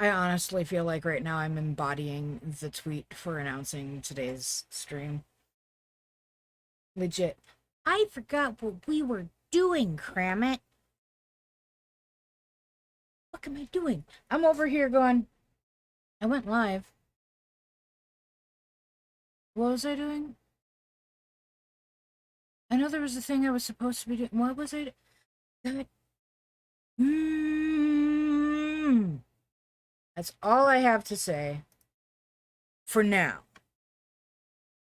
I honestly feel like right now I'm embodying the tweet for announcing today's stream. Legit. I forgot what we were doing, Crammit. What am I doing? I'm over here going, I went live. What was I doing? I know there was a thing I was supposed to be doing. What was I doing? That's all I have to say for now.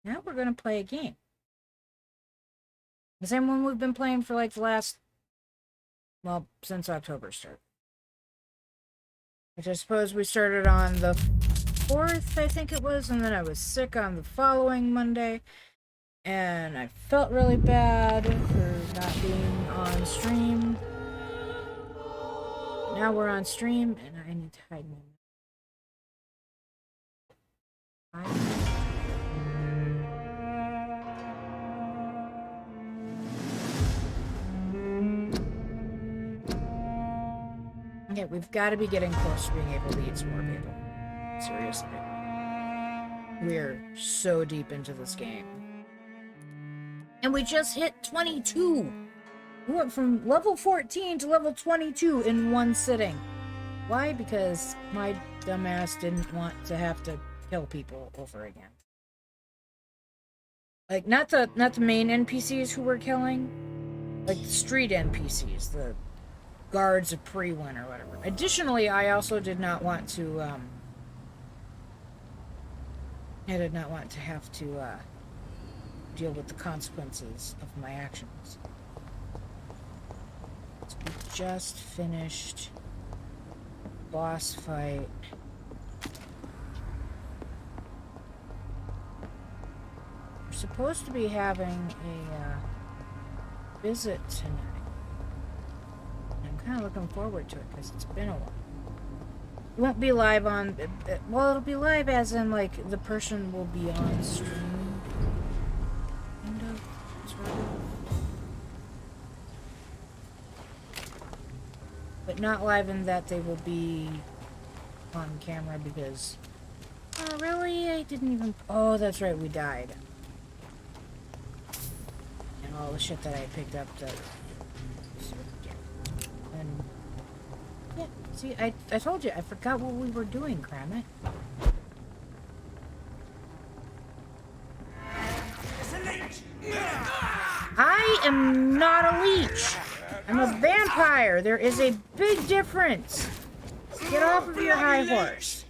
Now we're going to play a game. The same one we've been playing for like the last, well, since October started. Which I suppose we started on the 4th, I think it was, and then I was sick on the following Monday. And I felt really bad for not being on stream. Now we're on stream, and I need to hide my... Okay, we've got to be getting close to being able to eat some more people. Seriously. We're so deep into this game. And we just hit 22! We went from level 14 to level 22 in one sitting. Why? Because my dumbass didn't want to have to kill people over again. Like, not the main NPCs who we're killing. Like, the street NPCs, the guards of Pre-Win or whatever. Additionally, I also did not want to, I did not want to have to, deal with the consequences of my actions. So we just finished boss fight. We're supposed to be having a visit tonight. I'm kind of looking forward to it because it's been a while. It won't be live on... Well, it'll be live as in, like, the person will be on stream. Kind of. Sort of. But not live in that they will be on camera because... Oh, really? I didn't even... Oh, that's right, we died. And all the shit that I picked up that... And... Yeah, see, I told you, I forgot what we were doing, Crammit. I am not a leech. I'm a vampire. There is a big difference. Get off of your high horse.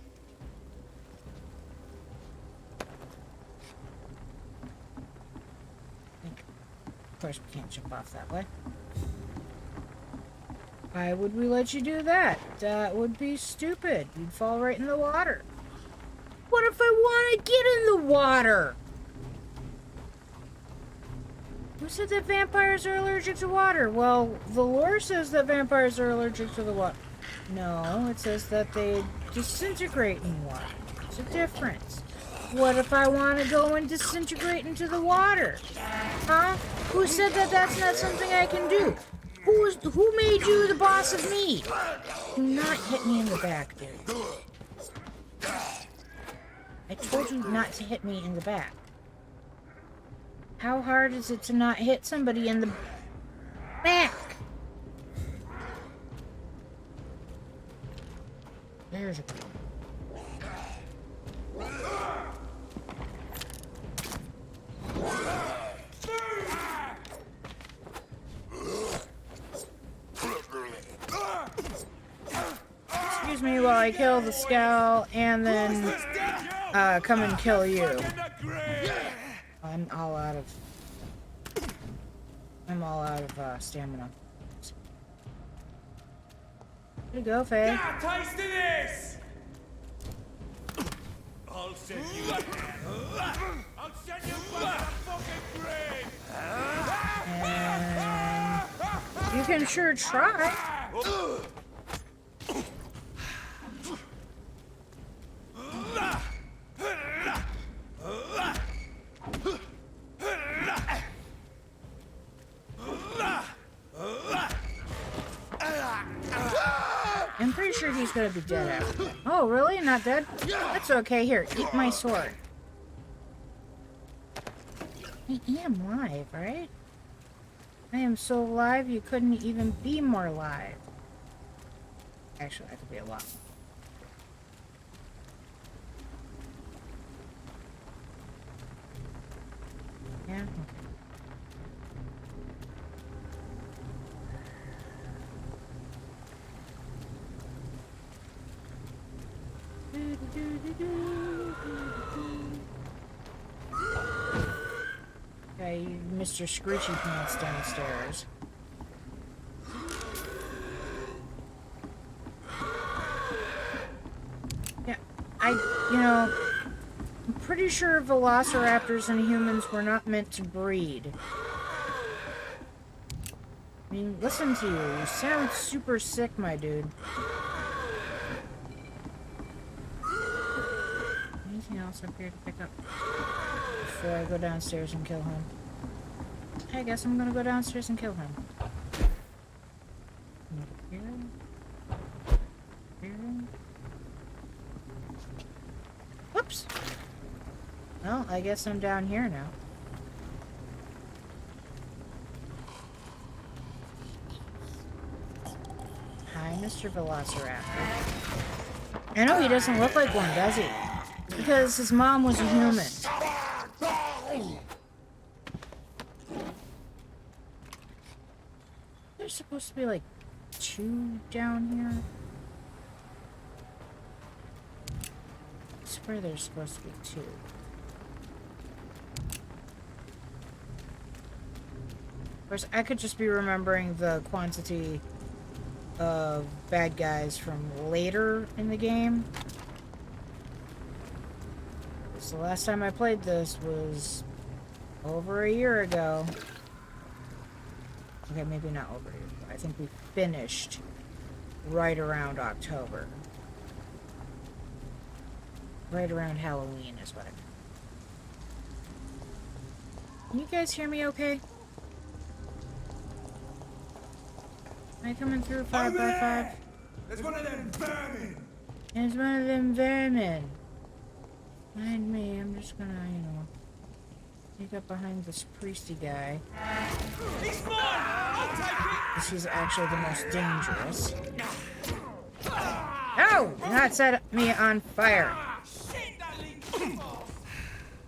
Of course, we can't jump off that way. Why would we let you do that? That would be stupid. You'd fall right in the water. What if I want to get in the water? Who said that vampires are allergic to water? Well, the lore says that vampires are allergic to the water. No, it says that they disintegrate in water. There's a difference. What if I want to go and disintegrate into the water? Huh? Who said that that's not something I can do? Who made you the boss of me? Do not hit me in the back, dude. I told you not to hit me in the back. How hard is it to not hit somebody in the back? There's a... Excuse me while I kill the scowl and then come and kill you. I'm all out of stamina. Here you go, Faye. Yeah, taste of this! I'll send you up. I'll send you back to fucking grave! And you can sure try. I'm pretty sure he's gonna be dead after that. Oh, really? Not dead? That's okay. Here, eat my sword. I am live, right? I am so live you couldn't even be more live. Actually, I could be a lot. Yeah? Okay, Mr. Screechy Pants downstairs. Yeah, I'm pretty sure velociraptors and humans were not meant to breed. I mean, listen to you. You sound super sick, my dude. Anything else up here to pick up before I go downstairs and kill him? I guess I'm gonna go downstairs and kill him. Here. Here. Whoops. Well, I guess I'm down here now. Hi, Mr. Velociraptor. I know he doesn't look like one, does he? Because his mom was a human. There's supposed to be like 2 down here. I swear there's supposed to be 2. Of course, I could just be remembering the quantity of bad guys from later in the game. So the last time I played this was over a year ago. Okay, maybe not over a year ago. I think we finished right around October. Right around Halloween is what I mean. Can you guys hear me okay? Am I coming through 5x5? There's one of them vermin. There's one of them vermin. Mind me, I'm just gonna, sneak up behind this priesty guy. He's mine! I'll take it! Because he's actually the most dangerous. No! Do not set me on fire! Shit, that leak.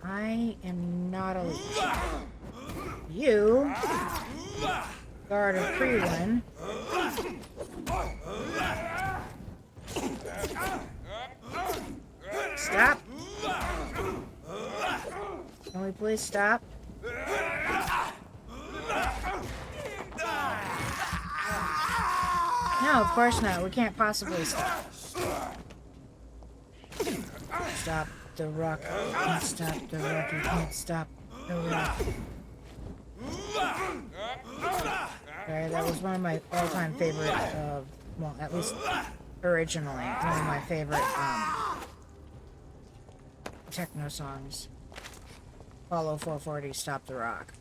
I am not a leech. You guard a Faelyn. Stop! Can we please stop? No, of course not. We can't possibly stop. Stop the rock. You can't stop the rock. You can't stop the rock. Sorry, that was one of my all-time favorite, well, at least originally, one of my favorite, techno songs. Apollo 440, Stop the Rock.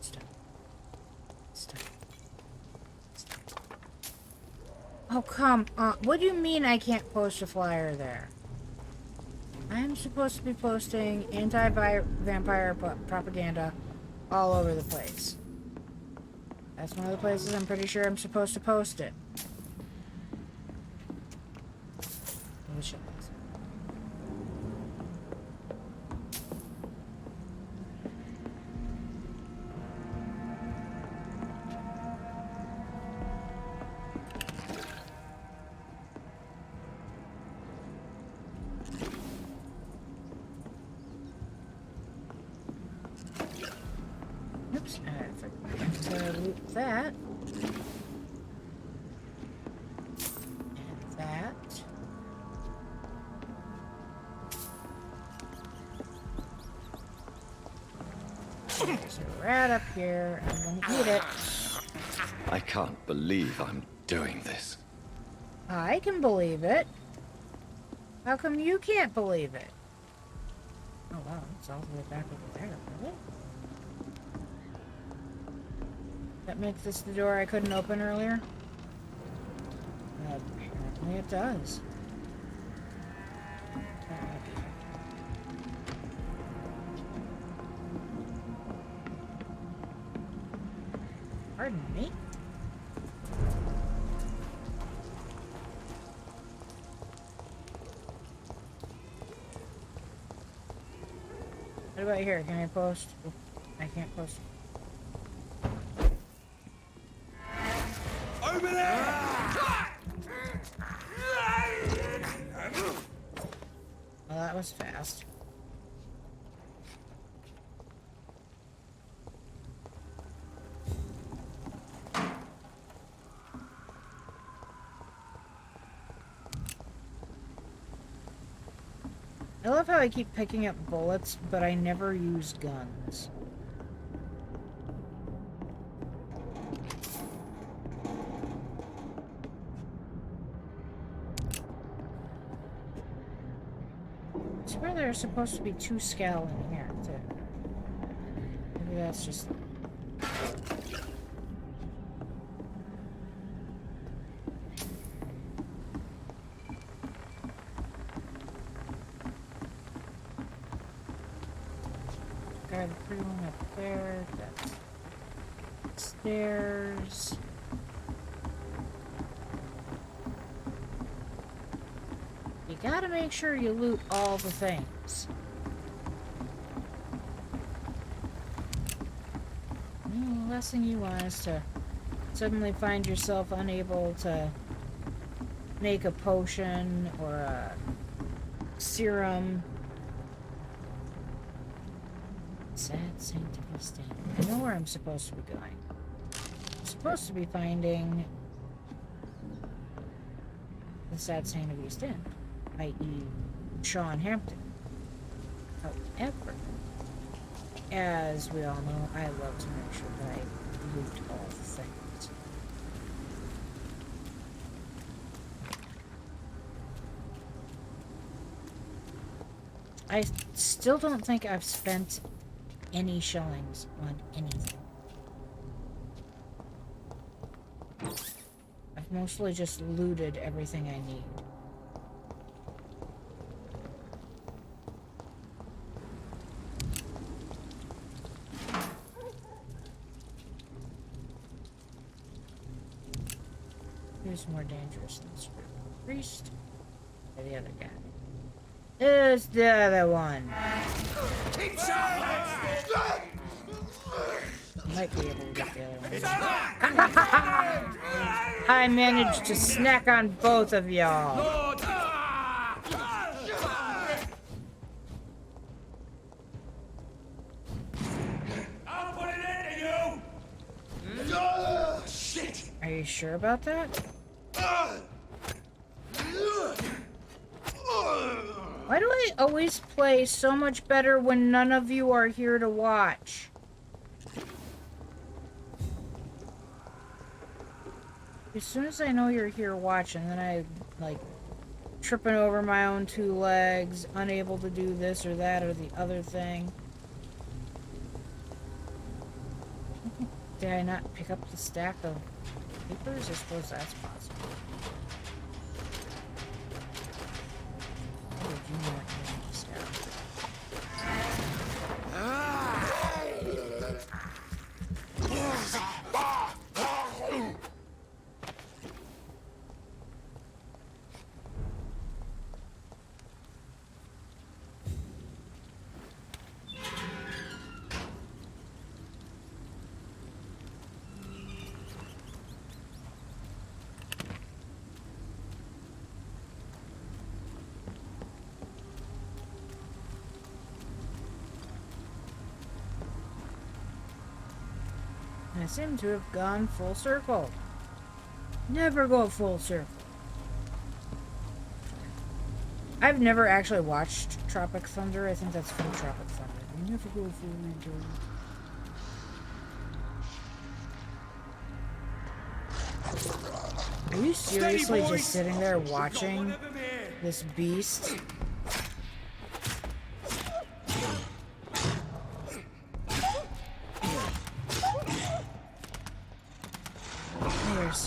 Stop. Stop. Stop. Oh, come on. What do you mean I can't post a flyer there? I'm supposed to be posting anti-vampire propaganda all over the place. That's one of the places I'm pretty sure I'm supposed to post it. Oops. I forgot to loot that. And that. There's a rat up here. I'm gonna eat it. I can't believe I'm doing this. I can believe it. How come you can't believe it? Oh wow, it's all the way back over there, really? That makes this the door I couldn't open earlier? Apparently it does. Pardon me? What about here? Can I post? Oh, I can't post. Over there! Well, that was fast. I love how I keep picking up bullets, but I never use guns. I swear there's supposed to be 2 Scal in here, too. Maybe that's just... Got a pretty one up there. That's upstairs. You gotta make sure you loot all the things. The last thing you want is to suddenly find yourself unable to make a potion or a serum. Sad saint to be stained. I know where I'm supposed to be going. I'm supposed to be finding the sad saint of East End, i.e. Sean Hampton. However, as we all know, I love to make sure that I loot all the things. I still don't think I've spent any shillings on anything. I've mostly just looted everything I need. Who's more dangerous than the priest? Or the other guy? It's the other one. Might be able to get the other one. I managed to snack on both of y'all. I'll put it into you! Shit! Are you sure about that? Why do I always play so much better when none of you are here to watch? As soon as I know you're here watching, then I, like, tripping over my own 2 legs, unable to do this or that or the other thing. Did I not pick up the stack of papers? I suppose that's possible. How did you not get the stack? I seem to have gone full circle. Never go full circle. I've never actually watched Tropic Thunder. I think that's from Tropic Thunder. You never go full circle. Are you seriously just sitting there watching this beast?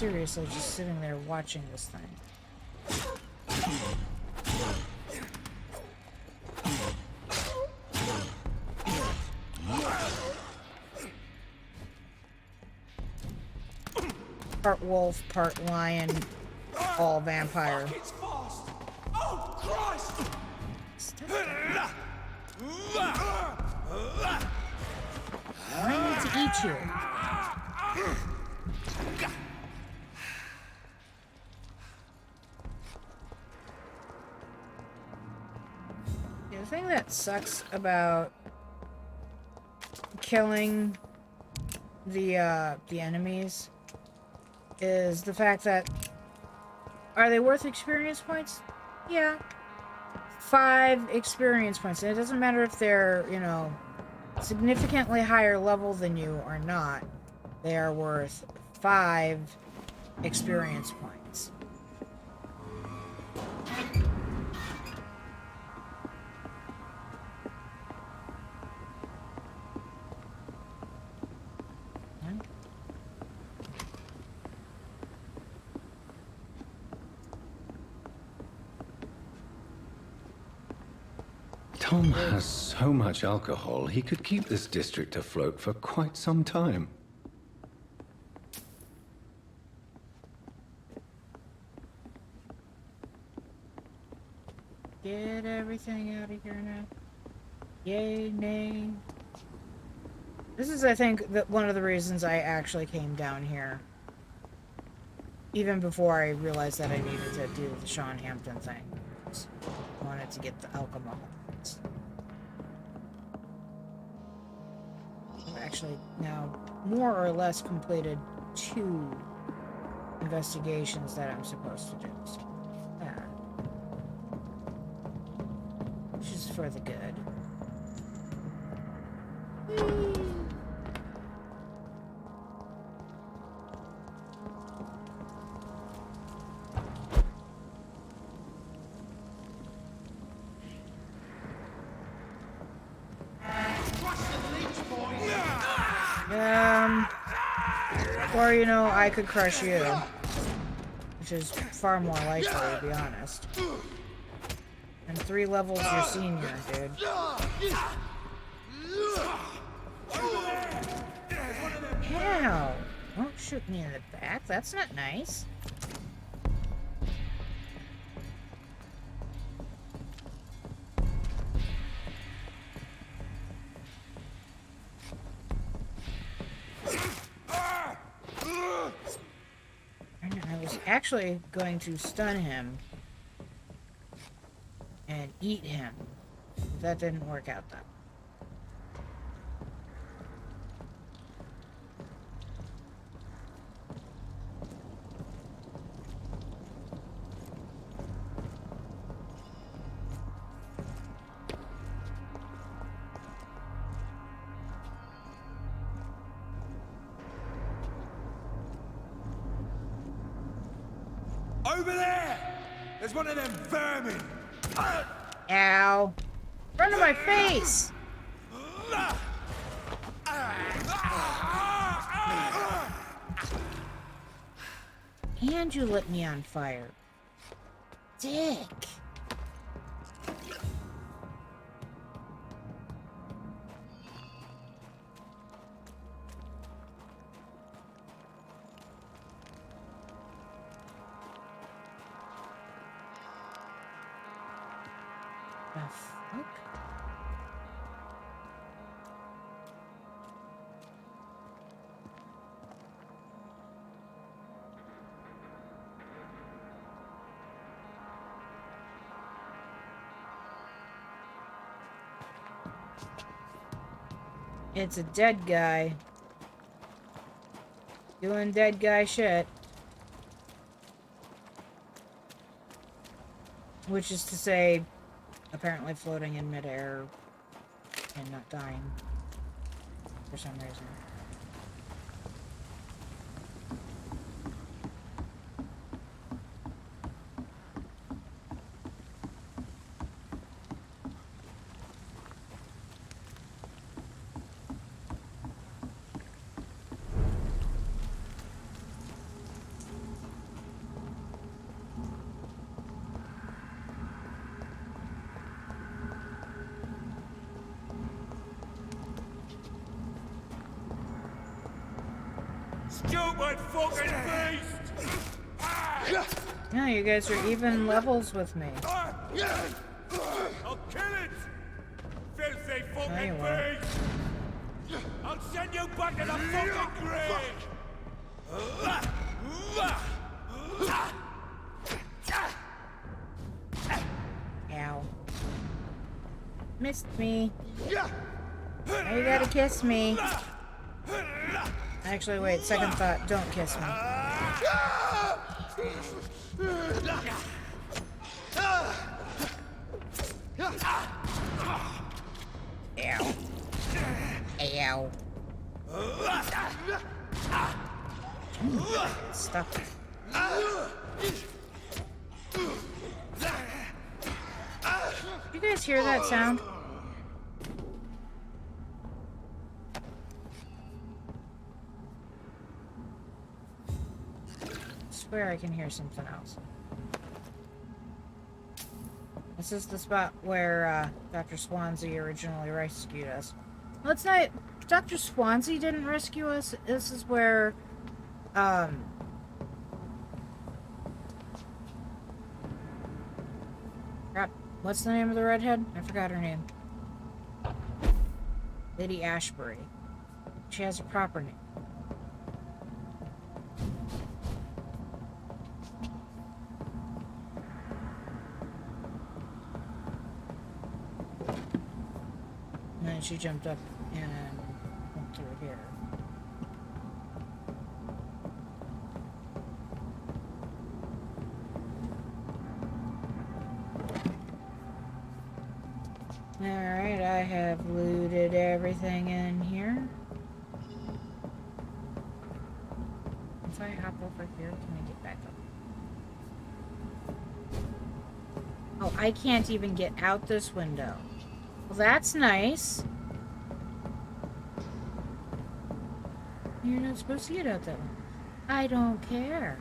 seriously just sitting there watching this thing. Part wolf, part lion, all vampire. It's fast. Oh, Christ! I need to eat you. The thing that sucks about killing the enemies is the fact that, are they worth experience points? Yeah. 5 experience points. And it doesn't matter if they're, you know, significantly higher level than you or not. They are worth 5 experience points. Tom has so much alcohol, he could keep this district afloat for quite some time. Get everything out of here now. Yay, nay. This is, I think, one of the reasons I actually came down here. Even before I realized that I needed to do the Sean Hampton thing. I wanted to get the alcohol. I've actually now more or less completed 2 investigations that I'm supposed to do. So, yeah. Which is for the good. Or, you know, I could crush you. Which is far more likely, to be honest. And 3 levels your senior, dude. Ow! Don't shoot me in the back. That's not nice. I was actually going to stun him and eat him. That didn't work out though. Over there! There's one of them vermin! Ow. Run to my face! And you lit me on fire. Dick. The fuck? It's a dead guy. Doing dead guy shit. Which is to say, apparently floating in midair and not dying for some reason. stupid fucking beast! No, you guys are even levels with me. I'll kill it! Filthy No, you fucking won't. beast! I'll send you back to the fucking grave! Ow. Missed me. Now you gotta kiss me. Actually, wait, second thought, don't kiss me. Ow. Ow. Stop it. You guys hear that sound? I swear I can hear something else. This is the spot where Dr. Swansea originally rescued us. Let's not... Dr. Swansea didn't rescue us. This is where... Crap. What's the name of the redhead? I forgot her name. Lady Ashbury. She has a proper name. And then she jumped up and went through here. Alright, I have looted everything in here. If I hop over here, can I get back up? Oh, I can't even get out this window. Well, that's nice. You're not supposed to get out that way. I don't care.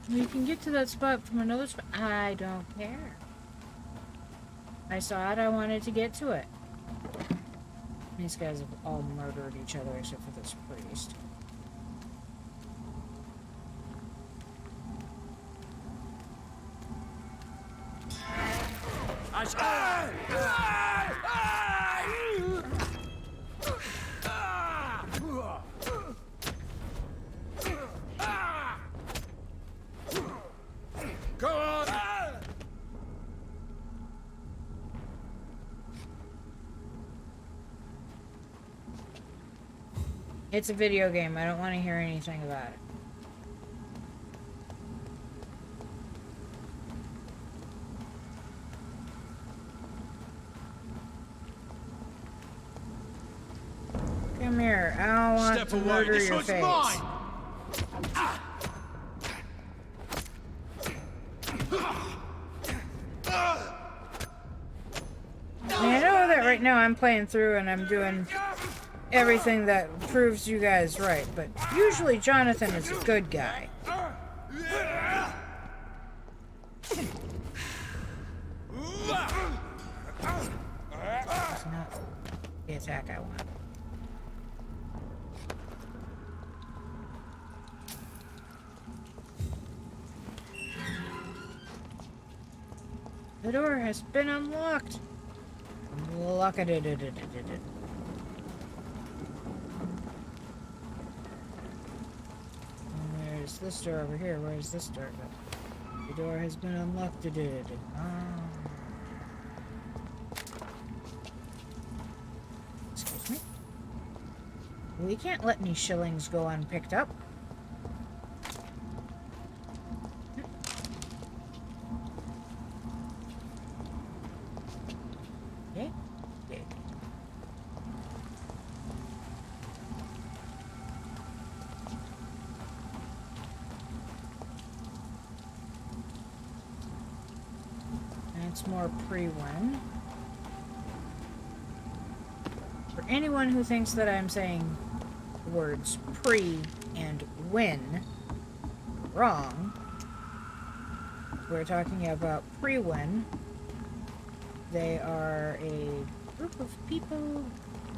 We can get to that spot from another spot. I don't care. I saw it, I wanted to get to it. These guys have all murdered each other except for this priest. Go on! It's a video game. I don't want to hear anything about it. Come here. I don't want Step to away. murder This your one's face. mine. I know that right now I'm playing through and I'm doing everything that proves you guys right, but usually Jonathan is a good guy. It's not the attack I want. The door has been unlocked. Lock it. There's this door over here. Where's this door go? The door has been unlocked. Excuse me. We can't let any shillings go unpicked up. Okay. Okay. That's more pre-win. For anyone who thinks that I'm saying the words pre and win wrong, we're talking about pre-win, they are a group of people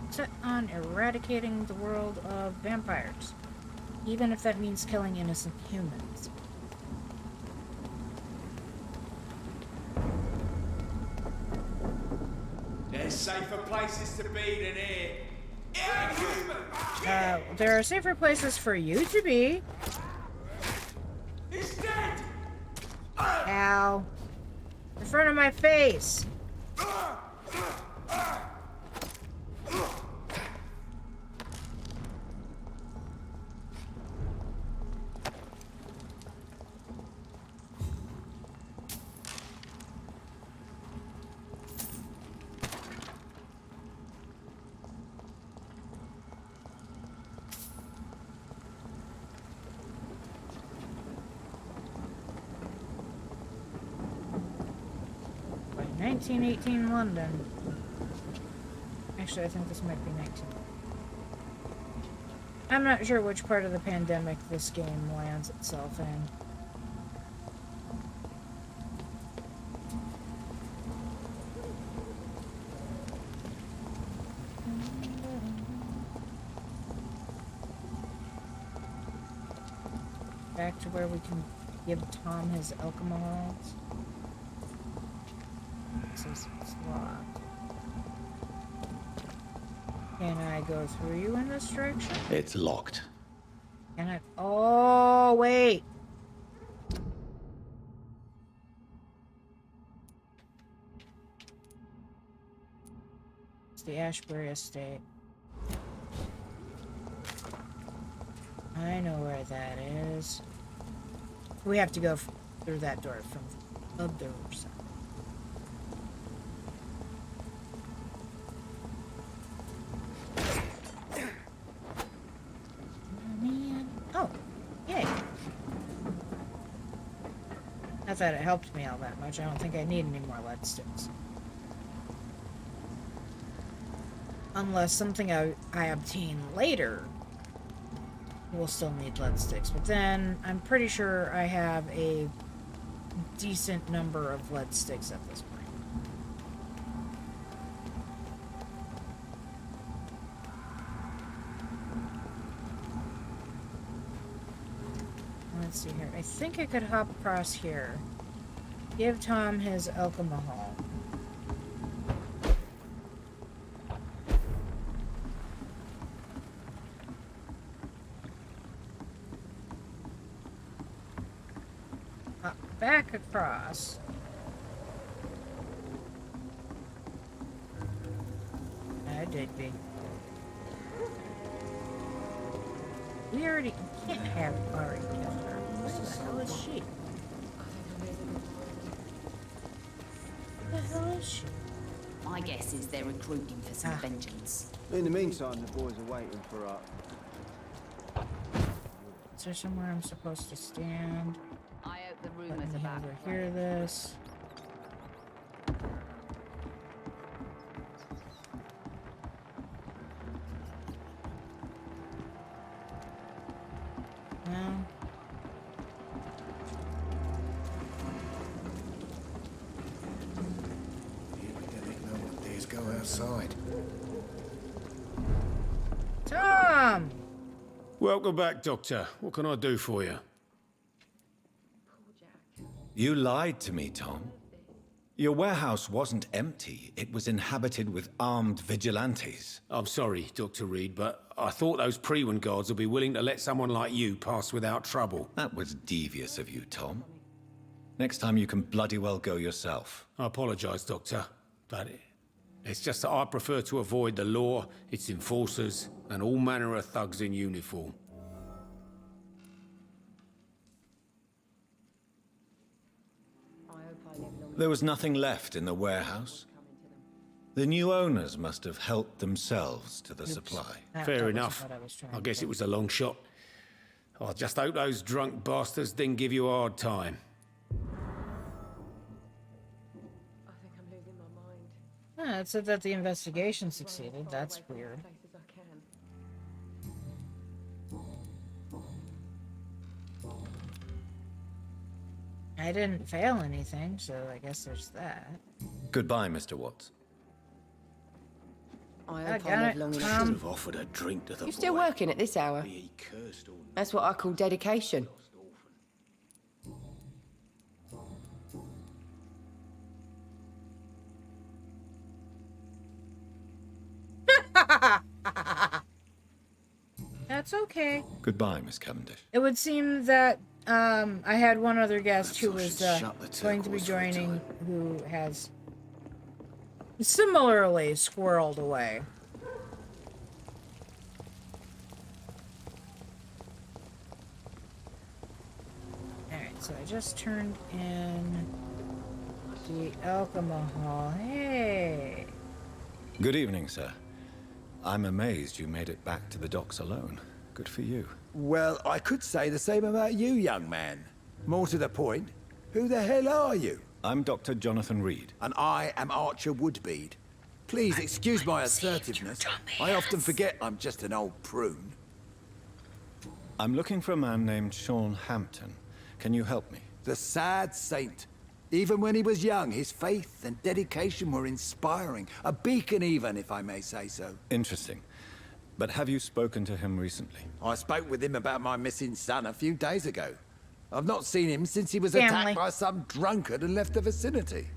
set on eradicating the world of vampires, even if that means killing innocent humans. There's safer places to be than here. Inhuman! There are safer places for you to be. He's dead! Ow. In front of my face. 1918 London. Actually, I think this might be 19. I'm not sure which part of the pandemic this game lands itself in. Back to where we can give Tom his alcohols. This is locked. Can I go through you in this direction? It's locked. Can I? Oh, wait. It's the Ashbury Estate. I know where that is. We have to go through that door from the other side. Oh, yay. Not that it helped me all that much. I don't think I need any more lead sticks. Unless something I obtain later will still need lead sticks. But then I'm pretty sure I have a decent number of lead sticks at this point. Let's see here. I think I could hop across here. Give Tom his alcohol. Hop back across. I did be. We already can't have already killed her. What the hell is she? What the hell is she? My guess is they're recruiting for some vengeance. In the meantime, the boys are waiting for us. Is there somewhere I'm supposed to stand? I hope the Let rumors me about overhear this. No. Let's go outside. Tom! Welcome back, Doctor. What can I do for you? You lied to me, Tom. Your warehouse wasn't empty. It was inhabited with armed vigilantes. I'm sorry, Dr. Reed, but I thought those Prewen guards would be willing to let someone like you pass without trouble. That was devious of you, Tom. Next time you can bloody well go yourself. I apologize, Doctor, but it's just that I prefer to avoid the law, its enforcers, and all manner of thugs in uniform. There was nothing left in the warehouse. The new owners must have helped themselves to the supply. That Fair wasn't enough. what I was trying I to guess do. it was a long shot. I just hope those drunk bastards didn't give you a hard time. I think I'm losing my mind. Yeah, it said that the investigation succeeded. That's weird. Places I can. I didn't fail anything, so I guess there's that. Goodbye, Mr. Watts. I I hope I got live it. long enough Should to... have offered a drink to the You still boy. working at this hour? He cursed all That's what I call dedication. That's okay. Goodbye, Miss Cavendish. It would seem that I had one other guest who Perhaps was I should shut the going to be turquoise for a joining, time. who has similarly squirreled away. Alright, so I just turned in the alcohol. Hey! Good evening, sir. I'm amazed you made it back to the docks alone. Good for you. Well, I could say the same about you, young man. More to the point, who the hell are you? I'm Dr. Jonathan Reed. And I am Archer Woodbead. Please excuse my assertiveness. I often forget I'm just an old prune. I'm looking for a man named Sean Hampton. Can you help me? The sad saint. Even when he was young, his faith and dedication were inspiring. A beacon even, if I may say so. Interesting. But have you spoken to him recently? I spoke with him about my missing son a few days ago. I've not seen him since he was Family. attacked by some drunkard and left the vicinity.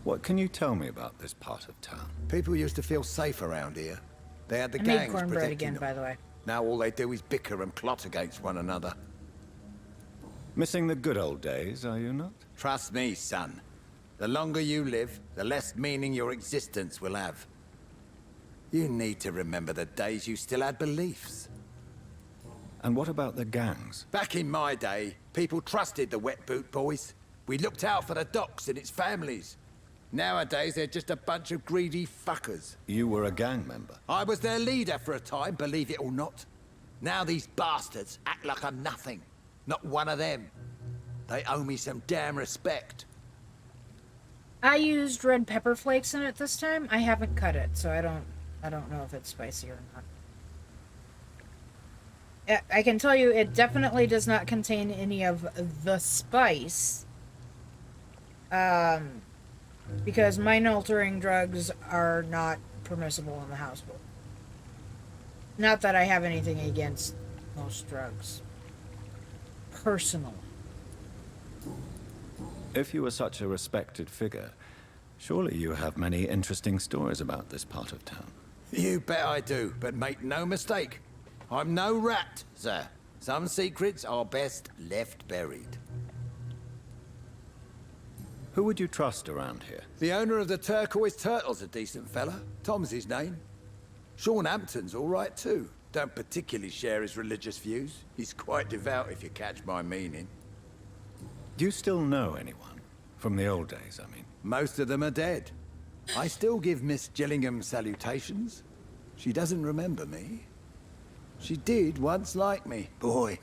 What can you tell me about this part of town? People used to feel safe around here. They had the I made gangs cornbread protecting again, them. by the way. Now all they do is bicker and plot against one another. Missing the good old days, are you not? Trust me, son. The longer you live, the less meaning your existence will have. You need to remember the days you still had beliefs. And what about the gangs? Back in my day, people trusted the wet boot boys. We looked out for the docks and its families. Nowadays, they're just a bunch of greedy fuckers. You were a gang member. I was their leader for a time, believe it or not. Now these bastards act like I'm nothing. Not one of them. They owe me some damn respect. I used red pepper flakes in it this time. I haven't cut it, so I don't know if it's spicy or not. I can tell you it definitely does not contain any of the spice. Because mind-altering drugs are not permissible in the household. Not that I have anything against most drugs. Personally. If you were such a respected figure, surely you have many interesting stories about this part of town. You bet I do, but make no mistake. I'm no rat, sir. Some secrets are best left buried. Who would you trust around here? The owner of the Turquoise Turtle's a decent fella. Tom's his name. Sean Hampton's all right too. Don't particularly share his religious views. He's quite devout, if you catch my meaning. Do you still know anyone? From the old days, I mean. Most of them are dead. I still give Miss Gillingham salutations. She doesn't remember me. She did once like me. Boy,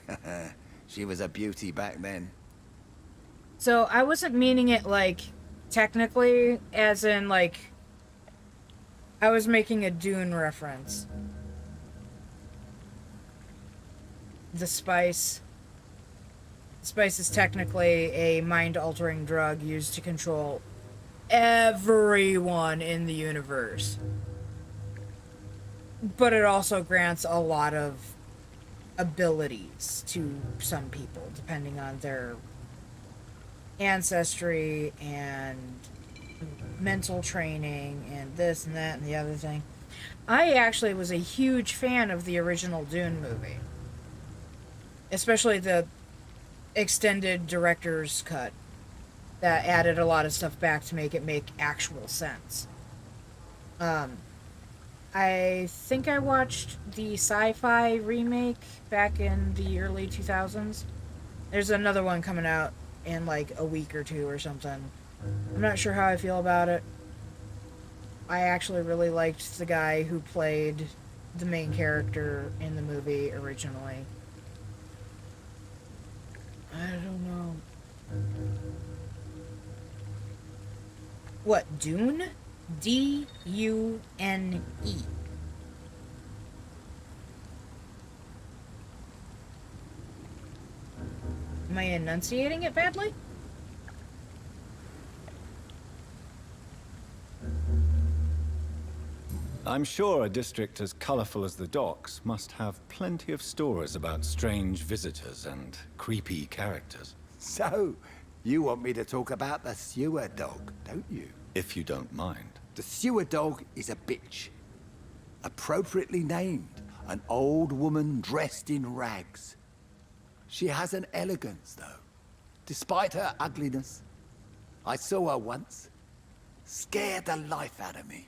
she was a beauty back then. So I wasn't meaning it like technically, as in like I was making a Dune reference. The spice. Spice is technically a mind-altering drug used to control everyone in the universe. But it also grants a lot of abilities to some people, depending on their ancestry and mental training and this and that and the other thing. I actually was a huge fan of the original Dune movie. Especially the extended director's cut that added a lot of stuff back to make it make actual sense. I think I watched the sci-fi remake back in the early 2000s. There's another one coming out in like a week or two or something. I'm not sure how I feel about it. I actually really liked the guy who played the main character in the movie originally. I don't know. What, Dune? D-U-N-E. Am I enunciating it badly? I'm sure a district as colorful as the docks must have plenty of stories about strange visitors and creepy characters. So, you want me to talk about the sewer dog, don't you? If you don't mind. The sewer dog is a bitch. Appropriately named, an old woman dressed in rags. She has an elegance, though, despite her ugliness. I saw her once. Scared the life out of me.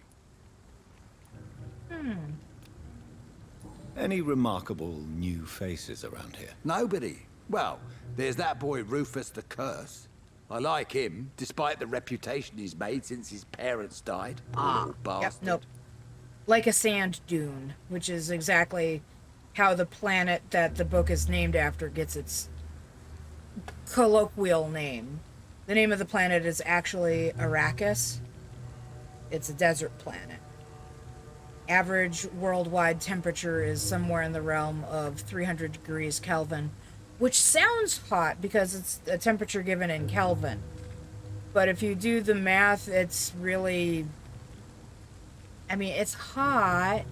Any remarkable new faces around here? Nobody. Well, there's that boy Rufus the Curse. I like him, despite the reputation he's made since his parents died. Poor bastard. Yep, nope. Like a sand dune, which is exactly how the planet that the book is named after gets its colloquial name. The name of the planet is actually Arrakis. It's a desert planet. Average worldwide temperature is somewhere in the realm of 300 degrees Kelvin, which sounds hot because it's a temperature given in Kelvin. But if you do the math, it's really... I mean, it's hot,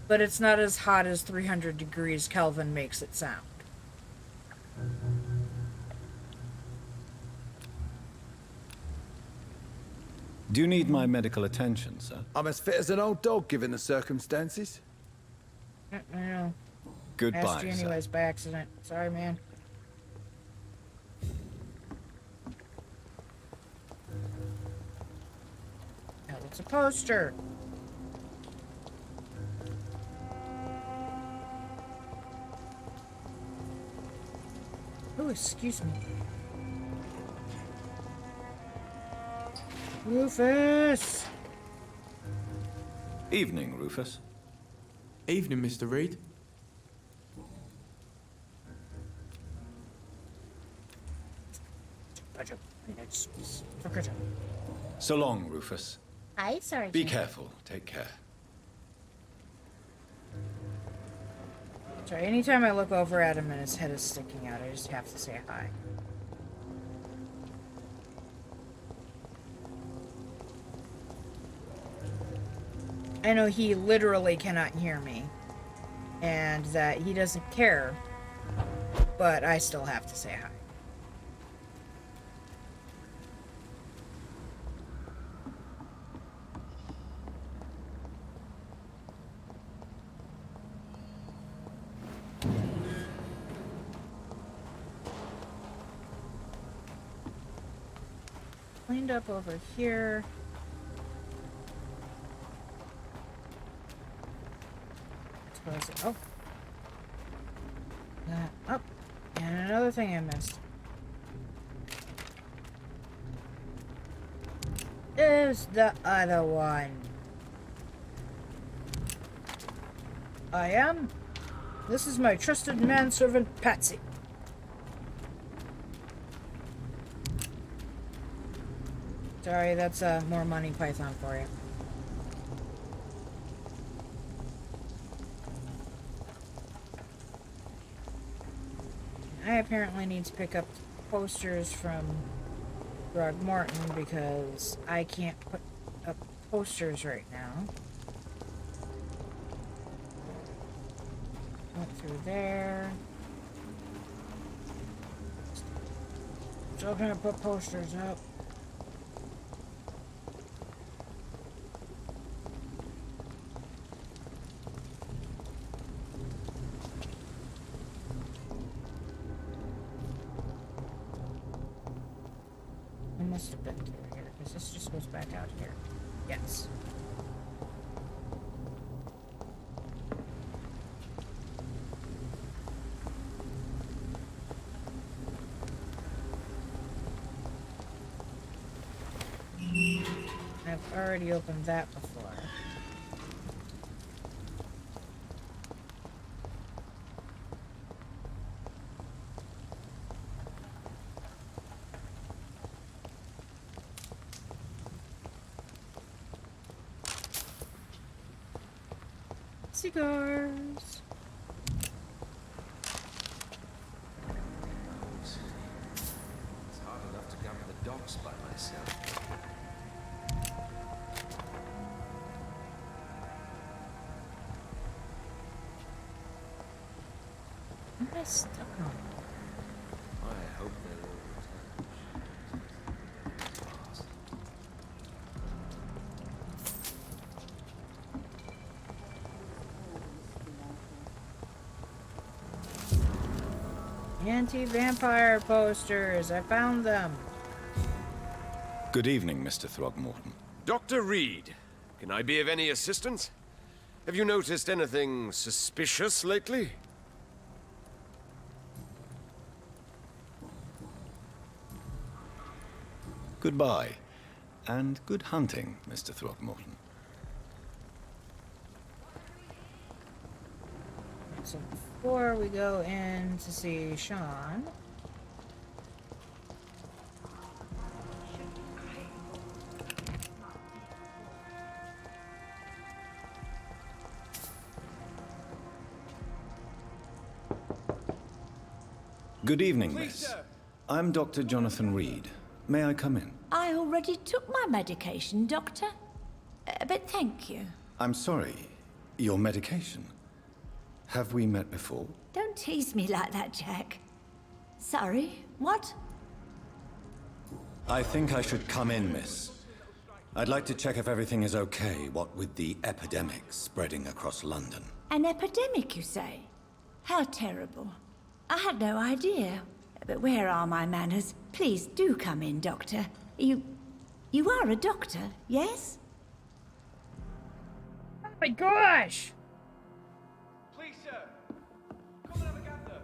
but it's not as hot as 300 degrees Kelvin makes it sound. Do you need my medical attention, sir? I'm as fit as an old dog, given the circumstances. I know. Goodbye, Asked you anyways by accident. Sorry, man. Oh, it's a poster. Oh, excuse me. Rufus! Evening, Rufus. Evening, Mr. Reed. So long, Rufus. Hi, Sergey. Be careful. Take care. Sorry, anytime I look over at him and his head is sticking out, I just have to say hi. I know he literally cannot hear me, and that he doesn't care, but I still have to say hi. Cleaned up over here. Close it. Oh. Up. And another thing I missed. There's the other one. I am. This is my trusted manservant, Patsy. Sorry, that's more Monty Python for you. I apparently need to pick up posters from Morton because I can't put up posters right now. Went through there. Still gonna put posters up. Must have been through here, because this just goes back out here. Yes. I've already opened that before. Cigars. It's hard enough to cover the docks by myself. stuck on? I hope they'll all Anti-vampire posters. I found them. Good evening, Mr. Throgmorton. Dr. Reed, can I be of any assistance? Have you noticed anything suspicious lately? Goodbye, and good hunting, Mr. Throgmorton. So before we go in to see Sean... Good evening, miss. I'm Dr. Jonathan Reed. May I come in? I already took my medication, Doctor. But thank you. I'm sorry. Your medication? Have we met before? Don't tease me like that, Jack. Sorry, what? I think I should come in, miss. I'd like to check if everything is okay, what with the epidemic spreading across London. An epidemic, you say? How terrible. I had no idea. But where are my manners? Please do come in, Doctor. You are a doctor, yes? Oh my gosh! Please, sir. Come and have a gander.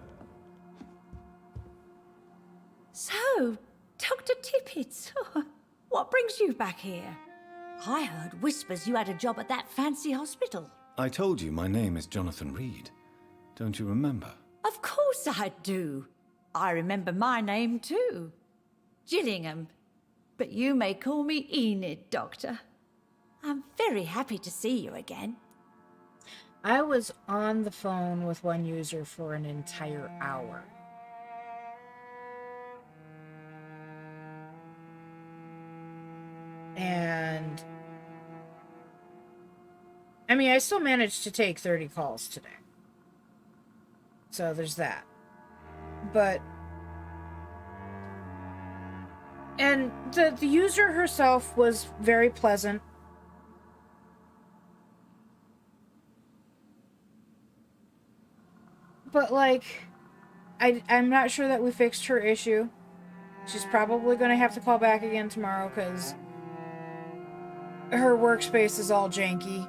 So, Dr. Tippett, what brings you back here? I heard whispers you had a job at that fancy hospital. I told you my name is Jonathan Reed. Don't you remember? Of course I do. I remember my name too. Gillingham. But you may call me Enid, Doctor. I'm very happy to see you again. I was on the phone with one user for an entire hour. And... I mean, I still managed to take 30 calls today. So there's that. But... And the user herself was very pleasant. But, like, I'm not sure that we fixed her issue. She's probably going to have to call back again tomorrow because her workspace is all janky.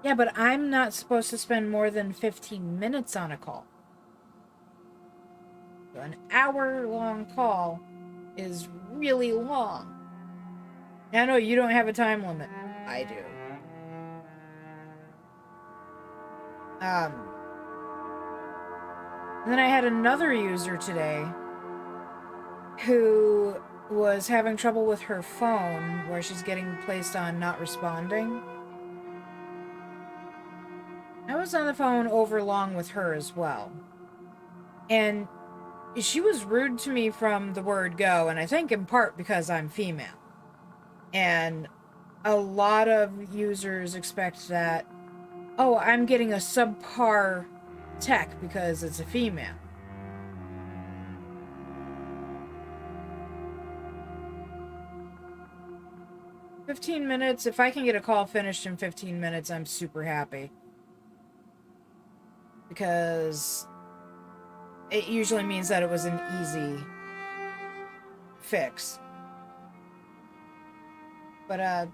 Yeah, but I'm not supposed to spend more than 15 minutes on a call. An hour-long call is really long. I know you don't have a time limit. I do. And then I had another user today who was having trouble with her phone where she's getting placed on not responding. I was on the phone over long with her as well. And she was rude to me from the word go, and I think in part because I'm female. And a lot of users expect that, oh, I'm getting a subpar tech because it's a female. "15 minutes, if I can get a call finished in 15 minutes, I'm super happy. Because it usually means that it was an easy fix. But,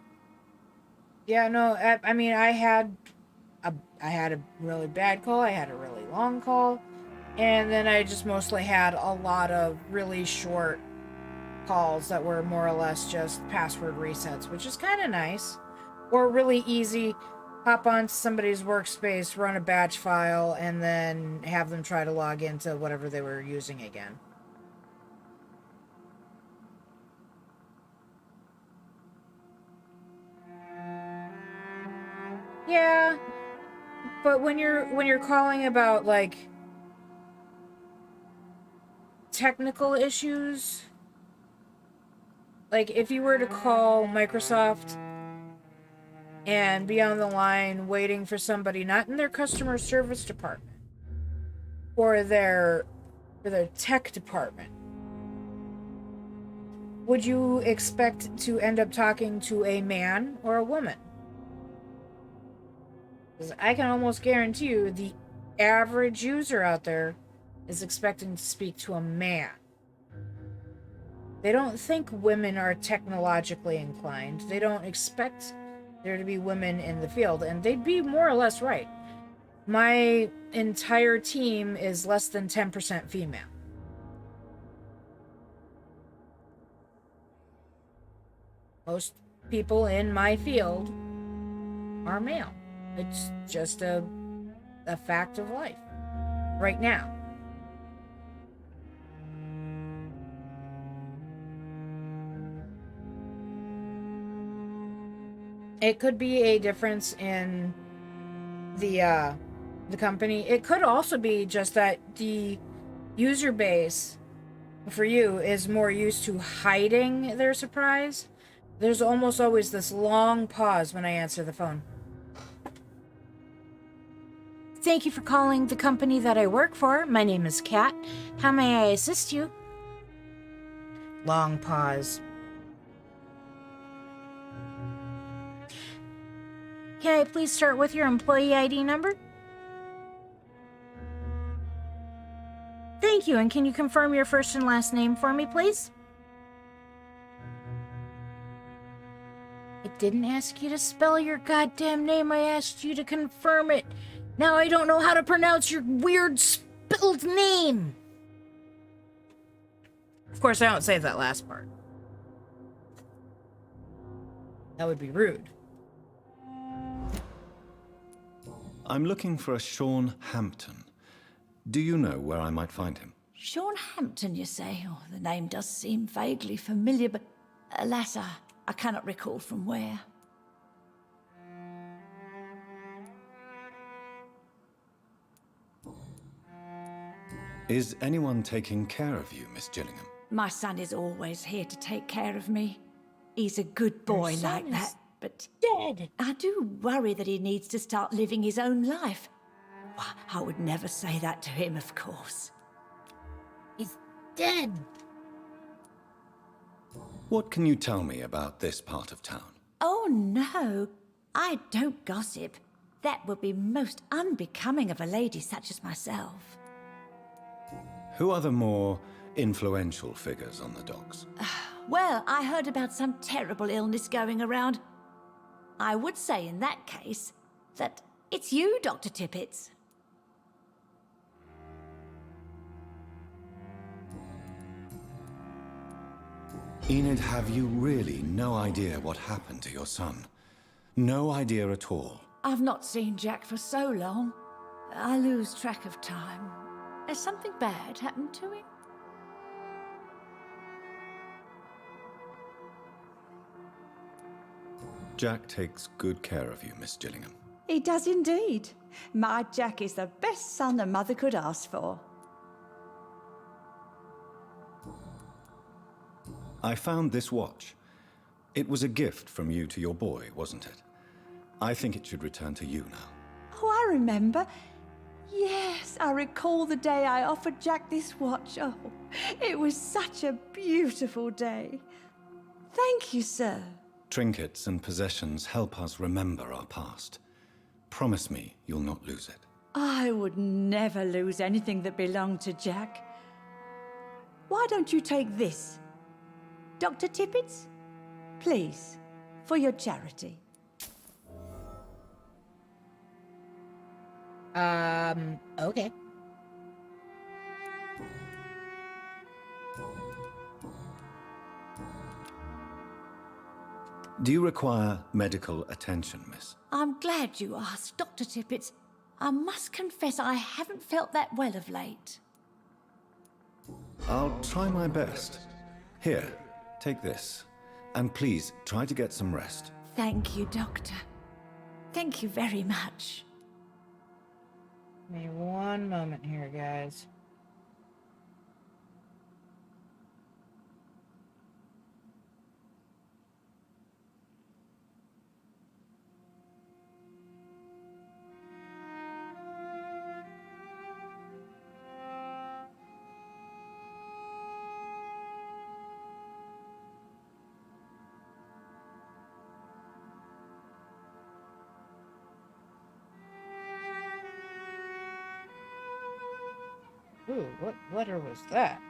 yeah, no, I mean, I had a really bad call, I had a really long call, and then I just mostly had a lot of really short calls that were more or less just password resets, which is kind of nice. Or really easy, hop onto somebody's workspace, run a batch file, and then have them try to log into whatever they were using again. Yeah, but when you're calling about, like, technical issues, like if you were to call Microsoft and be on the line waiting for somebody not in their customer service department or their tech department, would you expect to end up talking to a man or a woman? Because I can almost guarantee you the average user out there is expecting to speak to a man. They don't think women are technologically inclined. They don't expect there to be women in the field, and they'd be more or less right. My entire team is less than 10% female. Most people in my field are male. It's just a fact of life right now. It could be a difference in the company. It could also be just that the user base for you is more used to hiding their surprise. There's almost always this long pause when I answer the phone. Thank you for calling the company that I work for. My name is Kat. How may I assist you? Long pause. Can I please start with your employee ID number? Thank you, and can you confirm your first and last name for me, please? I didn't ask you to spell your goddamn name, I asked you to confirm it. Now I don't know how to pronounce your weird spelled name. Of course, I don't say that last part. That would be rude. I'm looking for a Sean Hampton. Do you know where I might find him? Sean Hampton, you say? Oh, the name does seem vaguely familiar, but alas, I cannot recall from where. Is anyone taking care of you, Miss Gillingham? My son is always here to take care of me. He's a good boy like that, but dead. I do worry that he needs to start living his own life. I would never say that to him, of course. He's dead. What can you tell me about this part of town? Oh, no. I don't gossip. That would be most unbecoming of a lady such as myself. Who are the more influential figures on the docks? Well, I heard about some terrible illness going around. I would say in that case that it's you, Dr. Tippett. Enid, have you really no idea what happened to your son? No idea at all? I've not seen Jack for so long. I lose track of time. Has something bad happened to him? Jack takes good care of you, Miss Gillingham. He does indeed. My Jack is the best son a mother could ask for. I found this watch. It was a gift from you to your boy, wasn't it? I think it should return to you now. Oh, I remember. Yes, I recall the day I offered Jack this watch. Oh, it was such a beautiful day. Thank you, sir. Trinkets and possessions help us remember our past. Promise me you'll not lose it. I would never lose anything that belonged to Jack. Why don't you take this? Dr. Tippett? Please, for your charity. Okay. Do you require medical attention, miss? I'm glad you asked, Dr. Tippett. I must confess I haven't felt that well of late. I'll try my best. Here, take this. And please, try to get some rest. Thank you, Doctor. Thank you very much. Give me one moment here, guys. Ooh, what letter was that?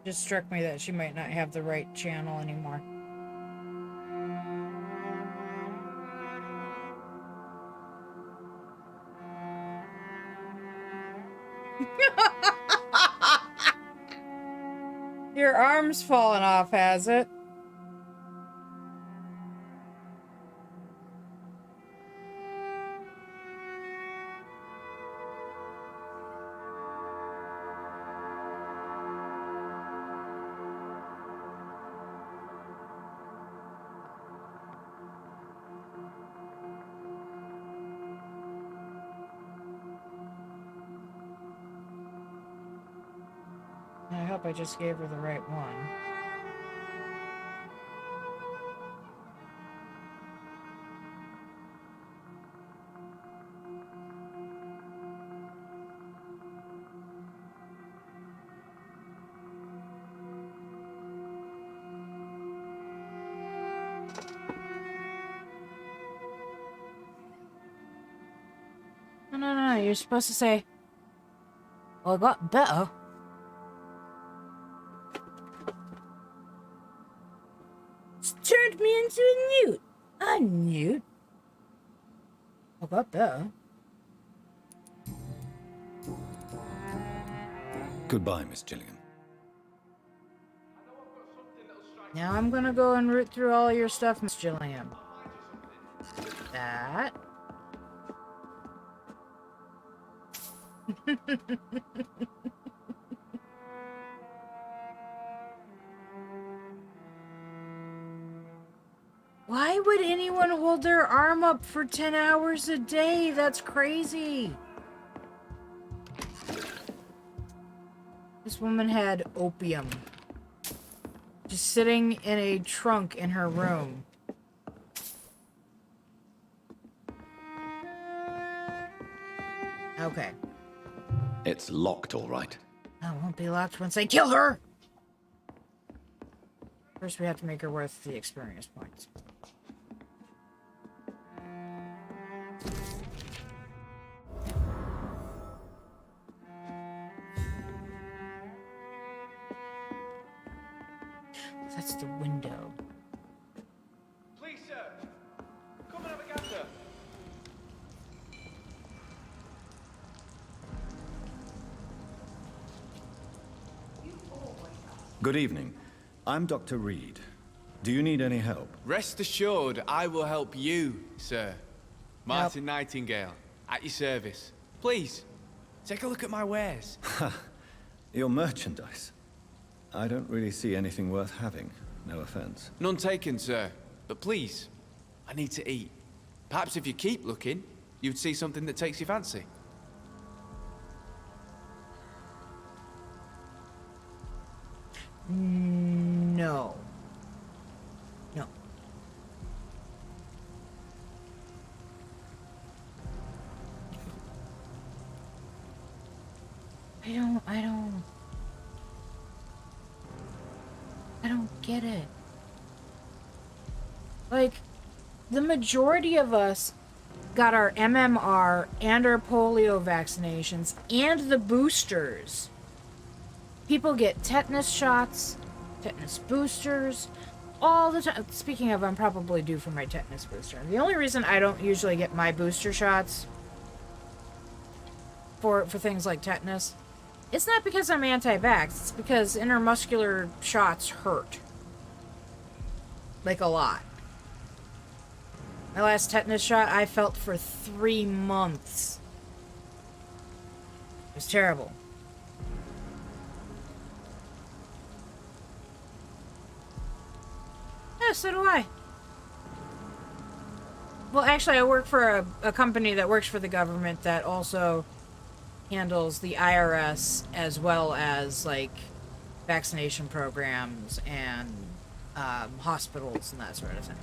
Just struck me that she might not have the right channel anymore. Your arm's fallen off, has it? I hope I just gave her the right one. No, you're supposed to say, well, I got better. Turned me into a newt. A newt? I got better. Goodbye, Miss Gillingham. Now I'm gonna go and root through all your stuff, Miss Gillingham. That. Why would anyone hold their arm up for 10 hours a day? That's crazy. This woman had opium. Just sitting in a trunk in her room. Okay. It's locked, all right. Oh, it won't be locked once I kill her! First, we have to make her worth the experience points. That's the window. Please, sir. Come and have a gander. Good evening. I'm Dr. Reed. Do you need any help? Rest assured, I will help you, sir. Martin Nightingale, at your service. Please, take a look at my wares. Your merchandise. I don't really see anything worth having. No offense. None taken, sir. But please, I need to eat. Perhaps if you keep looking, you'd see something that takes your fancy. No. No. I don't get it. Like, the majority of us got our MMR and our polio vaccinations and the boosters. People get tetanus shots, tetanus boosters, all the time. Speaking of, I'm probably due for my tetanus booster. The only reason I don't usually get my booster shots for things like tetanus, it's not because I'm anti-vax, it's because intermuscular shots hurt. Like, a lot. My last tetanus shot, I felt for 3 months. It was terrible. Yeah, so do I. Well, actually, I work for a company that works for the government that also handles the IRS as well as like vaccination programs and hospitals and that sort of thing.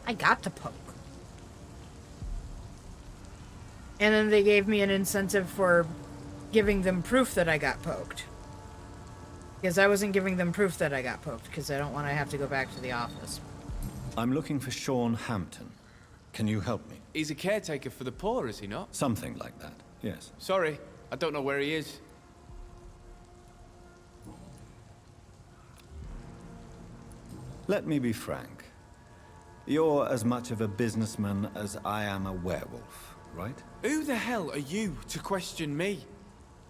I got to poke. And then they gave me an incentive for giving them proof that I got poked. Because I wasn't giving them proof that I got poked, because I don't want to have to go back to the office. I'm looking for Sean Hampton. Can you help me? He's a caretaker for the poor, is he not? Something like that, yes. Sorry, I don't know where he is. Let me be frank. You're as much of a businessman as I am a werewolf, right? Who the hell are you to question me?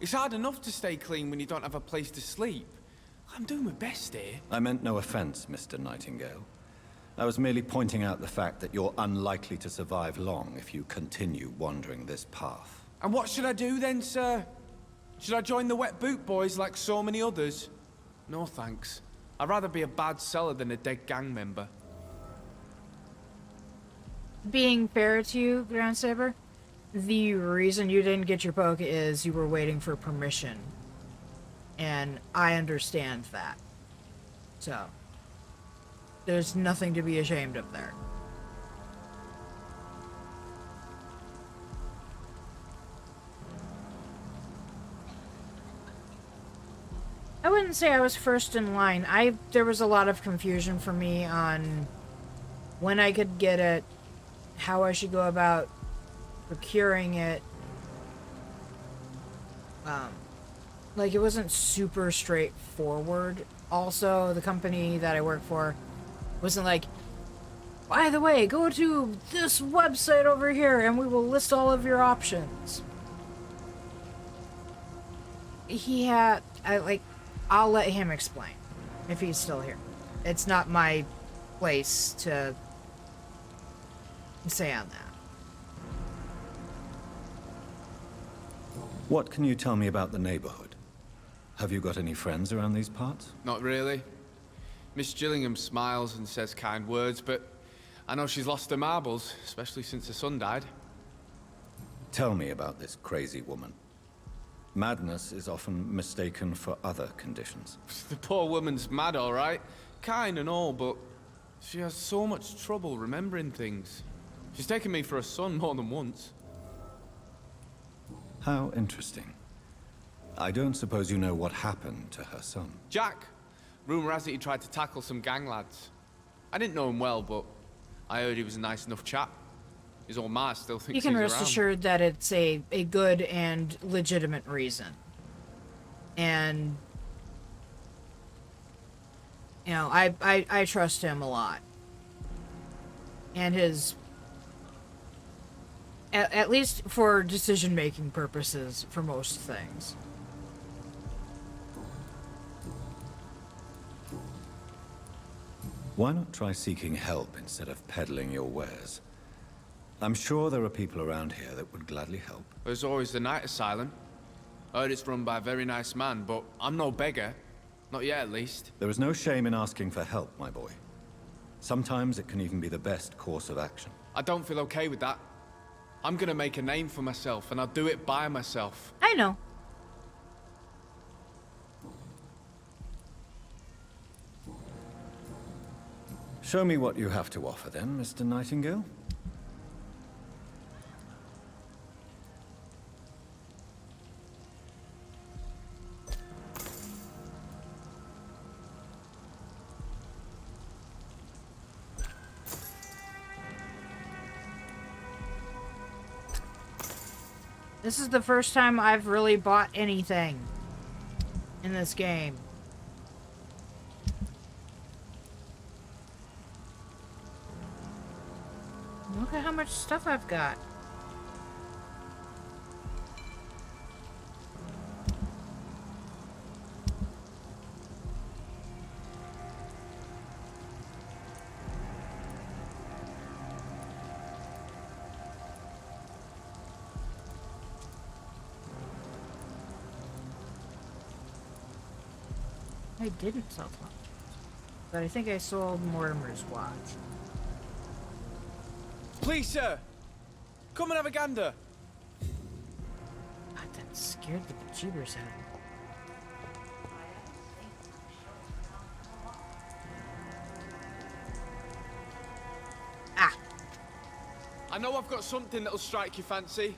It's hard enough to stay clean when you don't have a place to sleep. I'm doing my best here. I meant no offense, Mr. Nightingale. I was merely pointing out the fact that you're unlikely to survive long if you continue wandering this path. And what should I do then, sir? Should I join the Wet Boot Boys like so many others? No thanks. I'd rather be a bad seller than a dead gang member. Being fair to you, Ground Saber, the reason you didn't get your poke is you were waiting for permission. And I understand that. So, there's nothing to be ashamed of there. I wouldn't say I was first in line. There was a lot of confusion for me on when I could get it, how I should go about procuring it. Like, it wasn't super straightforward. Also, the company that I work for wasn't like, by the way, go to this website over here and we will list all of your options. I'll let him explain if he's still here. It's not my place to say on that. What can you tell me about the neighborhood? Have you got any friends around these parts? Not really. Miss Gillingham smiles and says kind words, but I know she's lost her marbles, especially since her son died. Tell me about this crazy woman. Madness is often mistaken for other conditions. The poor woman's mad, all right. Kind and all, but she has so much trouble remembering things. She's taken me for a son more than once. How interesting. I don't suppose you know what happened to her son. Jack. Rumor has it he tried to tackle some gang lads. I didn't know him well, but I heard he was a nice enough chap. His old ma still thinks You can he's rest around. assured that it's a good and legitimate reason. And, you know, I trust him a lot. And his... At least for decision-making purposes, for most things. Why not try seeking help instead of peddling your wares? I'm sure there are people around here that would gladly help. There's always the night asylum. I heard it's run by a very nice man, but I'm no beggar. Not yet, at least. There is no shame in asking for help, my boy. Sometimes it can even be the best course of action. I don't feel okay with that. I'm gonna make a name for myself, and I'll do it by myself. I know. Show me what you have to offer then, Mr. Nightingale. This is the first time I've really bought anything in this game. Look at how much stuff I've got. I didn't sell Tom. But I think I sold Mortimer's watch. Please, sir. Come and have a gander. God, that scared the bejeebers out of me. Ah! I know I've got something that'll strike your fancy.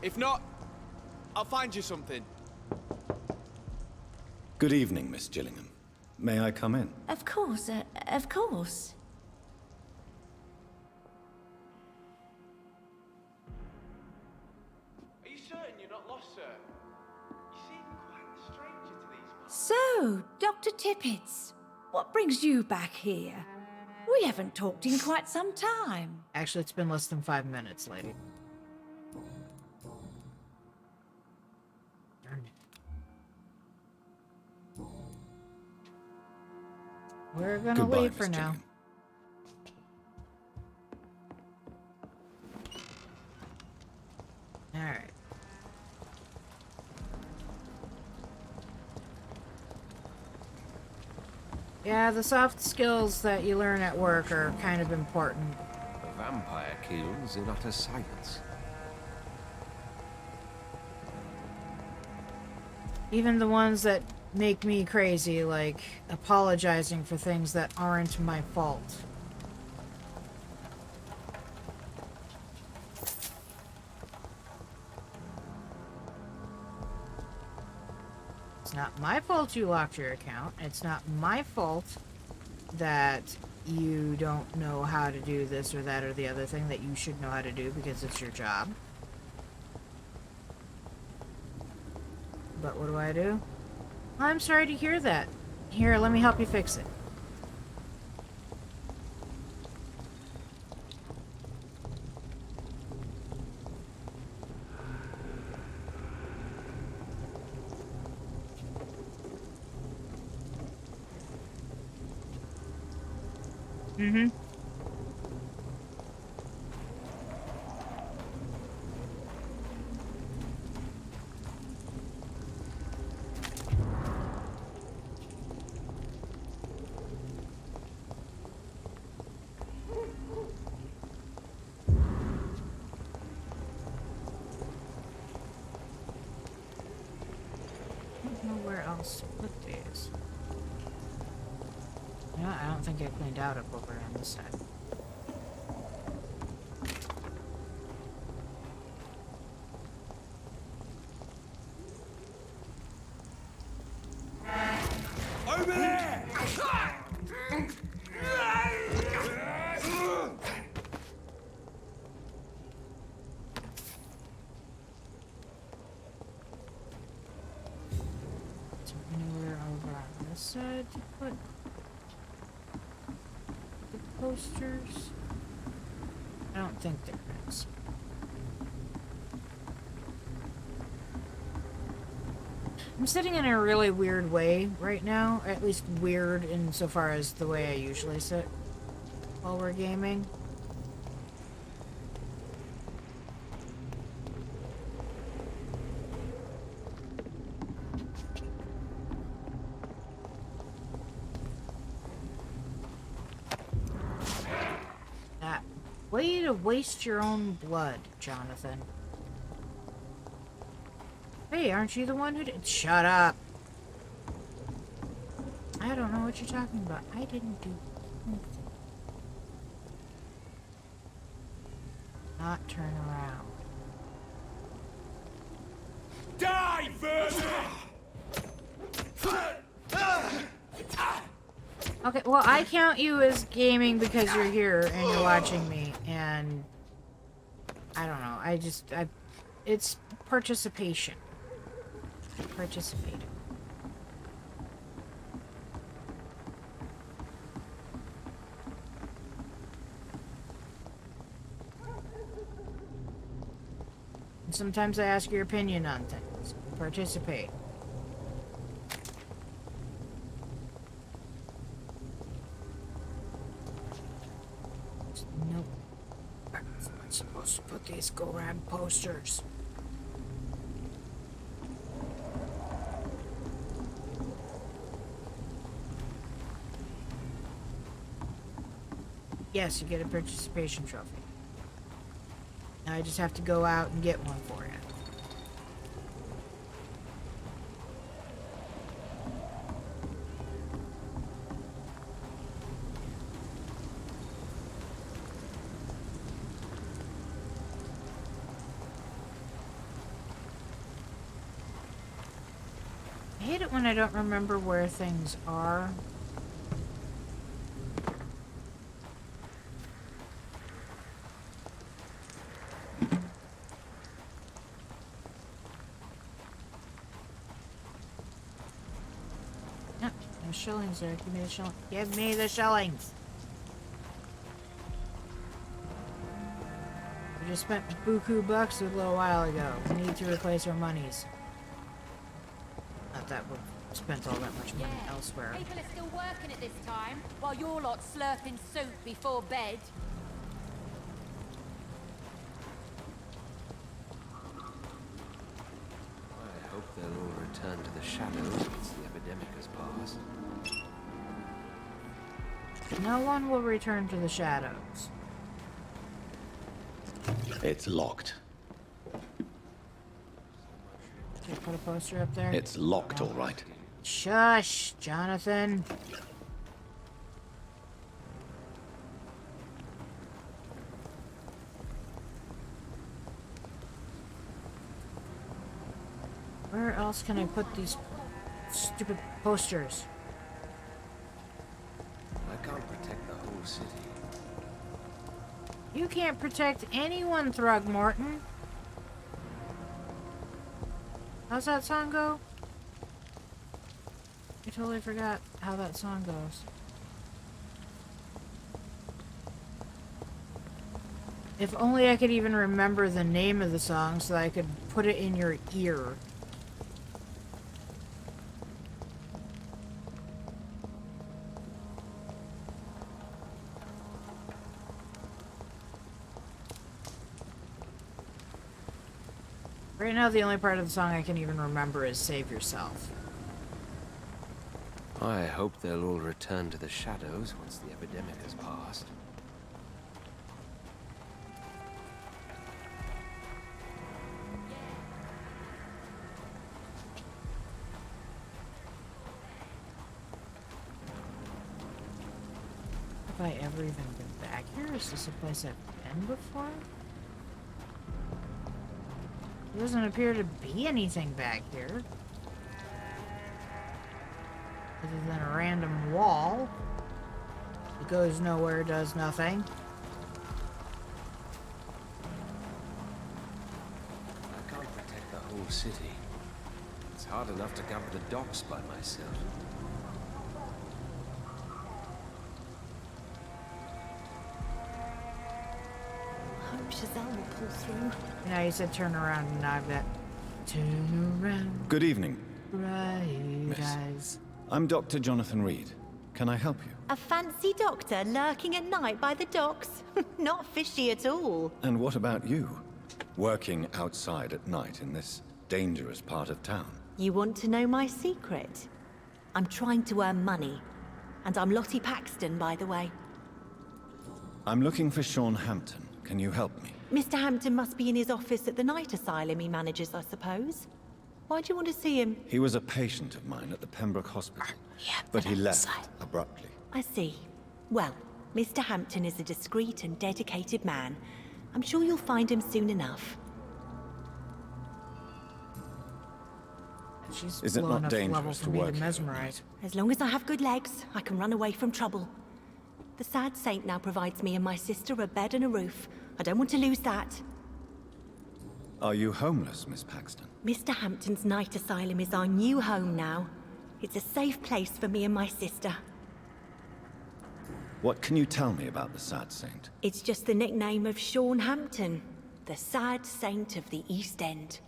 If not, I'll find you something. Good evening, Miss Gillingham. May I come in? Of course, of course. Are you certain you're not lost, sir? You seem quite a stranger to these parts. So, Dr. Tippets, what brings you back here? We haven't talked in quite some time. Actually, it's been less than 5 minutes, lady. Darn it. We're gonna Goodbye, leave for Miss now. Gillingham. Alright. Yeah, the soft skills that you learn at work are kind of important. A vampire kills in utter silence. Even the ones that make me crazy, like apologizing for things that aren't my fault. It's not my fault you locked your account. It's not my fault that you don't know how to do this or that or the other thing that you should know how to do because it's your job. But what do? I'm sorry to hear that. Here, let me help you fix it. Mm-hmm. Where else to put these? Yeah, I don't think I cleaned out up over on this side. Over there! Anywhere over on this side to put the posters? I don't think there is. I'm sitting in a really weird way right now, at least weird insofar as the way I usually sit while we're gaming. That way to waste your own blood, Jonathan. Hey, aren't you the one who did? Shut up. I don't know what you're talking about. I didn't do anything. Not turn around. Die, Vernon! Okay, well, I count you as gaming because you're here and you're watching me, and I don't know. It's participation. Participating. And sometimes I ask your opinion on things. Participate. Nope. I'm not supposed to put these go-round posters. Yes, you get a participation trophy. Now I just have to go out and get one for you. I hate it when I don't remember where things are. Yep, no shillings there. Give me the shillings. Give me the shillings! We just spent buku bucks a little while ago. We need to replace our monies. Not that we've spent all that much money elsewhere. People are still working at this time, while you're lot slurping soup before bed. I hope they'll all return to the shadows once the epidemic has passed. No one will return to the shadows. It's locked. Okay, put a poster up there. It's locked, all right. Shush, Jonathan. Where else can I put these stupid posters? I can't protect the whole city. You can't protect anyone, Throgmorton. How's that song go? I totally forgot how that song goes. If only I could even remember the name of the song so that I could put it in your ear. Right now, the only part of the song I can even remember is Save Yourself. I hope they'll all return to the shadows once the epidemic has passed. Have I ever even been back here? Is this a place I've been before? There doesn't appear to be anything back here. Other than a random wall. It goes nowhere, does nothing. I can't protect the whole city. It's hard enough to cover the docks by myself. Hope Giselle will pull through. Now you said turn around, and I've got turn around. Good evening, Right, Miss. guys. I'm Dr. Jonathan Reed. Can I help you? A fancy doctor lurking at night by the docks? Not fishy at all. And what about you? Working outside at night in this dangerous part of town? You want to know my secret? I'm trying to earn money. And I'm Lottie Paxton, by the way. I'm looking for Sean Hampton. Can you help me? Mr. Hampton must be in his office at the night asylum he manages, I suppose. Why do you want to see him? He was a patient of mine at the Pembroke Hospital, but he left abruptly. I see. Well, Mr. Hampton is a discreet and dedicated man. I'm sure you'll find him soon enough. She's Is it low not enough level dangerous for to me work to here? mesmerize. As long as I have good legs, I can run away from trouble. The sad saint now provides me and my sister a bed and a roof. I don't want to lose that. Are you homeless, Miss Paxton? Mr. Hampton's night asylum is our new home now. It's a safe place for me and my sister. What can you tell me about the Sad Saint? It's just the nickname of Sean Hampton, the sad saint of the East End.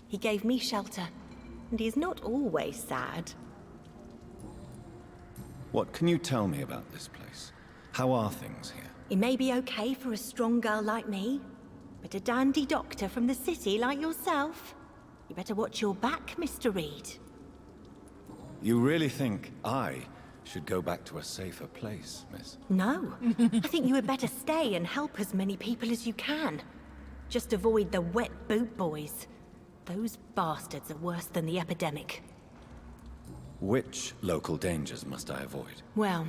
He gave me shelter, and he's not always sad. What can you tell me about this place? How are things here? It may be okay for a strong girl like me, but a dandy doctor from the city like yourself, you better watch your back, Mr. Reed. You really think I should go back to a safer place, miss. No. I think you had better stay and help as many people as you can. Just avoid the wet boot boys. Those bastards are worse than the epidemic. Which local dangers must I avoid? Well,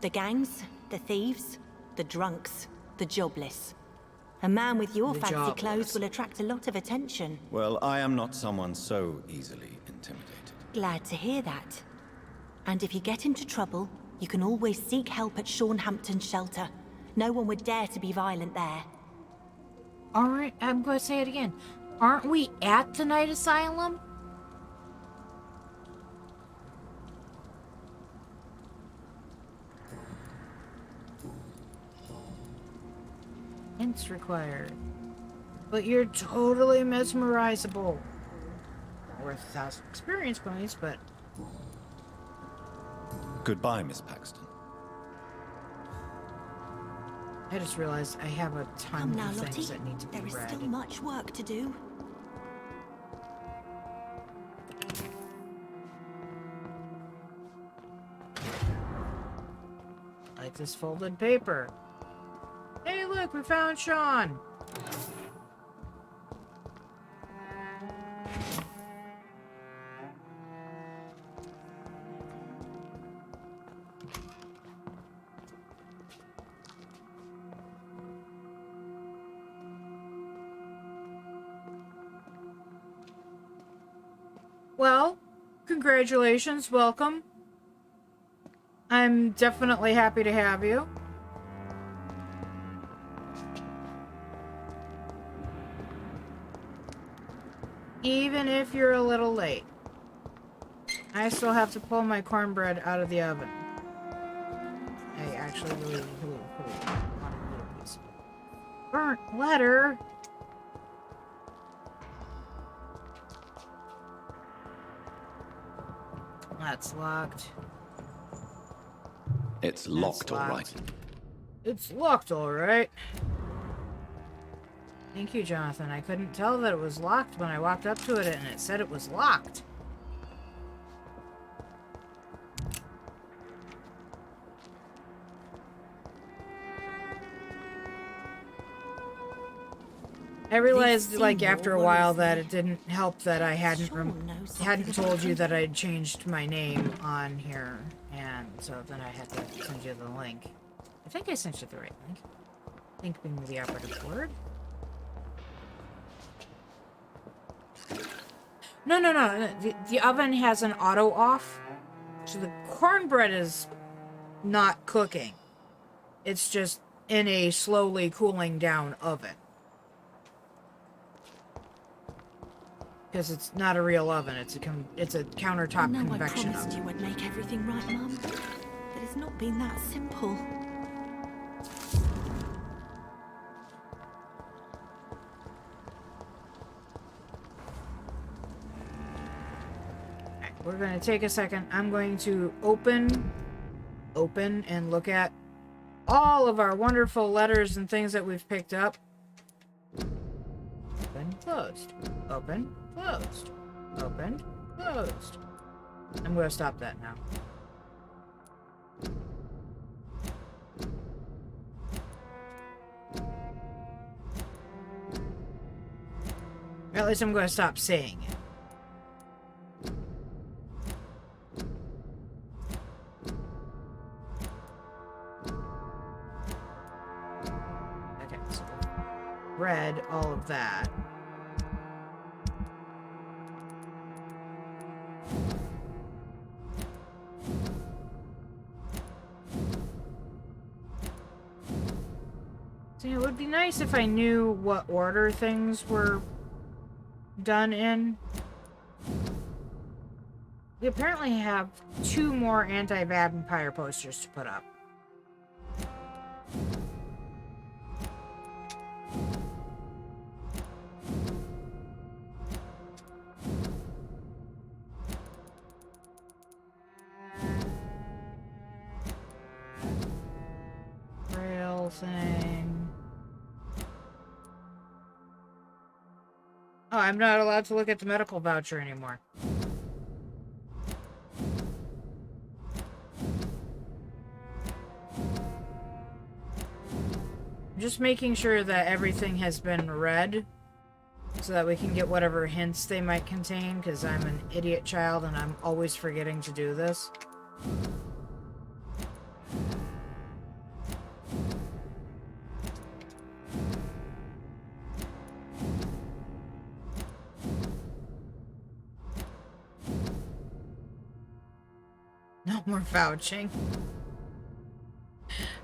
the gangs, the thieves, the drunks, the jobless. A man with your fancy clothes will attract a lot of attention. Well, I am not someone so easily intimidated. Glad to hear that. And if you get into trouble, you can always seek help at Hampton's shelter. No one would dare to be violent there. Alright, I'm going to say it again. Aren't we at the night asylum? Hints required. But you're totally mesmerizable. Worth 1,000 experience points, but... Goodbye, Miss Paxton. I just realized I have a ton Come now, of Lottie. things that need to be There is read. still much work to do. Like this folded paper. Hey, look, we found Sean. Well, congratulations, welcome. I'm definitely happy to have you. Even if you're a little late. I still have to pull my cornbread out of the oven. I actually really want a little piece of burnt letter. That's locked. It's locked, all right. It's locked, all right. Thank you, Jonathan. I couldn't tell that it was locked when I walked up to it and it said it was locked. I realized, like, after a while that it didn't help that I hadn't told you that I'd changed my name on here, and so then I had to send you the link. I think I sent you the right link. Link being the operative word. No. The oven has an auto off, so the cornbread is not cooking. It's just in a slowly cooling down oven. Because it's not a real oven, it's a countertop convection oven. I promised you would make everything right, Mum. But it's not been that simple. Alright, we're going to take a second. I'm going to open, and look at all of our wonderful letters and things that we've picked up. Open, closed. Open, closed. Open, closed. I'm going to stop that now. Or at least I'm going to stop saying it. Okay, so read all of that. See, it would be nice if I knew what order things were done in. We apparently have 2 more anti-vampire posters to put up. Rail thing. Oh, I'm not allowed to look at the medical voucher anymore. Just making sure that everything has been read so that we can get whatever hints they might contain, because I'm an idiot child and I'm always forgetting to do this. No more vouching.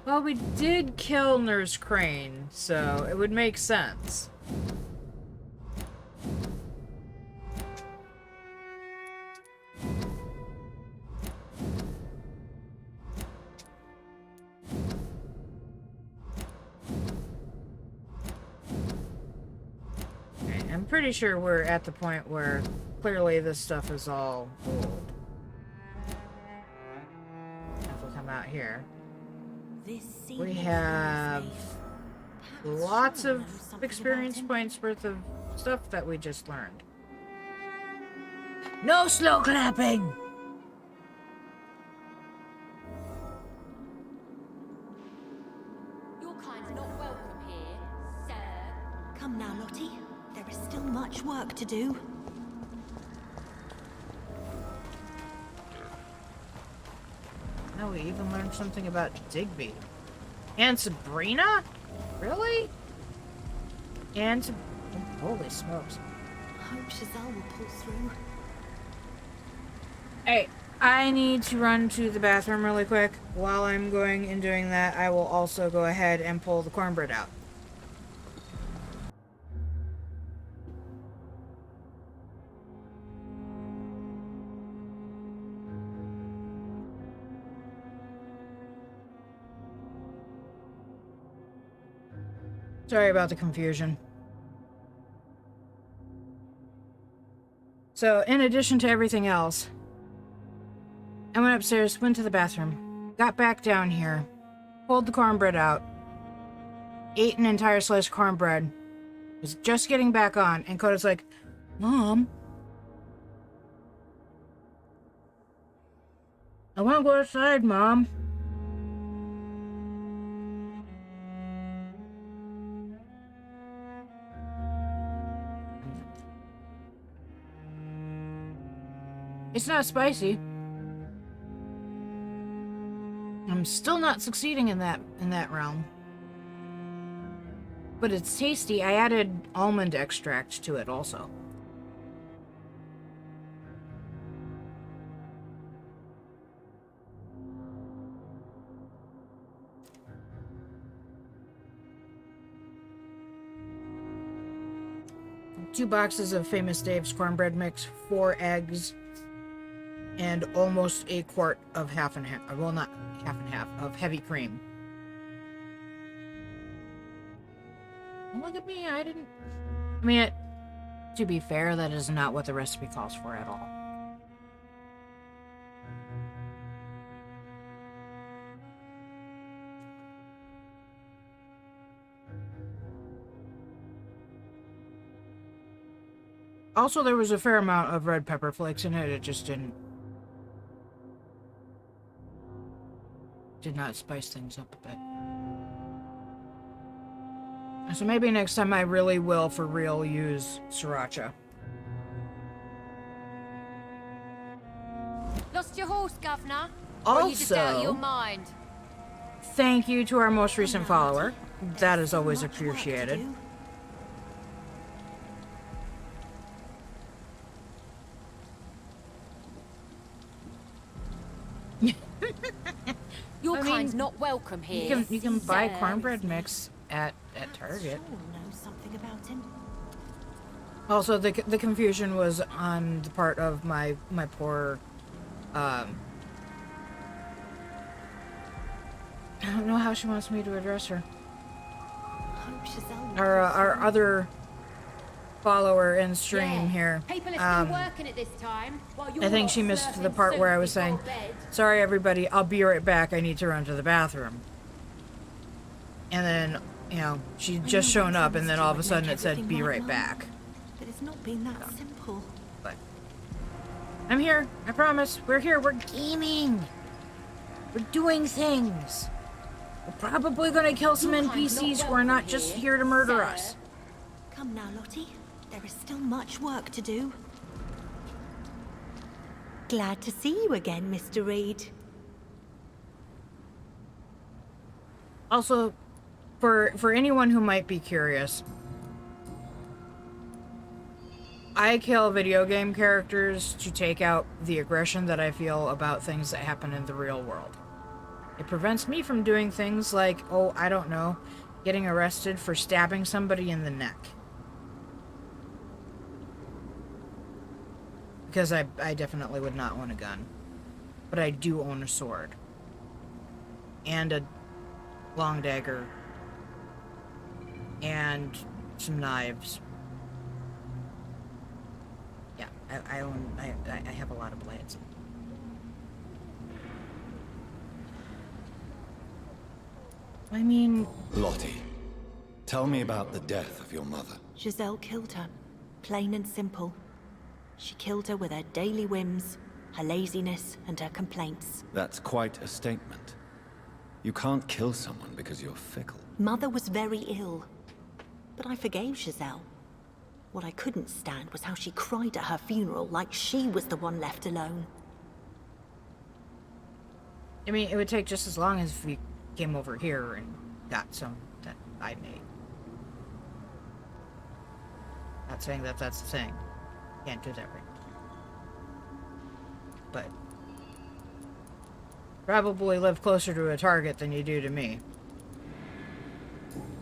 Well, we did kill Nurse Crane, so it would make sense. Okay, I'm pretty sure we're at the point where clearly this stuff is all old. If we come out here. We have lots of experience points worth of stuff that we just learned. No slow clapping! Your kind's not welcome here, sir. Come now, Lottie. There is still much work to do. No, we even learned something about Digby. And Sabrina? Really? And holy smokes. I hope Chazelle will pull through. Hey, I need to run to the bathroom really quick. While I'm going and doing that, I will also go ahead and pull the cornbread out. Sorry about the confusion. So, in addition to everything else, I went upstairs, went to the bathroom, got back down here, pulled the cornbread out, ate an entire slice of cornbread, was just getting back on, and Coda's like, Mom, I want to go outside, Mom. It's not spicy. I'm still not succeeding in that realm. But it's tasty. I added almond extract to it also. Two boxes of Famous Dave's cornbread mix, 4 eggs, and almost a quart of half and half. Well, not half and half, of heavy cream. Look at me, I mean, to be fair, that is not what the recipe calls for at all. Also, there was a fair amount of red pepper flakes in it. It just did not spice things up a bit. So maybe next time I really will, for real, use sriracha. Lost your horse, Governor? Or are you just out of your mind? Thank you to our most recent follower. That is always appreciated. Your kind's not welcome here. You can buy cornbread mix at Target. Something about him. Also, the confusion was on the part of my poor. I don't know how she wants me to address her. Our other follower in stream here. People are still working at this time. I think she missed the part where I was saying, "Sorry, everybody, I'll be right back. I need to run to the bathroom." And then, you know, she'd just shown up, and then all of a sudden it said, "Be right back." But it's not been that simple. But I'm here. I promise. We're here. We're gaming. We're doing things. We're probably gonna kill some NPCs who are not just here to murder us. Come now, Lottie. There is still much work to do. Glad to see you again, Mr. Reed. Also, for anyone who might be curious, I kill video game characters to take out the aggression that I feel about things that happen in the real world. It prevents me from doing things like, oh, I don't know, getting arrested for stabbing somebody in the neck. Because I definitely would not own a gun. But I do own a sword. And a long dagger. And some knives. Yeah, I have a lot of blades. I mean... Lottie, tell me about the death of your mother. Giselle killed her. Plain and simple. She killed her with her daily whims, her laziness, and her complaints. That's quite a statement. You can't kill someone because you're fickle. Mother was very ill. But I forgave Giselle. What I couldn't stand was how she cried at her funeral like she was the one left alone. I mean, it would take just as long as if we came over here and got some that I made. Not saying that that's the thing. Can't do that right. But probably live closer to a target than you do to me.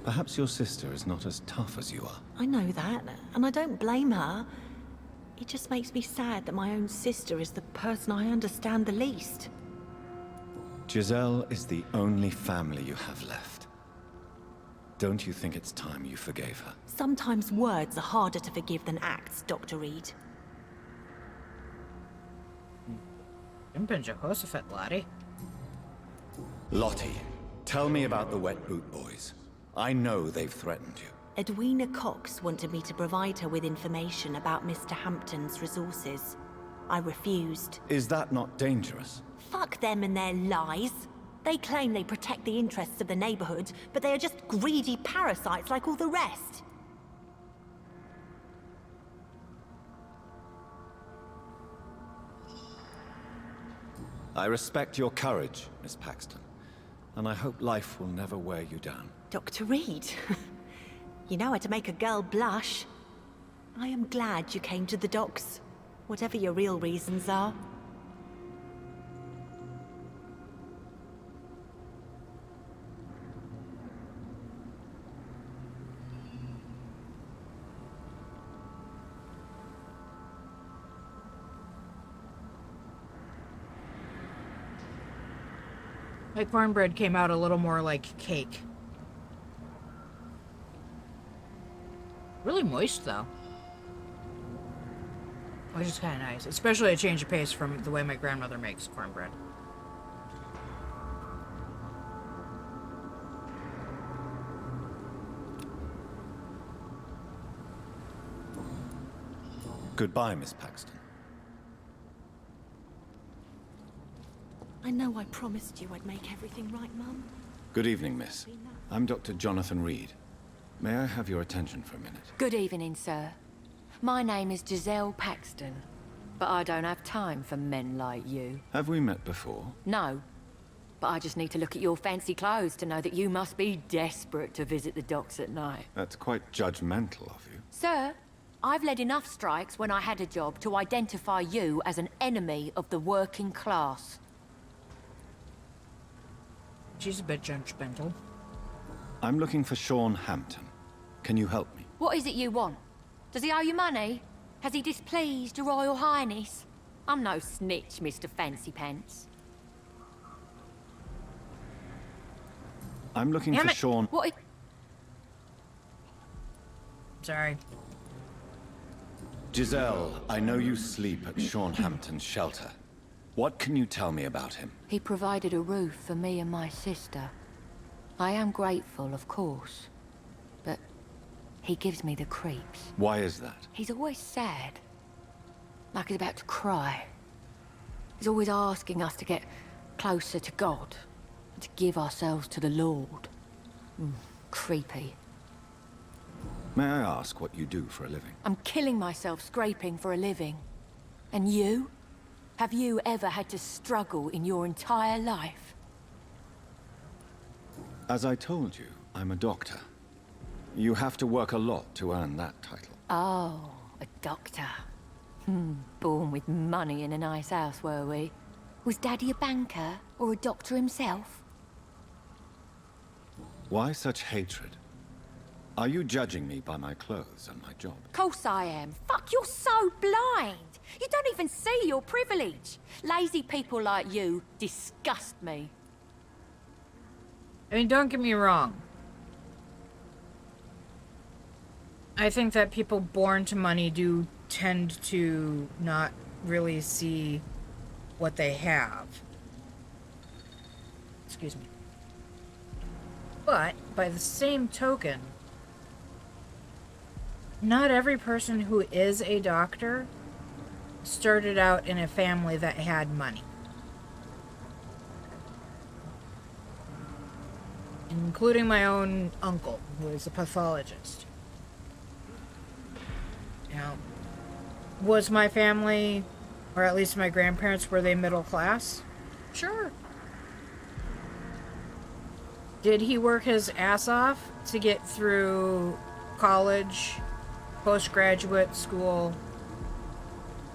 Perhaps your sister is not as tough as you are. I know that, and I don't blame her. It just makes me sad that my own sister is the person I understand the least. Giselle is the only family you have left. Don't you think it's time you forgave her? Sometimes words are harder to forgive than acts, Dr. Reed. Jumpin' Jehoshaphat, laddie. Lottie, tell me about the Wet Boot Boys. I know they've threatened you. Edwina Cox wanted me to provide her with information about Mr. Hampton's resources. I refused. Is that not dangerous? Fuck them and their lies. They claim they protect the interests of the neighborhood, but they are just greedy parasites like all the rest. I respect your courage, Miss Paxton, and I hope life will never wear you down. Dr. Reed, you know how to make a girl blush. I am glad you came to the docks, whatever your real reasons are. My cornbread came out a little more like cake. Really moist, though. Which is kind of nice. Especially a change of pace from the way my grandmother makes cornbread. Goodbye, Miss Paxton. I know I promised you I'd make everything right, Mum. Good evening, miss. I'm Dr. Jonathan Reed. May I have your attention for a minute? Good evening, sir. My name is Giselle Paxton, but I don't have time for men like you. Have we met before? No, but I just need to look at your fancy clothes to know that you must be desperate to visit the docks at night. That's quite judgmental of you. Sir, I've led enough strikes when I had a job to identify you as an enemy of the working class. She's a bit judgmental. I'm looking for Sean Hampton. Can you help me? What is it you want? Does he owe you money? Has he displeased your Royal Highness? I'm no snitch, Mr. Fancy Pants. I'm looking for Sean... What? Sorry. Giselle, I know you sleep at Sean Hampton's shelter. What can you tell me about him? He provided a roof for me and my sister. I am grateful, of course, but he gives me the creeps. Why is that? He's always sad, like he's about to cry. He's always asking us to get closer to God, to give ourselves to the Lord. Creepy. May I ask what you do for a living? I'm killing myself scraping for a living. And you? Have you ever had to struggle in your entire life? As I told you, I'm a doctor. You have to work a lot to earn that title. Oh, a doctor. Born with money in a nice house, were we? Was Daddy a banker or a doctor himself? Why such hatred? Are you judging me by my clothes and my job? Course I am. Fuck, you're so blind. You don't even see your privilege. Lazy people like you disgust me. I mean, don't get me wrong. I think that people born to money do tend to not really see what they have. Excuse me. But, by the same token, not every person who is a doctor started out in a family that had money. Including my own uncle, who is a pathologist. You know, was my family, or at least my grandparents, were they middle class? Sure. Did he work his ass off to get through college, postgraduate school,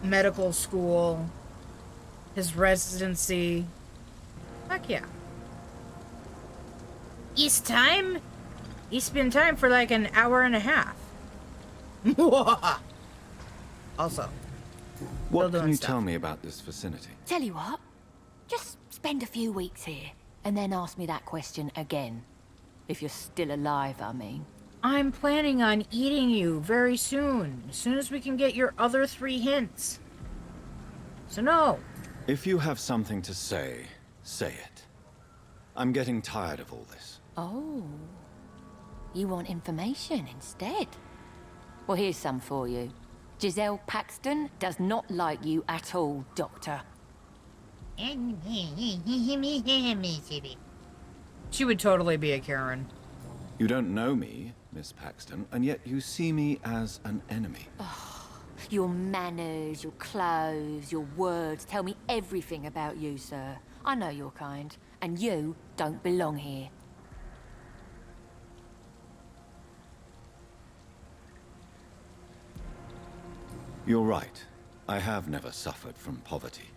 medical school, his residency? Heck yeah. East time? He's been time for like an hour and a half. Also, what can you tell me about this vicinity? Tell you what, just spend a few weeks here, and then ask me that question again. If you're still alive, I mean. I'm planning on eating you very soon, as soon as we can get your other 3 hints. So no. If you have something to say, say it. I'm getting tired of all this. Oh. You want information instead? Well, here's some for you. Giselle Paxton does not like you at all, Doctor. She would totally be a Karen. You don't know me, Miss Paxton, and yet you see me as an enemy. Oh, your manners, your clothes, your words tell me everything about you, sir. I know your kind, and you don't belong here. You're right. I have never suffered from poverty.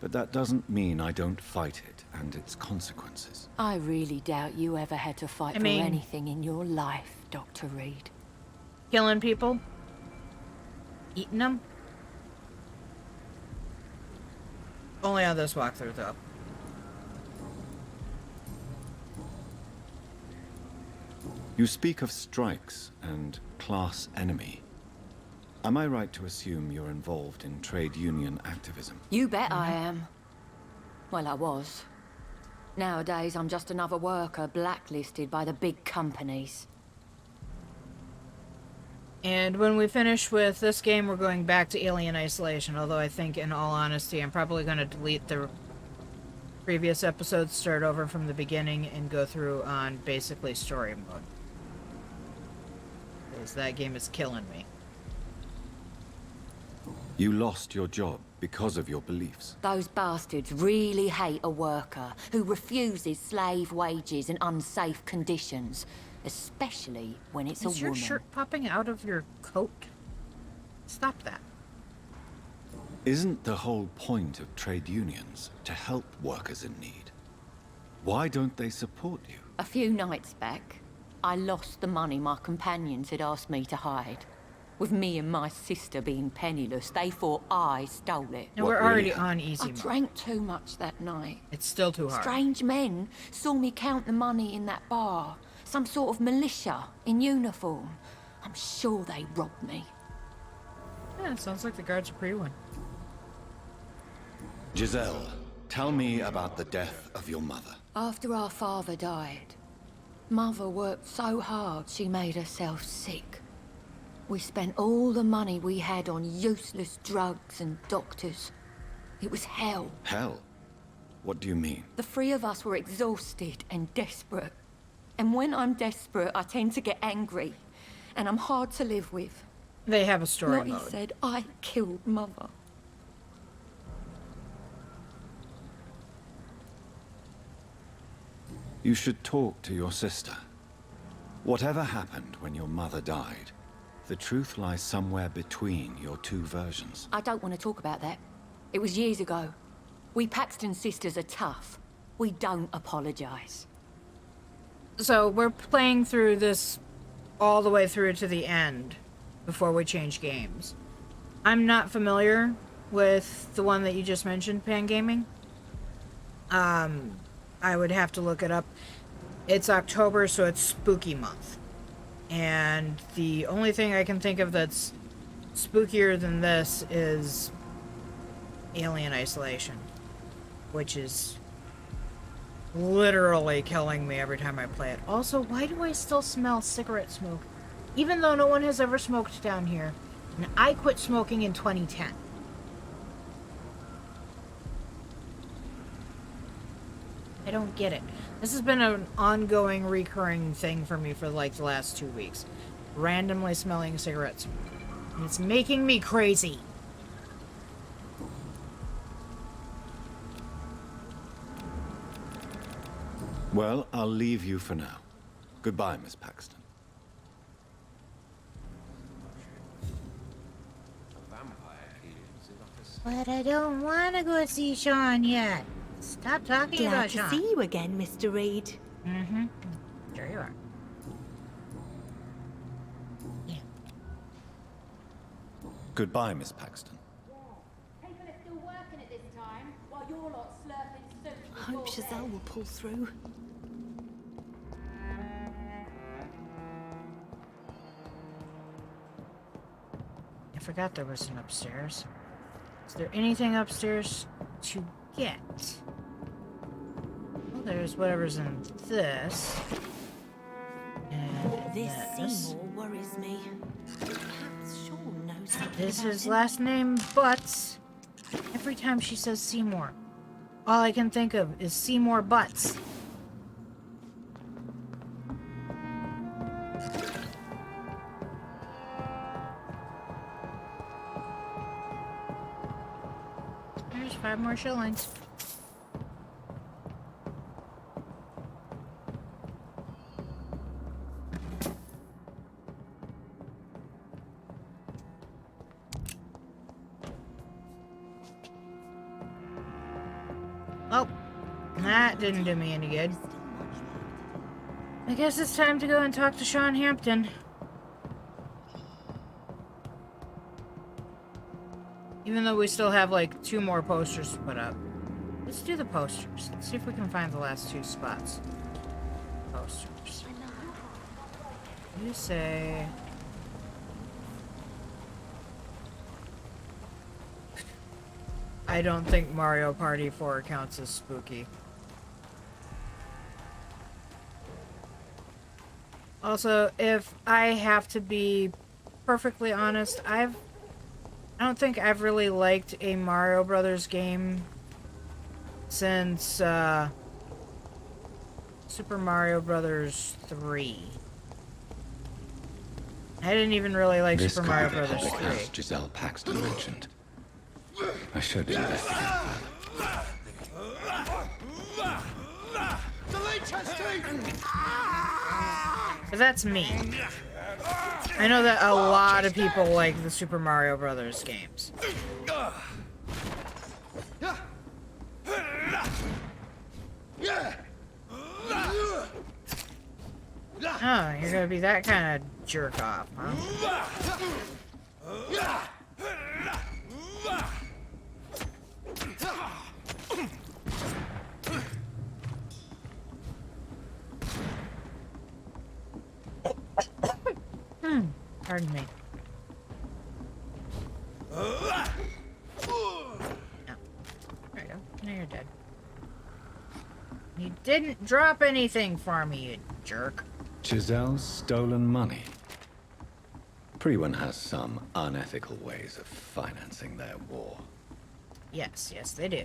But that doesn't mean I don't fight it and its consequences. I really doubt you ever had to fight for anything in your life, Dr. Reed. Killing people? Eating them? Only on this walkthrough, though. You speak of strikes and class enemy. Am I right to assume you're involved in trade union activism? You bet I am. Well, I was. Nowadays, I'm just another worker blacklisted by the big companies. And when we finish with this game, we're going back to Alien Isolation, although I think, in all honesty, I'm probably going to delete the previous episodes, start over from the beginning, and go through on basically story mode. Because that game is killing me. You lost your job because of your beliefs. Those bastards really hate a worker who refuses slave wages and unsafe conditions, especially when it's a woman. Is your shirt popping out of your coat? Stop that. Isn't the whole point of trade unions to help workers in need? Why don't they support you? A few nights back, I lost the money my companions had asked me to hide. With me and my sister being penniless, they thought I stole it. And we're already on easy mode. I drank too much that night. It's still too hard. Strange men saw me count the money in that bar. Some sort of militia in uniform. I'm sure they robbed me. Yeah, it sounds like the guards are pre-win. Giselle, tell me about the death of your mother. After our father died, Mother worked so hard she made herself sick. We spent all the money we had on useless drugs and doctors. It was hell. Hell? What do you mean? The three of us were exhausted and desperate. And when I'm desperate, I tend to get angry. And I'm hard to live with. They have a story Lottie mode. said I killed Mother. You should talk to your sister. Whatever happened when your mother died, the truth lies somewhere between your two versions. I don't want to talk about that. It was years ago. We Paxton sisters are tough. We don't apologize. So we're playing through this all the way through to the end before we change games. I'm not familiar with the one that you just mentioned, Pan Gaming. I would have to look it up. It's October, so it's spooky month. And the only thing I can think of that's spookier than this is Alien Isolation, which is literally killing me every time I play it. Also, why do I still smell cigarette smoke? Even though no one has ever smoked down here. And I quit smoking in 2010. I don't get it. This has been an ongoing, recurring thing for me for like the last 2 weeks. Randomly smelling cigarette smoke. And it's making me crazy. Well, I'll leave you for now. Goodbye, Miss Paxton. But I don't want to go see Sean yet. Stop talking Glad about to Sean. see you again, Mr. Reed. Mm-hmm. There you are. Yeah. Goodbye, Miss Paxton. People are still working at this time, while you're lot slurping soup. I hope Giselle will pull through. I forgot there was an upstairs. Is there anything upstairs to get? Well, there's whatever's in this. And This this. Seymour worries me. Perhaps Sean knows something This about is him. last name Butts. Every time she says Seymour, all I can think of is Seymour Butts. There's 5 more shillings. Oh, that didn't do me any good. I guess it's time to go and talk to Sean Hampton. Even though we still have like 2 more posters to put up. Let's do the posters. Let's see if we can find the last 2 spots. Posters. You say... I don't think Mario Party 4 counts as spooky. Also, if I have to be perfectly honest, I don't think I've really liked a Mario Brothers game since Super Mario Brothers 3. I didn't even really like This Super could Mario be the Brothers public 3. house Giselle Paxton mentioned. I should investigate further. But that's me. I know that a lot of people like the Super Mario Brothers games. Oh, you're gonna be that kind of jerk off, huh? Pardon me. No. There you go. Now you're dead. You didn't drop anything for me, you jerk. Giselle's stolen money. Everyone has some unethical ways of financing their war. Yes, yes, they do.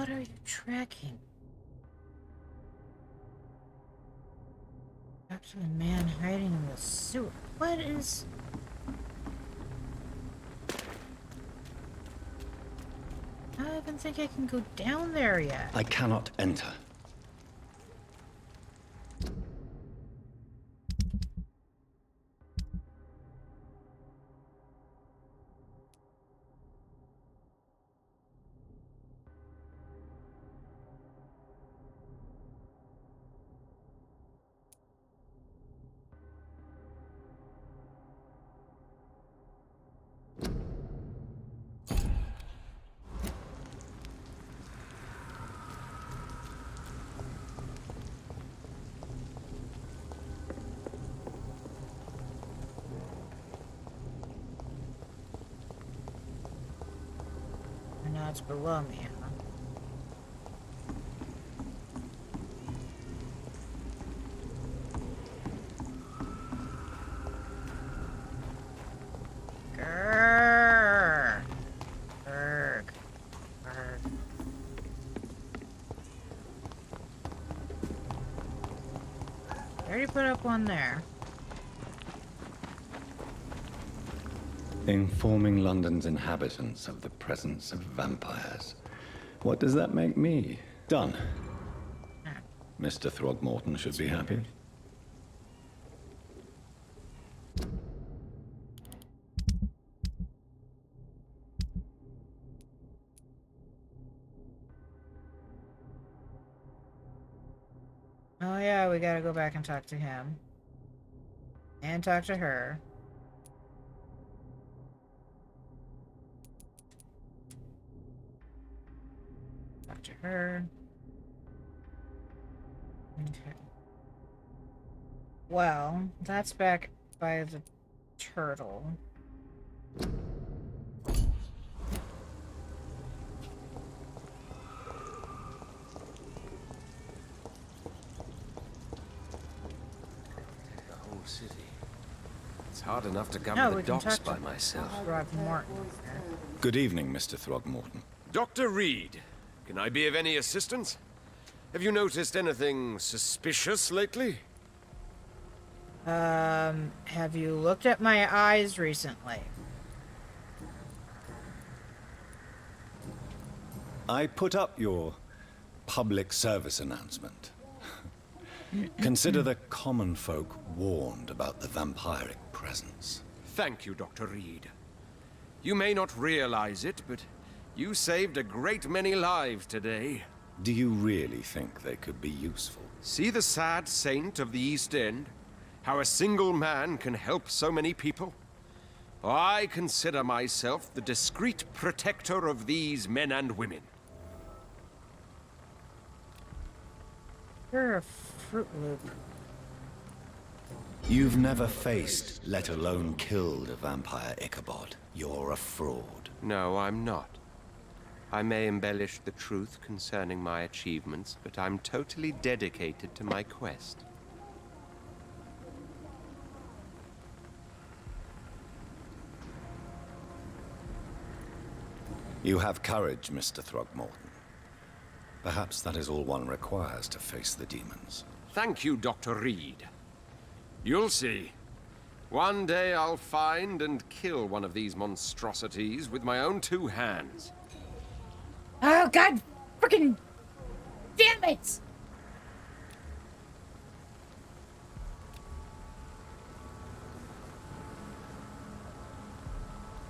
What are you tracking? Capture a man hiding in the sewer. What is... I don't even think I can go down there yet. I cannot enter. Now it's below me, huh? Grrr. Grrr. Grrr. I already put up one there. Informing London's inhabitants of the presence of vampires. What does that make me? Done. Mr. Throgmorton should be happy. Oh yeah, we gotta go back and talk to him. And talk to her. Talk to her. Okay. Well, that's back by the turtle. City. It's hard enough to govern the docks by myself. Good evening, Mr. Throgmorton. Dr. Reed, can I be of any assistance? Have you noticed anything suspicious lately? Have you looked at my eyes recently? I put up your public service announcement. Consider the common folk warned about the vampiric presence. Thank you, Dr. Reed. You may not realize it, but you saved a great many lives today. Do you really think they could be useful? See the sad saint of the East End? How a single man can help so many people? I consider myself the discreet protector of these men and women. You're a Fruit Loop. You've never faced, let alone killed, a vampire, Ichabod. You're a fraud. No, I'm not. I may embellish the truth concerning my achievements, but I'm totally dedicated to my quest. You have courage, Mr. Throgmorton. Perhaps that is all one requires to face the demons. Thank you, Dr. Reed. You'll see. One day I'll find and kill one of these monstrosities with my own 2 hands. Oh, God! Frickin' damn it!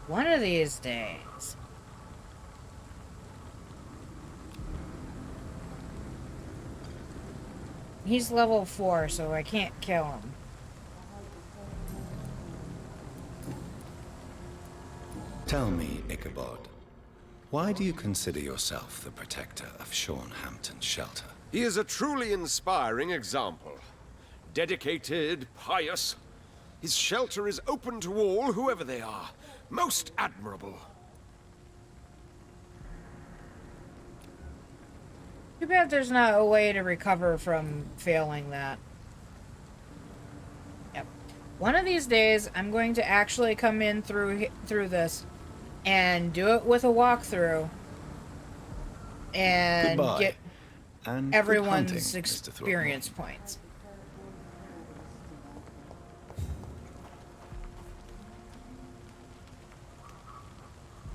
One of these days. He's level 4, so I can't kill him. Tell me, Ichabod, why do you consider yourself the protector of Sean Hampton's shelter? He is a truly inspiring example. Dedicated, pious. His shelter is open to all, whoever they are. Most admirable. Too bad there's not a way to recover from failing that. Yep. One of these days, I'm going to actually come in through this and do it with a walkthrough. and Goodbye. get And good everyone's hunting, Mr. Throckmorton. experience points. And Everyone's good hunting, Mr. experience points.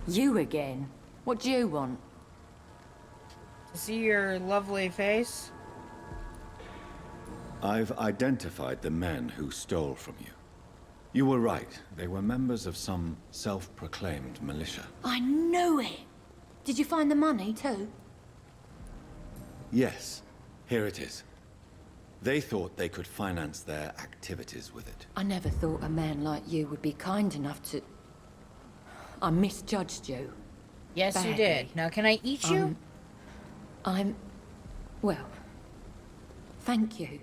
You again? What do you want? To see your lovely face? I've identified the men who stole from you. You were right. They were members of some self-proclaimed militia. I knew it! Did you find the money too? Yes, here it is. They thought they could finance their activities with it. I never thought a man like you would be kind enough to... I misjudged you. Yes, badly. you did. Now, can I eat you? Well, thank you.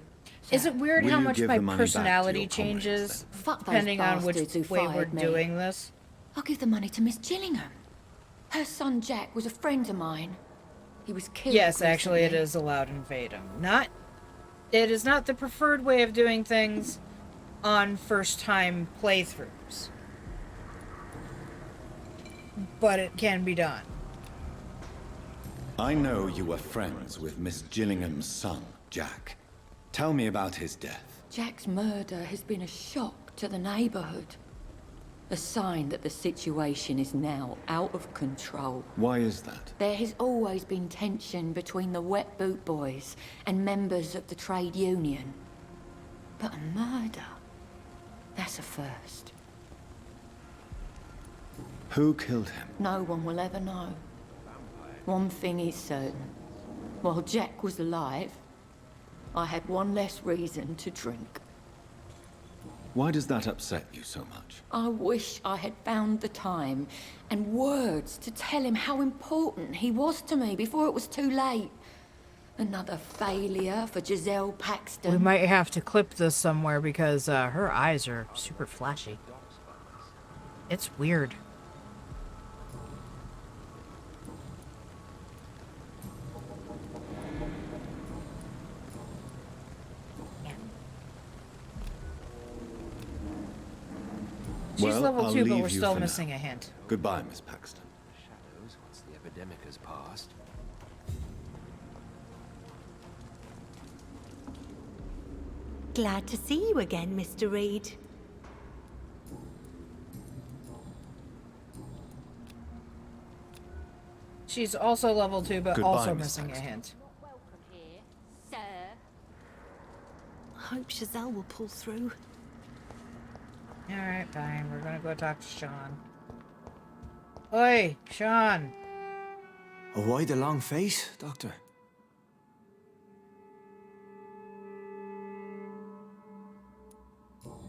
Is it weird Will how you much give my the money back to personality your comrades, changes Fuck those depending on which bastards who way we're fired me. doing this? I'll give the money to Miss Gillingham. Her son Jack was a friend of mine. He was killed Yes, actually, it recently. is allowed in Vadum. It is not the preferred way of doing things on first-time playthroughs. But it can be done. I know you were friends with Miss Gillingham's son, Jack. Tell me about his death. Jack's murder has been a shock to the neighborhood. A sign that the situation is now out of control. Why is that? There has always been tension between the Wet Boot Boys and members of the trade union. But a murder? That's a first. Who killed him? No one will ever know. One thing is certain. While Jack was alive, I had one less reason to drink. Why does that upset you so much? I wish I had found the time and words to tell him how important he was to me before it was too late. Another failure for Giselle Paxton. We might have to clip this somewhere because her eyes are super flashy. It's weird. She's Well, level I'll 2, but leave we're you still for missing now. a hint. Goodbye, Miss Paxton. Shadows once the epidemic has passed. Glad to see you again, Mr. Reed. She's also level 2, but Goodbye, also Miss missing a Paxton. hint. Welcome here, sir. I hope Giselle will pull through. Alright, fine. We're gonna go talk to Sean. Oi, Sean! Why the long face, Doctor?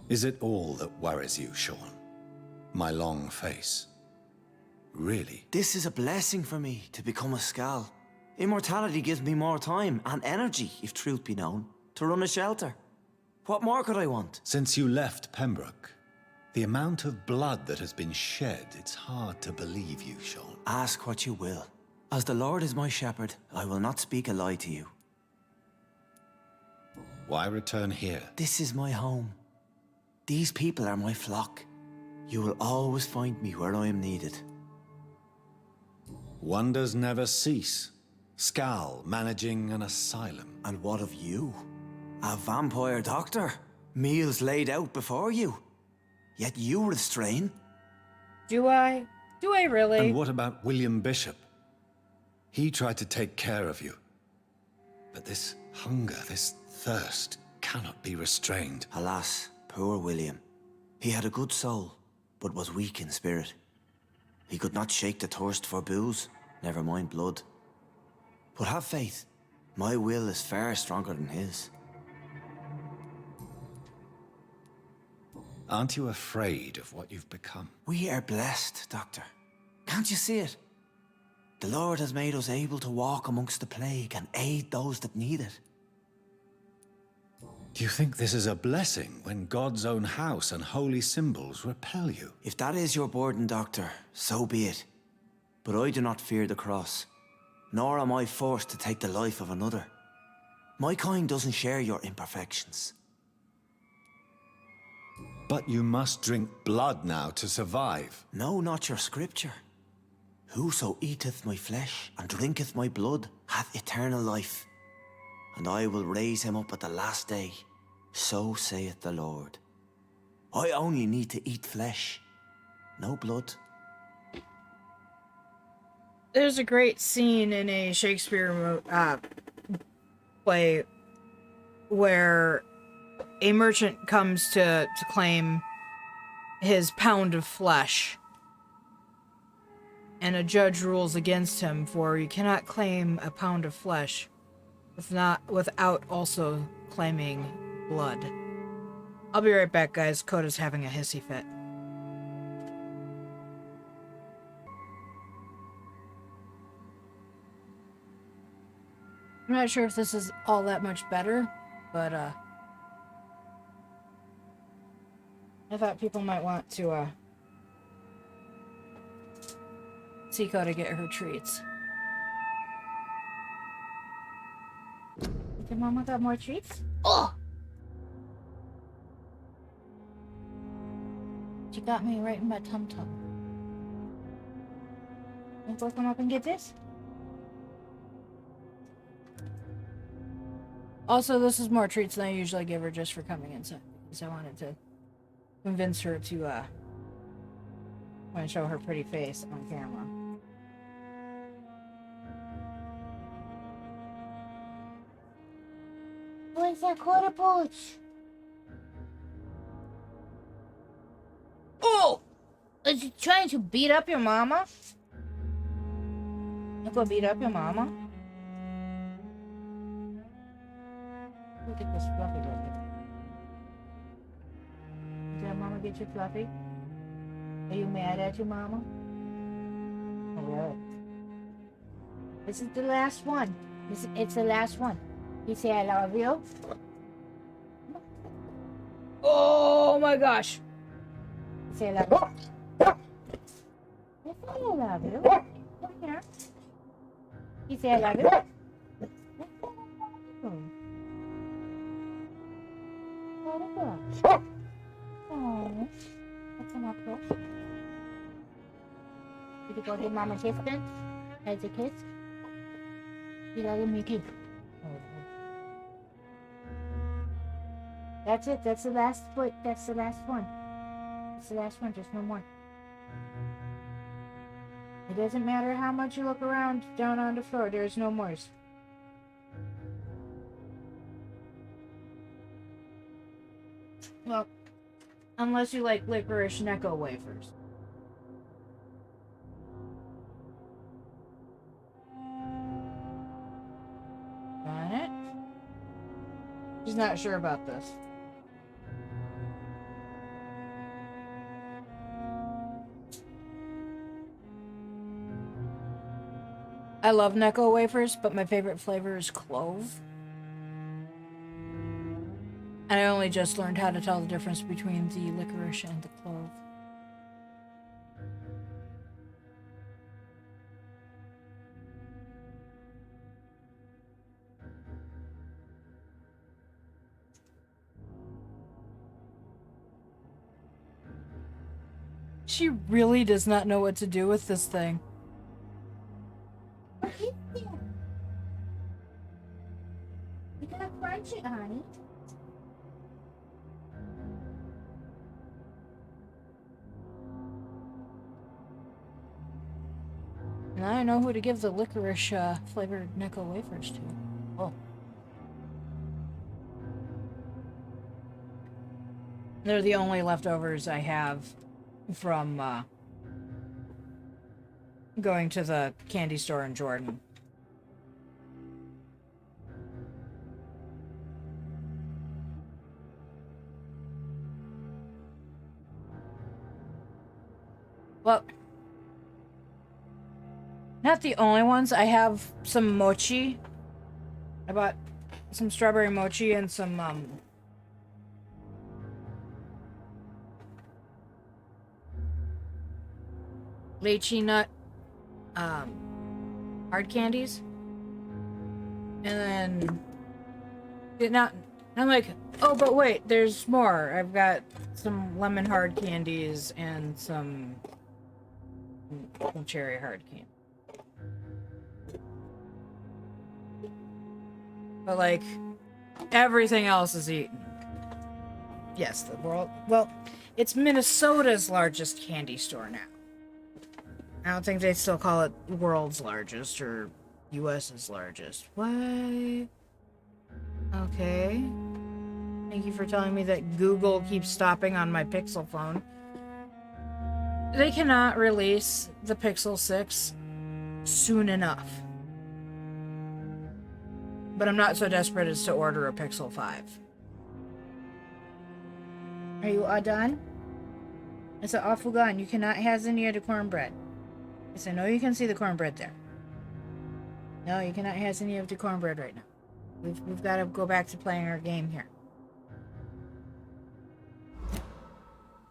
Is it all that worries you, Sean? My long face? Really? This is a blessing for me to become a Skal. Immortality gives me more time and energy, if truth be known, to run a shelter. What more could I want? Since you left Pembroke, the amount of blood that has been shed, it's hard to believe you, Sean. Ask what you will. As the Lord is my shepherd, I will not speak a lie to you. Why return here? This is my home. These people are my flock. You will always find me where I am needed. Wonders never cease. Skal managing an asylum. And what of you? A vampire doctor? Meals laid out before you. Yet you restrain? Do I? Do I really? And what about William Bishop? He tried to take care of you. But this hunger, this thirst, cannot be restrained. Alas, poor William. He had a good soul, but was weak in spirit. He could not shake the thirst for booze, never mind blood. But have faith. My will is far stronger than his. Aren't you afraid of what you've become? We are blessed, Doctor. Can't you see it? The Lord has made us able to walk amongst the plague and aid those that need it. Do you think this is a blessing when God's own house and holy symbols repel you? If that is your burden, Doctor, so be it. But I do not fear the cross, nor am I forced to take the life of another. My kind doesn't share your imperfections. But you must drink blood now to survive. No, not your scripture. Whoso eateth my flesh and drinketh my blood hath eternal life, and I will raise him up at the last day. So saith the Lord. I only need to eat flesh, no blood. There's a great scene in a Shakespeare play where a merchant comes to claim his pound of flesh, and a judge rules against him, for you cannot claim a pound of flesh without also claiming blood. I'll be right back, guys. Coda's having a hissy fit. I'm not sure if this is all that much better, but I thought people might want to see Coda get her treats. Did Mama got more treats? Oh! She got me right in my tum-tum. Wanna go come up and get this? Also, this is more treats than I usually give her just for coming inside, because I wanted to convince her to want to show her pretty face on camera. Where's that quarter pouch? Oh! Is he trying to beat up your mama? You go beat up your mama? Look at this fluffy looking. Did mama get you fluffy? Are you mad at your mama? Oh, really? This is the last one. It's the last one. You say I love you? Oh my gosh. You say I love you? You say I love you? Come here. You say I love you? Oh, that's an apple. Did you go give Mama a kiss then? As a kiss? You gotta give me a kiss. That's it. That's the last foot. That's the last one. That's the last one. There's no more. It doesn't matter how much you look around down on the floor. There's no more. Well, unless you like licorice Necco wafers. Got it? She's not sure about this. I love Necco wafers, but my favorite flavor is clove. And I only just learned how to tell the difference between the licorice and the clove. She really does not know what to do with this thing. What is there? You gotta crunch it, honey. And I don't know who to give the licorice flavored Necco wafers to. Oh. They're the only leftovers I have from going to the candy store in Jordan. Well, not the only ones. I have some mochi. I bought some strawberry mochi and some lychee nut hard candies. And then I'm like, oh, but wait, there's more. I've got some lemon hard candies and some cherry hard candy. But like, everything else is eaten. Yes, the world... Well, it's Minnesota's largest candy store now. I don't think they still call it world's largest or US's largest. What? Okay. Thank you for telling me that Google keeps stopping on my Pixel phone. They cannot release the Pixel 6 soon enough. But I'm not so desperate as to order a Pixel 5. Are you all done? It's an awful gun. You cannot have any of the cornbread. Yes, I know you can see the cornbread there. No, you cannot have any of the cornbread right now. We've got to go back to playing our game here.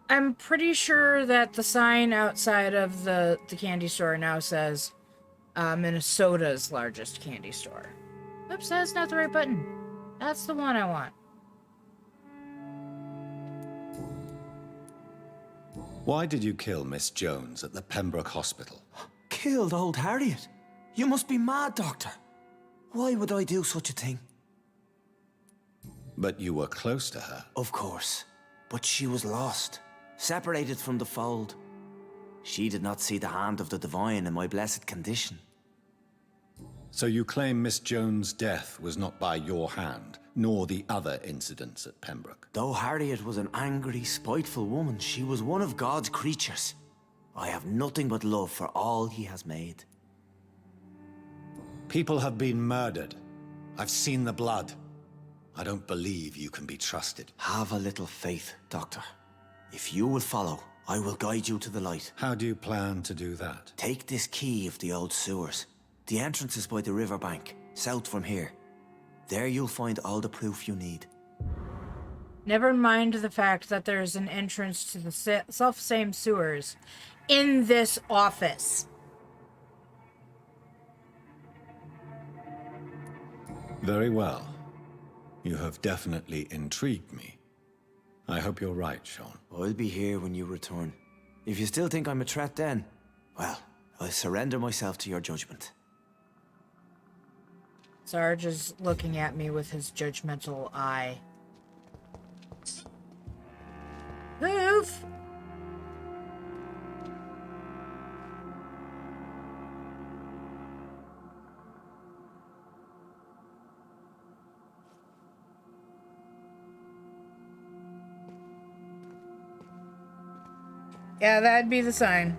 I'm pretty sure that the sign outside of the candy store now says Minnesota's largest candy store. Oops, that's not the right button. That's the one I want. Why did you kill Miss Jones at the Pembroke Hospital? Killed old Harriet? You must be mad, Doctor. Why would I do such a thing? But you were close to her. Of course. But she was lost. Separated from the fold. She did not see the hand of the divine in my blessed condition. So you claim Miss Jones' death was not by your hand, nor the other incidents at Pembroke? Though Harriet was an angry, spiteful woman, she was one of God's creatures. I have nothing but love for all he has made. People have been murdered. I've seen the blood. I don't believe you can be trusted. Have a little faith, Doctor. If you will follow, I will guide you to the light. How do you plan to do that? Take this key of the old sewers. The entrance is by the riverbank, south from here. There you'll find all the proof you need. Never mind the fact that there's an entrance to the self-same sewers in this office. Very well. You have definitely intrigued me. I hope you're right, Sean. I'll be here when you return. If you still think I'm a threat then, well, I'll surrender myself to your judgment. Sarge is looking at me with his judgmental eye. Move! Yeah, that'd be the sign.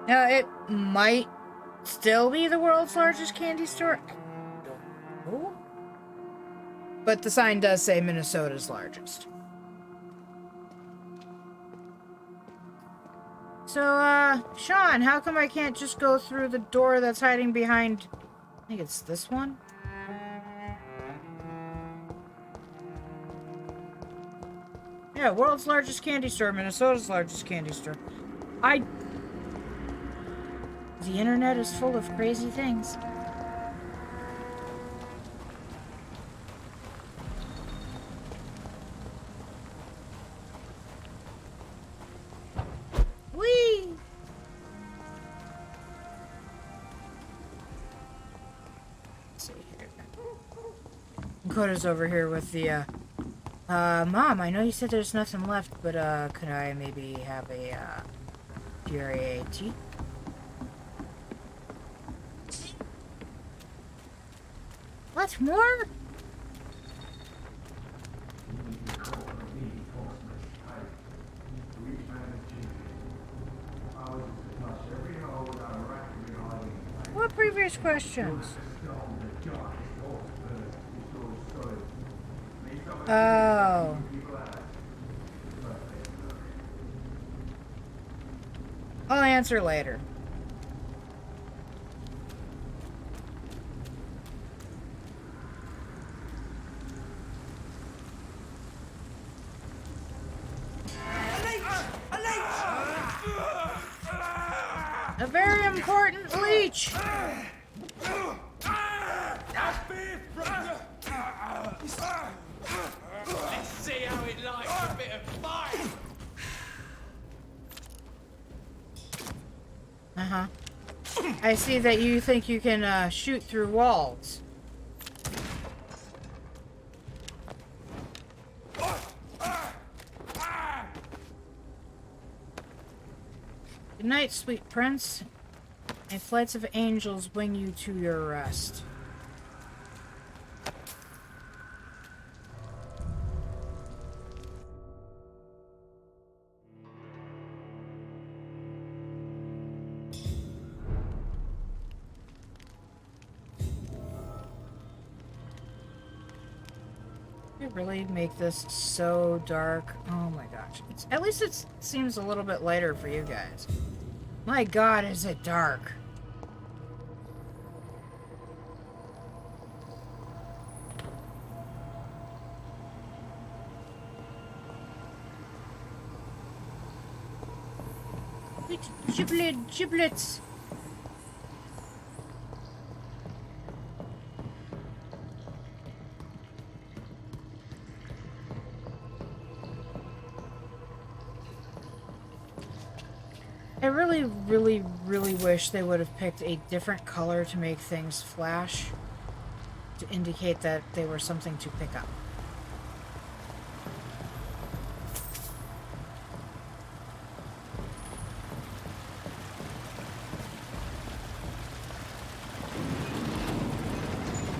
Now, it might still be the world's largest candy store. I don't know. But the sign does say Minnesota's largest. So, Sean, how come I can't just go through the door that's hiding behind... I think it's this one? Yeah, world's largest candy store, Minnesota's largest candy store. The internet is full of crazy things. Whee! Let's see here. Dakota's over here with the, Mom, I know you said there's nothing left, but, could I maybe have a, PRAT? What, more? What previous questions? Oh. I'll answer later. A very important leech! Vampyr from Let's see how it likes a bit of fire. Uh-huh. I see that you think you can shoot through walls. Good night, sweet prince. May flights of angels wing you to your rest. They really make this so dark. Oh my gosh. At least it seems a little bit lighter for you guys. My god, is it dark. Giblets. I really wish they would have picked a different color to make things flash, to indicate that they were something to pick up.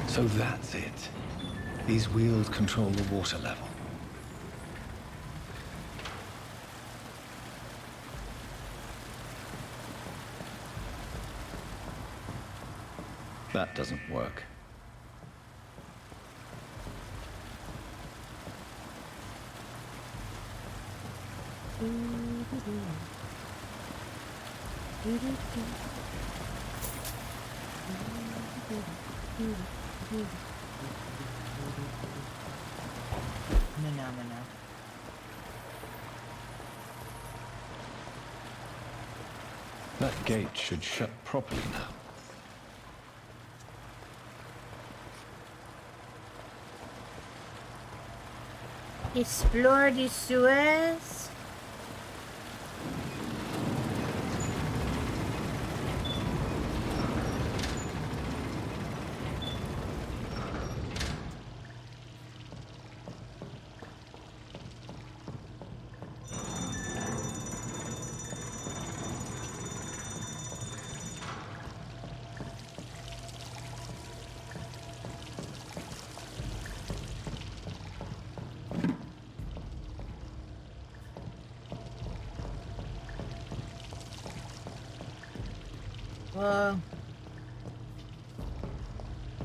So that's it. These wheels control the water level. That doesn't work. No. That gate should shut properly now. Explore the sewers.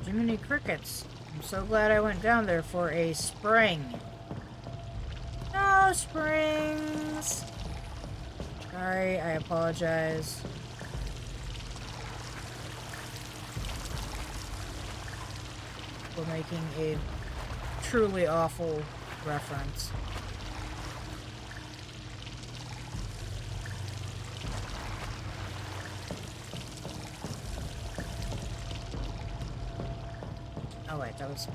Jiminy Crickets. I'm so glad I went down there for a spring. No springs! Sorry, I apologize. For making a truly awful reference. Oh wait, that was...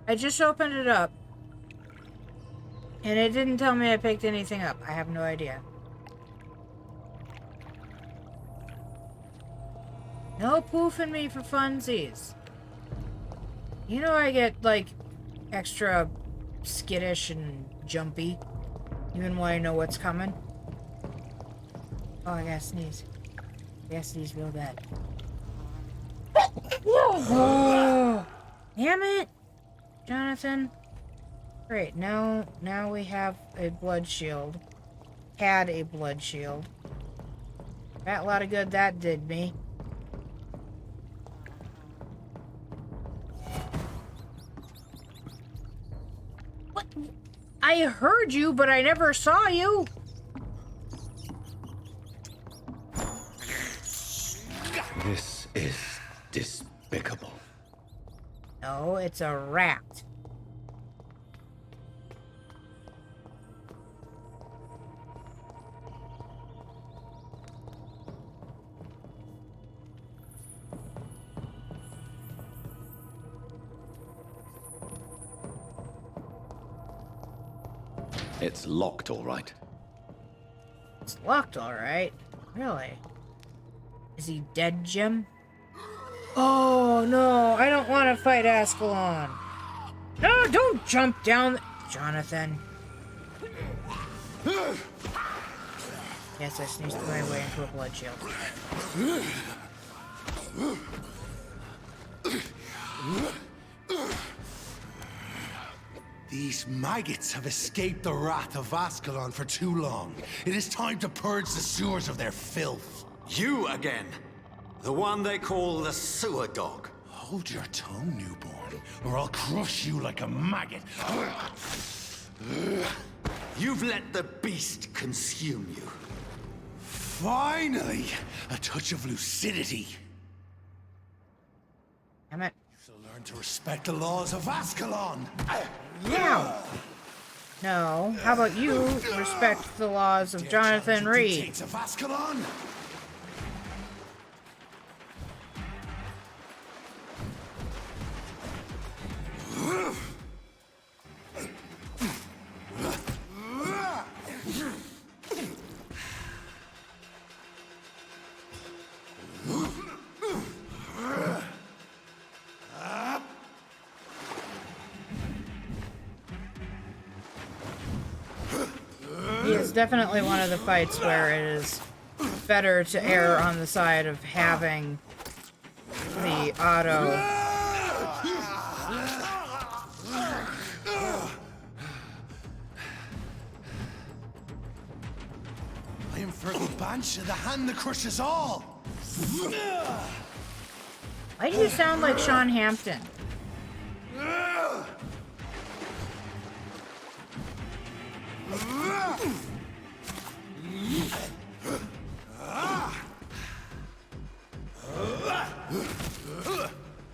I just opened it up. And it didn't tell me I picked anything up. I have no idea. No poofing me for funsies. You know I get, like, extra skittish and jumpy. Even when I know what's coming. Oh, I gotta sneeze. I gotta sneeze real bad. Oh, damn it! Jonathan. Great, now we have a blood shield. Had a blood shield. That lot of good that did me. I heard you, but I never saw you. This is despicable. No, it's a rat. It's locked, all right. It's locked, all right. Really? Is he dead, Jim? Oh, no. I don't want to fight Ascalon. No, don't jump down. Jonathan. Yes, I sneezed my way into a blood shield. These maggots have escaped the wrath of Ascalon for too long. It is time to purge the sewers of their filth. You again. The one they call the sewer dog. Hold your tongue, newborn, or I'll crush you like a maggot. You've let the beast consume you. Finally, a touch of lucidity. Damn it. So learn to respect the laws of Ascalon. Now. No. How about you respect the laws of Jonathan Reed? Dictates of Ascalon. He is definitely one of the fights where it is better to err on the side of having the auto. I am for the Banshee, the hand that crushes all. Why do you sound like Sean Hampton?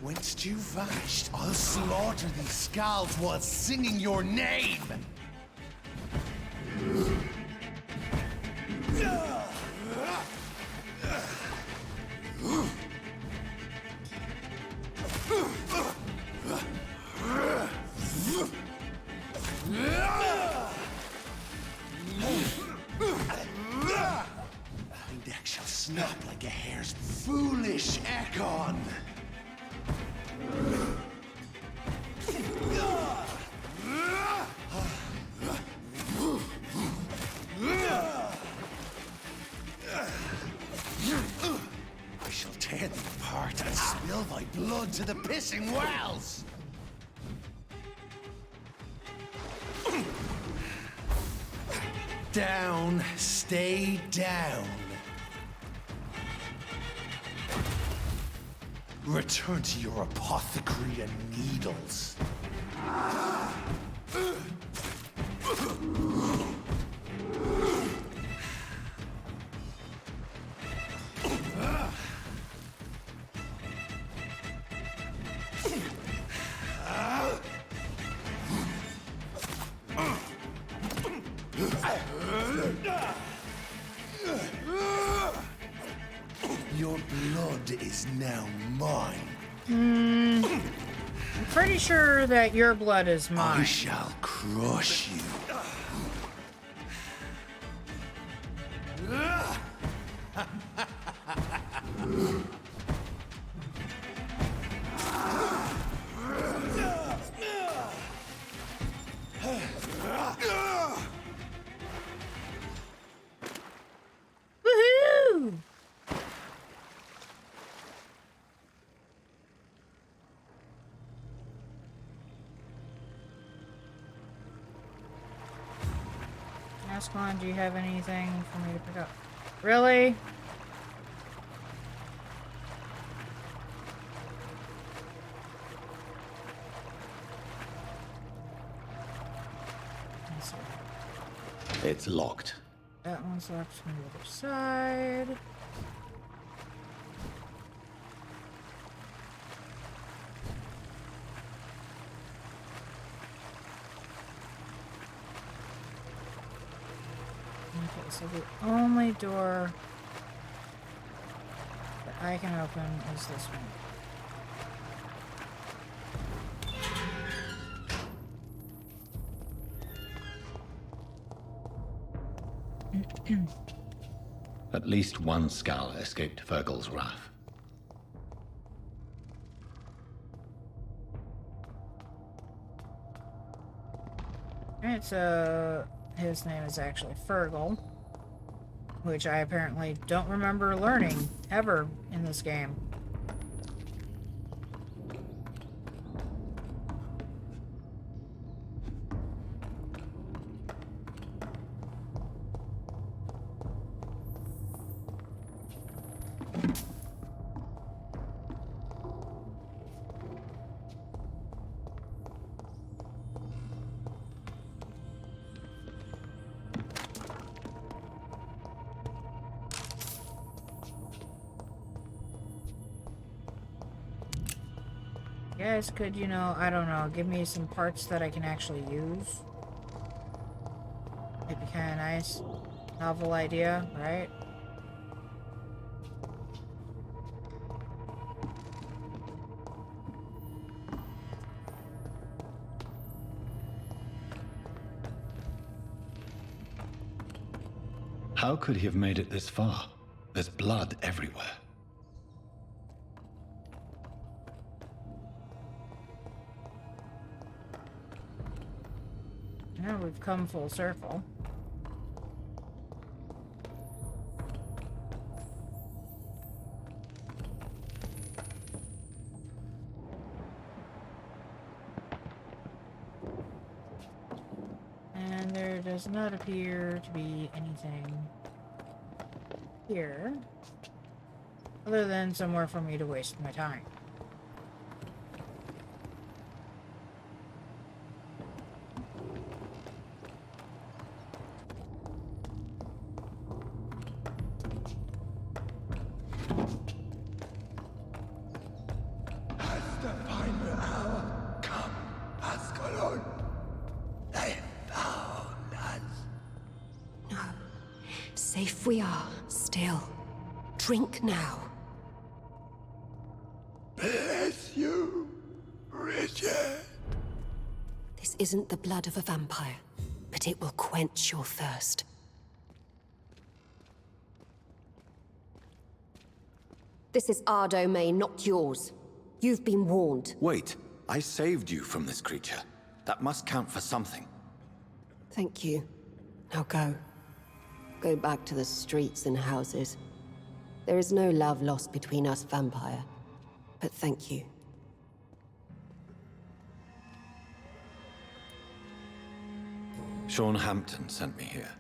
Whence you vanished, I'll slaughter these scalds while singing your name. My neck shall snap like a hare's foolish Ekon. I shall tear thee apart and spill thy blood to the pissing wells. Down, stay down. Return to your apothecary and needles. Your blood is now mine. I'm pretty sure that your blood is mine. I shall crush you. Woohoo! Ascalon, do you have anything for me to pick up? Really? Let's It's locked. That one's locked from the other side. Okay, so the only door that I can open is this one. At least one Skal escaped Fergal's wrath. Alright, so his name is actually Fergal, which I apparently don't remember learning ever in this game. You guys could, you know, I don't know, give me some parts that I can actually use. It'd be kind of nice. Novel idea, right? How could he have made it this far? There's blood everywhere. Now we've come full circle. And there does not appear to be anything here other than somewhere for me to waste my time. Safe we are, still. Drink now. Bless you, Richard. This isn't the blood of a vampire, but it will quench your thirst. This is our domain, not yours. You've been warned. Wait, I saved you from this creature. That must count for something. Thank you. Now go. Go back to the streets and houses. There is no love lost between us, vampire. But thank you. Sean Hampton sent me here.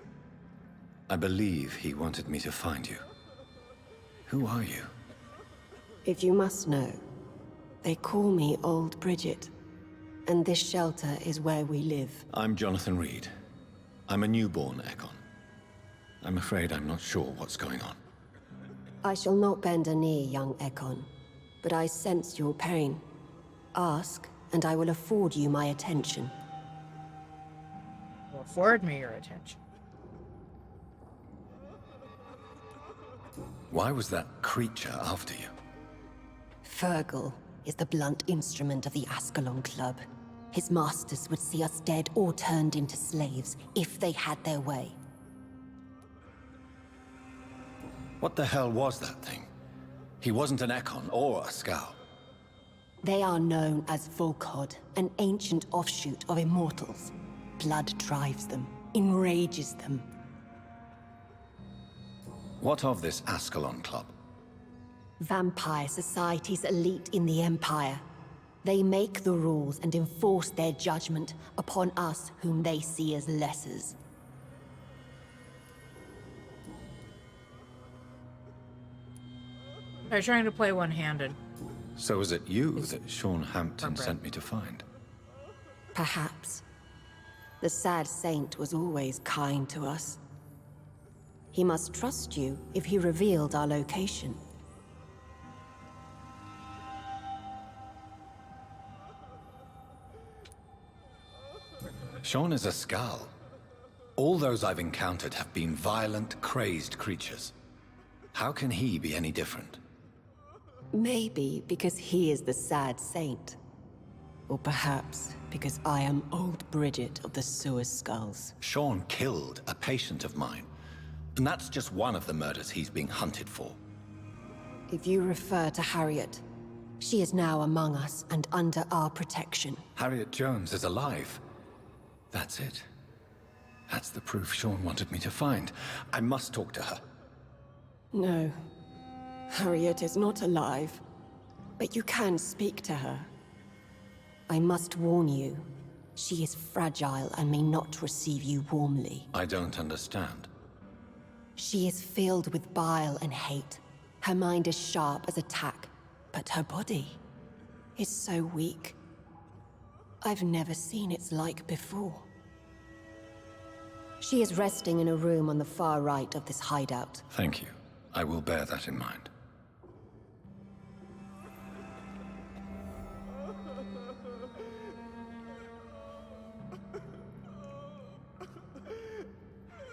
I believe he wanted me to find you. Who are you? If you must know, they call me Old Bridget. And this shelter is where we live. I'm Jonathan Reed. I'm a newborn Ekon. I'm afraid I'm not sure what's going on. I shall not bend a knee, young Ekon, but I sense your pain. Ask, and I will afford you my attention. Afford me your attention. Why was that creature after you? Fergal is the blunt instrument of the Ascalon Club. His masters would see us dead or turned into slaves if they had their way. What the hell was that thing? He wasn't an Ekon or a Skal. They are known as Volkod, an ancient offshoot of immortals. Blood drives them, enrages them. What of this Ascalon Club? Vampire society's elite in the Empire. They make the rules and enforce their judgment upon us whom they see as lessers. They're trying to play one-handed. So was it you that Sean Hampton sent me to find? Perhaps. The sad saint was always kind to us. He must trust you if he revealed our location. Sean is a skull. All those I've encountered have been violent, crazed creatures. How can he be any different? Maybe because he is the sad saint. Or perhaps because I am old Bridget of the Sewer Skulls. Sean killed a patient of mine. And that's just one of the murders he's being hunted for. If you refer to Harriet, she is now among us and under our protection. Harriet Jones is alive. That's it. That's the proof Sean wanted me to find. I must talk to her. No. Harriet is not alive. But you can speak to her. I must warn you. She is fragile and may not receive you warmly. I don't understand. She is filled with bile and hate. Her mind is sharp as a tack, but her body is so weak. I've never seen its like before. She is resting in a room on the far right of this hideout. Thank you. I will bear that in mind.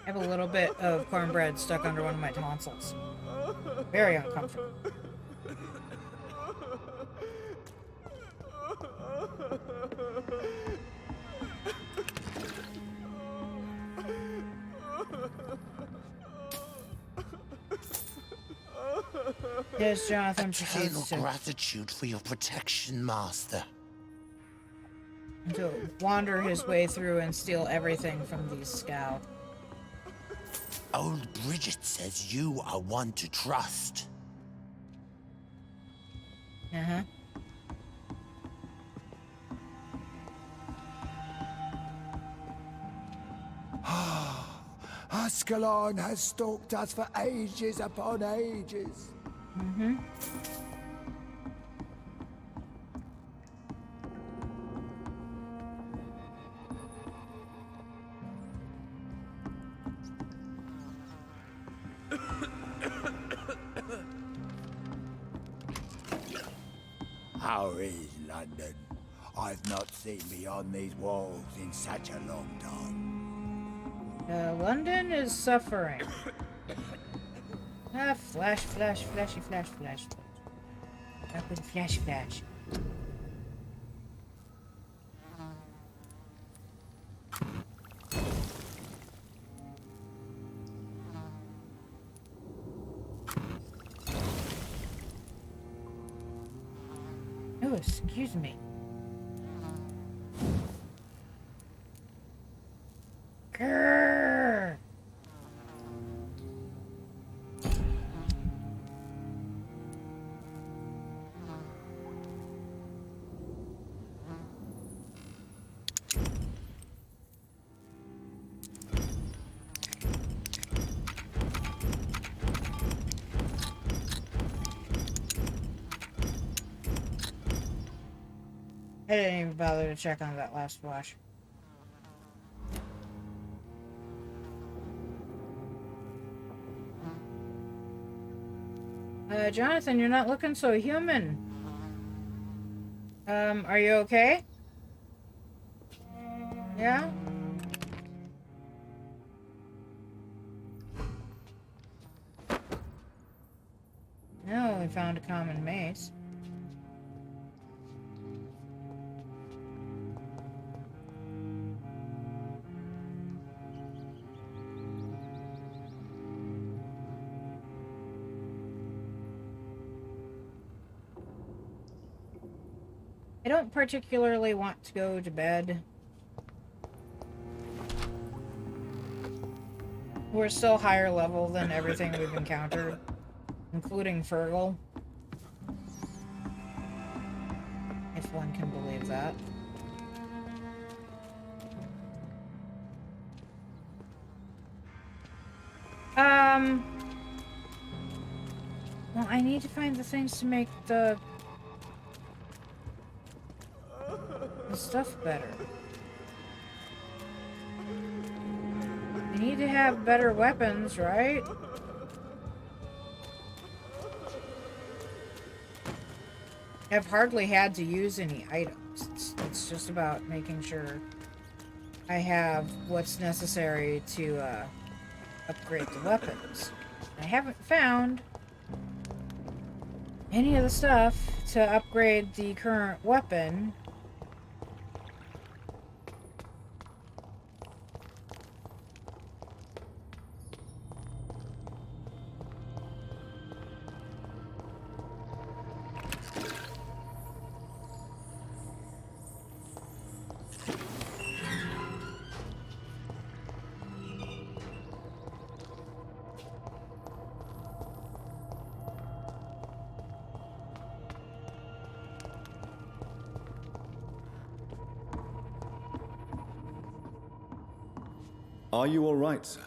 I have a little bit of cornbread stuck under one of my tonsils. Very uncomfortable. Yes, Jonathan Eternal proceeds to gratitude for your protection, Master. wander his way through and steal everything from these scow. Old Bridget says you are one to trust. Uh-huh. Ascalon has stalked us for ages upon ages. Mm-hmm. How is London? I've not seen beyond these walls in such a long time. London is suffering. Flash, flash, flashy, flash, flash. Rapid flash, flash. Oh, excuse me. Grrr. I didn't even bother to check on that last flash. Jonathan, you're not looking so human. Are you okay? Yeah? No, we found a common mace. I don't particularly want to go to bed. We're still higher level than everything we've encountered, including Fergal. If one can believe that. Well, I need to find the things to make the stuff better. You need to have better weapons, right? I've hardly had to use any items. It's just about making sure I have what's necessary to upgrade the weapons. I haven't found any of the stuff to upgrade the current weapon. Are you all right, sir?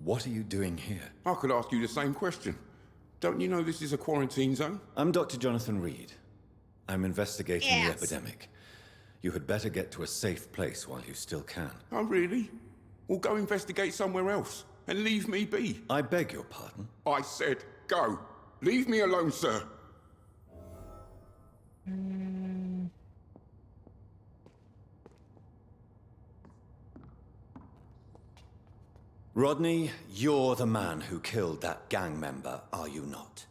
What are you doing here? I could ask you the same question. Don't you know this is a quarantine zone? I'm Dr. Jonathan Reed. I'm investigating the epidemic. You had better get to a safe place while you still can. Oh, really? Well, go investigate somewhere else and leave me be. I beg your pardon? I said go. Leave me alone, sir. Rodney, you're the man who killed that gang member, are you not?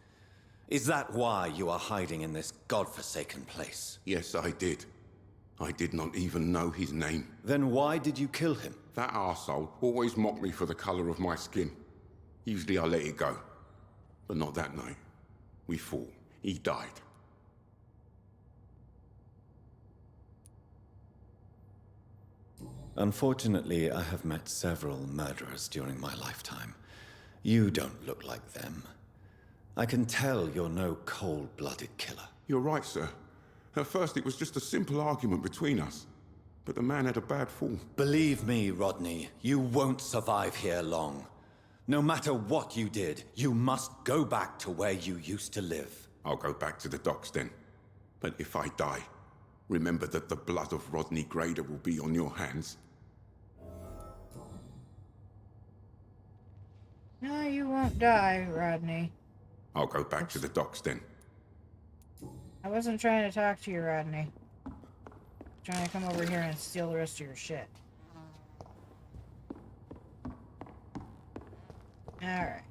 Is that why you are hiding in this godforsaken place? Yes, I did. I did not even know his name. Then why did you kill him? That arsehole always mocked me for the color of my skin. Usually I let it go. But not that night. We fought. He died. Unfortunately, I have met several murderers during my lifetime. You don't look like them. I can tell you're no cold-blooded killer. You're right, sir. At first it was just a simple argument between us. But the man had a bad fall. Believe me, Rodney, you won't survive here long. No matter what you did, you must go back to where you used to live. I'll go back to the docks then. But if I die, remember that the blood of Rodney Grader will be on your hands. No, you won't die, Rodney. I'll go back to the docks then. I wasn't trying to talk to you, Rodney. Trying to come over here and steal the rest of your shit. Alright.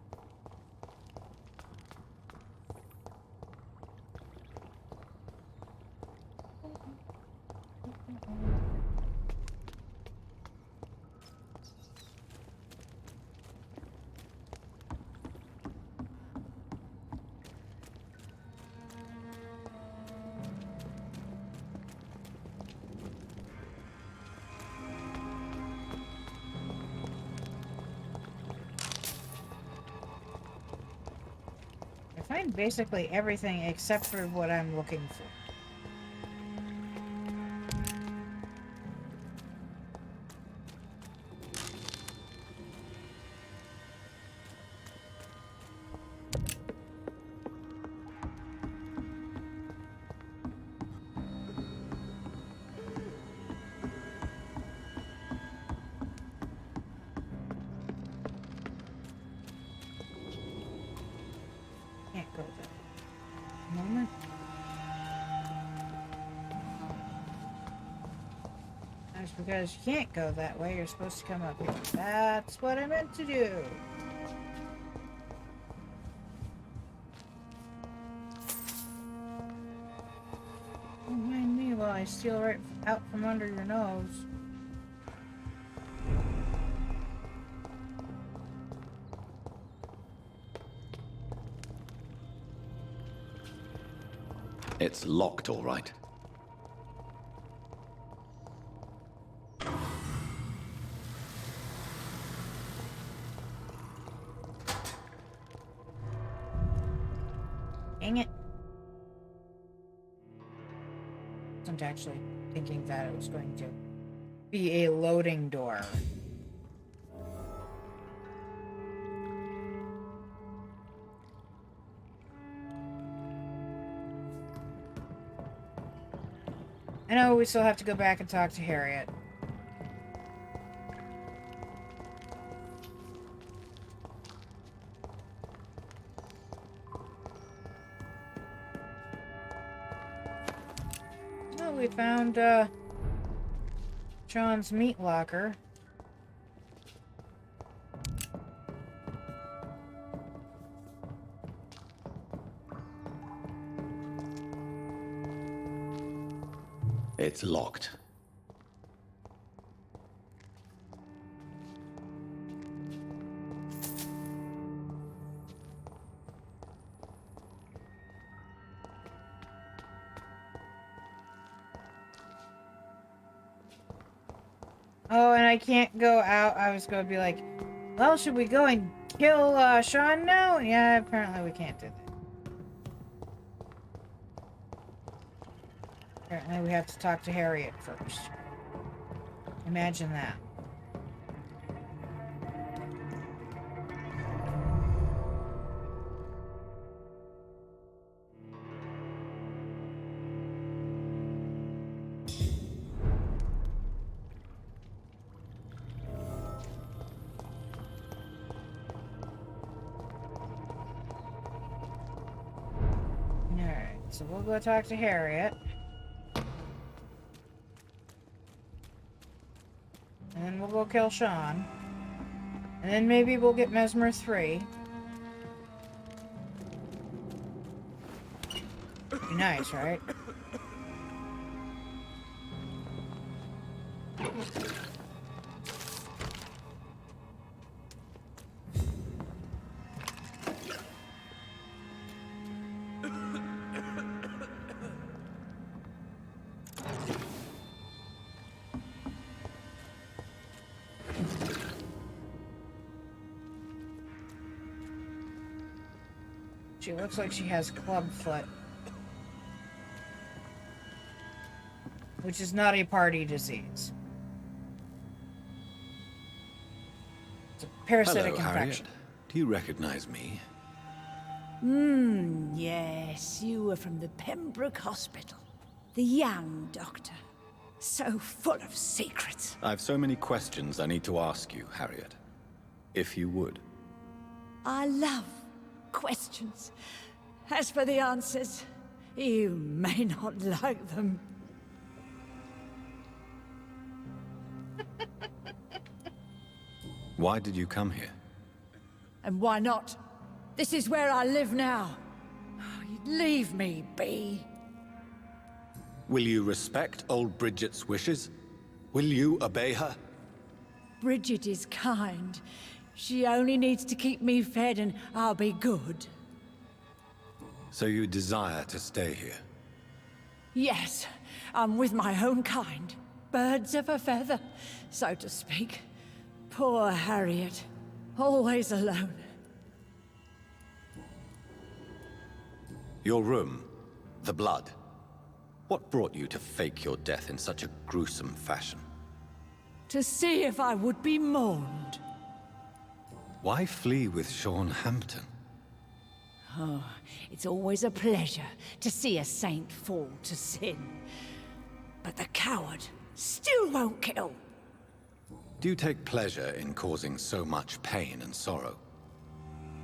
Find basically everything except for what I'm looking for. Because you can't go that way, you're supposed to come up here. That's what I meant to do. Don't mind me while I steal right out from under your nose. It's locked, all right. Dang it. I wasn't actually thinking that it was going to be a loading door. I know we still have to go back and talk to Harriet. Well, we found Sean's meat locker. It's locked. Oh, and I can't go out. I was going to be like, well, should we go and kill Sean now? Yeah, apparently we can't do that. Apparently we have to talk to Harriet first. Imagine that. Alright, so we'll go talk to Harriet. And then we'll go kill Sean. And then maybe we'll get Mesmer 3. Be nice, right? She looks like she has clubfoot. Which is not a party disease. It's a parasitic Hello, infection. Harriet. Do you recognize me? Yes, you were from the Pembroke Hospital. The young doctor. So full of secrets. I've so many questions I need to ask you, Harriet. If you would. I love questions. As for the answers, you may not like them. Why did you come here? And why not? This is where I live now. Leave me be. Will you respect old Bridget's wishes? Will you obey her? Bridget is kind. She only needs to keep me fed and I'll be good. So you desire to stay here? Yes, I'm with my own kind. Birds of a feather, so to speak. Poor Harriet. Always alone. Your room, the blood. What brought you to fake your death in such a gruesome fashion? To see if I would be mourned. Why flee with Sean Hampton? Oh, it's always a pleasure to see a saint fall to sin. But the coward still won't kill. Do you take pleasure in causing so much pain and sorrow?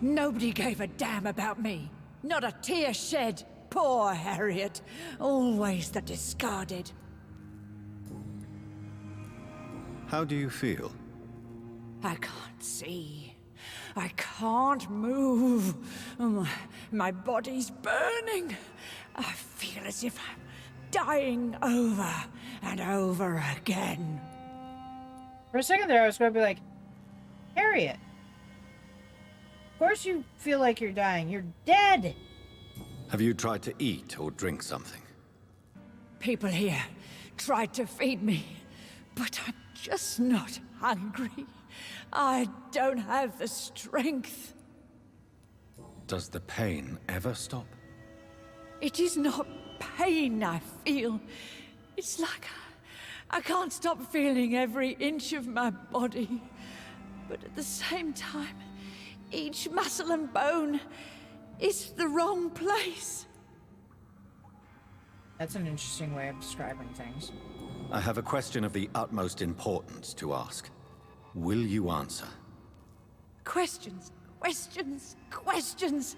Nobody gave a damn about me. Not a tear shed. Poor Harriet. Always the discarded. How do you feel? I can't see. I can't move. My body's burning. I feel as if I'm dying over and over again. For a second there, I was going to be like, Harriet. Of course you feel like you're dying. You're dead. Have you tried to eat or drink something? People here tried to feed me, but I'm just not hungry. I don't have the strength. Does the pain ever stop? It is not pain I feel. It's like I can't stop feeling every inch of my body. But at the same time, each muscle and bone is the wrong place. That's an interesting way of describing things. I have a question of the utmost importance to ask. Will you answer? Questions, questions, questions.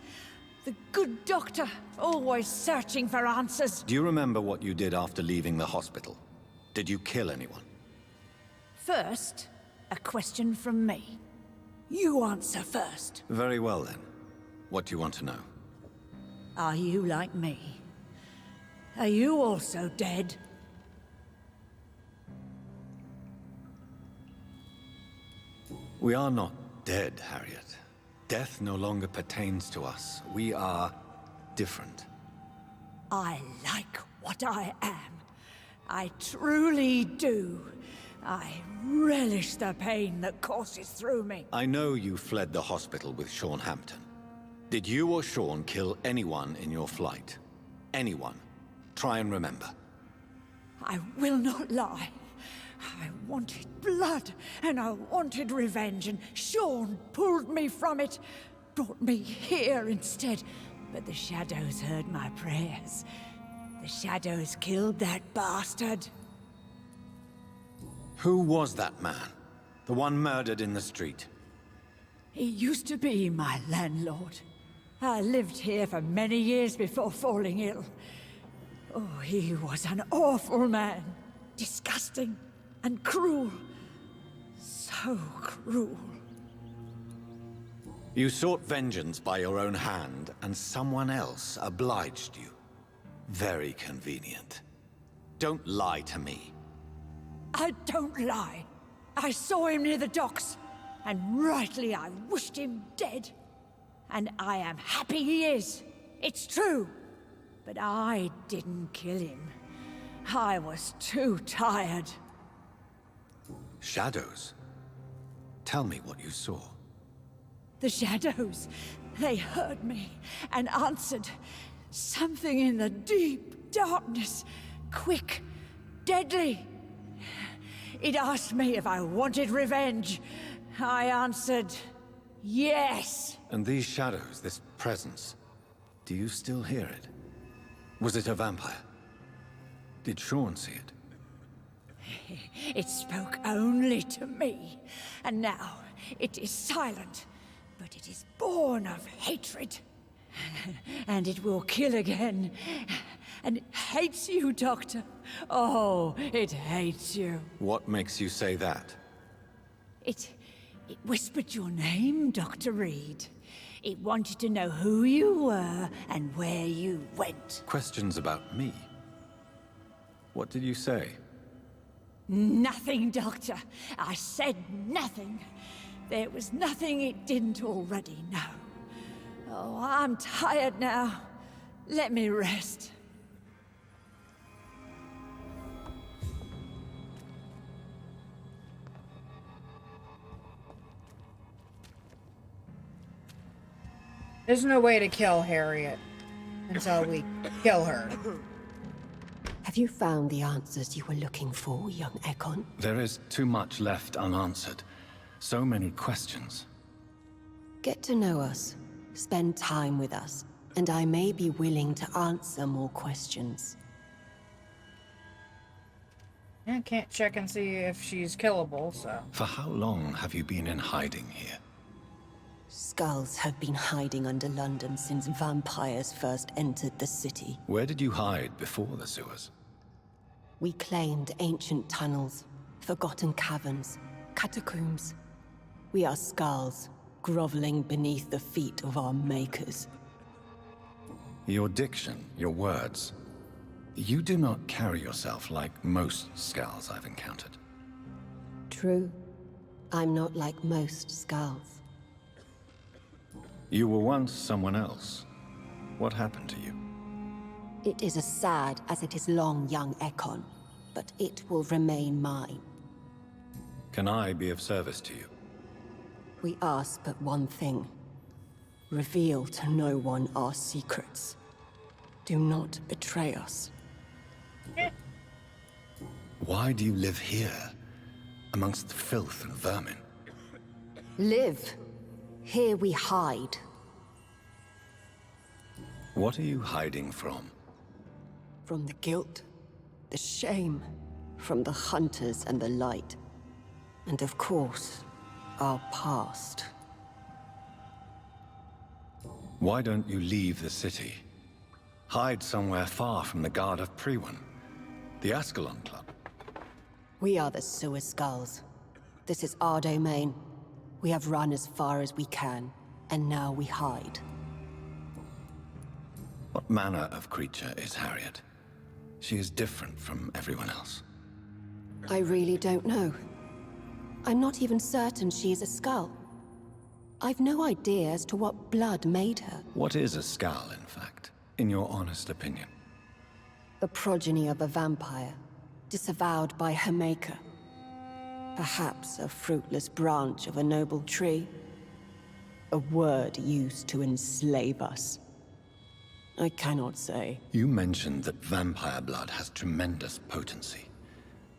The good doctor, always searching for answers. Do you remember what you did after leaving the hospital? Did you kill anyone? First, a question from me. You answer first. Very well then. What do you want to know? Are you like me? Are you also dead? We are not dead, Harriet. Death no longer pertains to us. We are different. I like what I am. I truly do. I relish the pain that courses through me. I know you fled the hospital with Sean Hampton. Did you or Sean kill anyone in your flight? Anyone? Try and remember. I will not lie. I wanted blood, and I wanted revenge, and Sean pulled me from it, brought me here instead. But the shadows heard my prayers. The shadows killed that bastard. Who was that man? The one murdered in the street? He used to be my landlord. I lived here for many years before falling ill. Oh, he was an awful man. Disgusting and cruel. So cruel. You sought vengeance by your own hand, and someone else obliged you. Very convenient. Don't lie to me. I don't lie. I saw him near the docks, and rightly I wished him dead. And I am happy he is. It's true. But I didn't kill him. I was too tired. Shadows? Tell me what you saw. The shadows, they heard me and answered. Something in the deep darkness, quick, deadly. It asked me if I wanted revenge. I answered, yes. And these shadows, this presence, do you still hear it? Was it a vampire? Did Sean see it? It spoke only to me, and now it is silent, but it is born of hatred. And it will kill again. And it hates you, Doctor. Oh, it hates you. What makes you say that? It whispered your name, Dr. Reed. It wanted to know who you were and where you went. Questions about me? What did you say? Nothing, Doctor. I said nothing. There was nothing it didn't already know. Oh, I'm tired now. Let me rest. There's no way to kill Harriet until we kill her. Have you found the answers you were looking for, young Ekon? There is too much left unanswered. So many questions. Get to know us. Spend time with us. And I may be willing to answer more questions. I can't check and see if she's killable, so... For how long have you been in hiding here? Skulls have been hiding under London since vampires first entered the city. Where did you hide before the sewers? We claimed ancient tunnels, forgotten caverns, catacombs. We are skulls, groveling beneath the feet of our makers. Your diction, your words. You do not carry yourself like most skulls I've encountered. True. I'm not like most skulls. You were once someone else. What happened to you? It is as sad as it is long, young Ekon, but it will remain mine. Can I be of service to you? We ask but one thing. Reveal to no one our secrets. Do not betray us. Why do you live here, amongst filth and vermin? Live. Here we hide. What are you hiding from? From the guilt, the shame, from the hunters and the light. And of course, our past. Why don't you leave the city? Hide somewhere far from the Guard of Priwen, the Ascalon Club. We are the Sewer Skulls. This is our domain. We have run as far as we can, and now we hide. What manner of creature is Harriet? She is different from everyone else. I really don't know. I'm not even certain she is a skull. I've no idea as to what blood made her. What is a skull, in fact, in your honest opinion? The progeny of a vampire, disavowed by her maker. Perhaps a fruitless branch of a noble tree. A word used to enslave us. I cannot say. You mentioned that vampire blood has tremendous potency.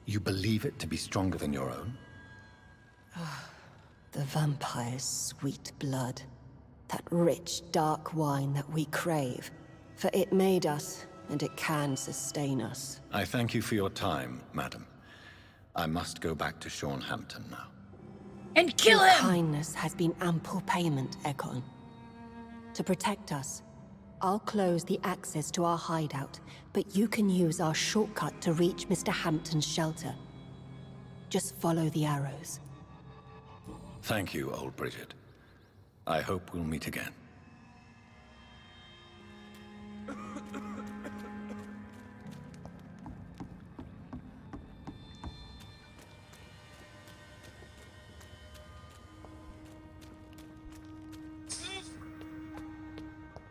You believe it to be stronger than your own? The vampire's sweet blood. That rich, dark wine that we crave. For it made us, and it can sustain us. I thank you for your time, madam. I must go back to Hampton now. And kill Your him! kindness has been ample payment, Ekon. To protect us, I'll close the access to our hideout, but you can use our shortcut to reach Mr. Hampton's shelter. Just follow the arrows. Thank you, old Bridget. I hope we'll meet again.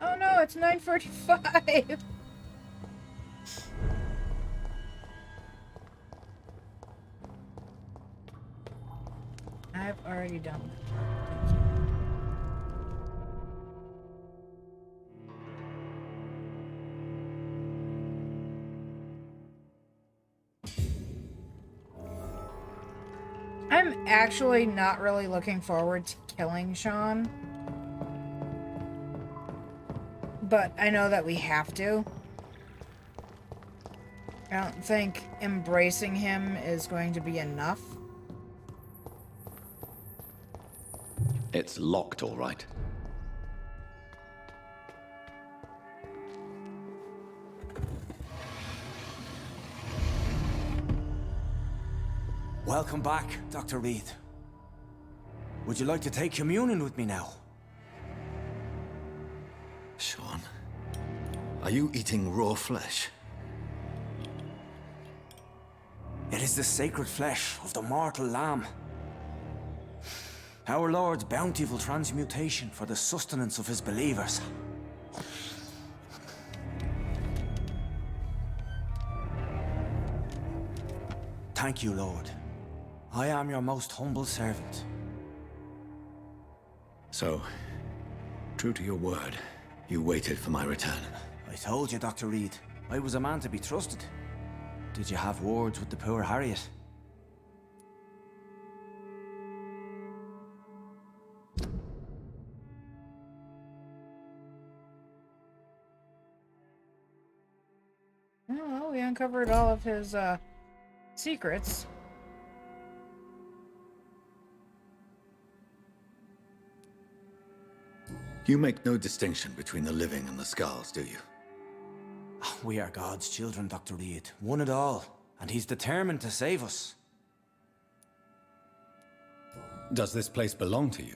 Oh no, it's 9:45. I've already done that. Thank you. I'm actually not really looking forward to killing Sean. But I know that we have to. I don't think embracing him is going to be enough. It's locked, all right. Welcome back, Dr. Reed. Would you like to take communion with me now? Sean, are you eating raw flesh? It is the sacred flesh of the mortal lamb. Our Lord's bountiful transmutation for the sustenance of his believers. Thank you, Lord. I am your most humble servant. So, true to your word, you waited for my return. I told you, Dr. Reed, I was a man to be trusted. Did you have words with the poor Harriet? Oh, we uncovered all of his secrets. You make no distinction between the living and the skulls, do you? We are God's children, Dr. Reed. One and all. And he's determined to save us. Does this place belong to you?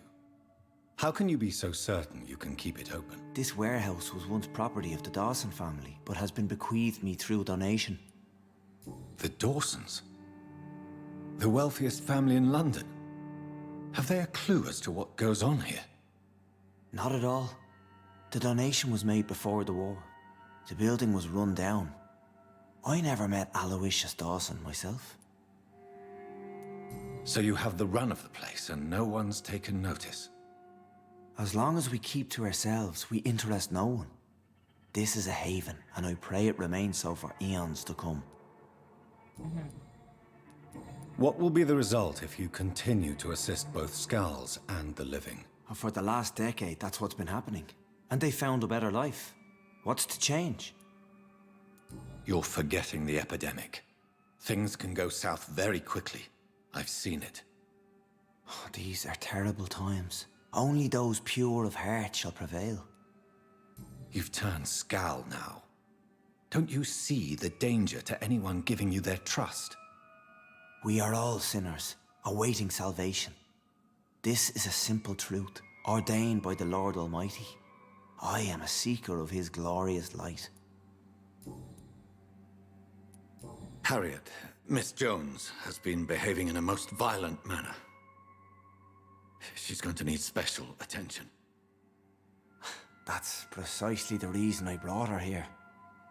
How can you be so certain you can keep it open? This warehouse was once property of the Dawson family, but has been bequeathed me through donation. The Dawsons? The wealthiest family in London? Have they a clue as to what goes on here? Not at all. The donation was made before the war. The building was run down. I never met Aloysius Dawson myself. So you have the run of the place and no one's taken notice? As long as we keep to ourselves, we interest no one. This is a haven, and I pray it remains so for eons to come. What will be the result if you continue to assist both skulls and the living? For the last decade, that's what's been happening. And they found a better life. What's to change? You're forgetting the epidemic. Things can go south very quickly. I've seen it. Oh, these are terrible times. Only those pure of heart shall prevail. You've turned scowl now. Don't you see the danger to anyone giving you their trust? We are all sinners, awaiting salvation. This is a simple truth, ordained by the Lord Almighty. I am a seeker of his glorious light. Harriet, Miss Jones has been behaving in a most violent manner. She's going to need special attention. That's precisely the reason I brought her here.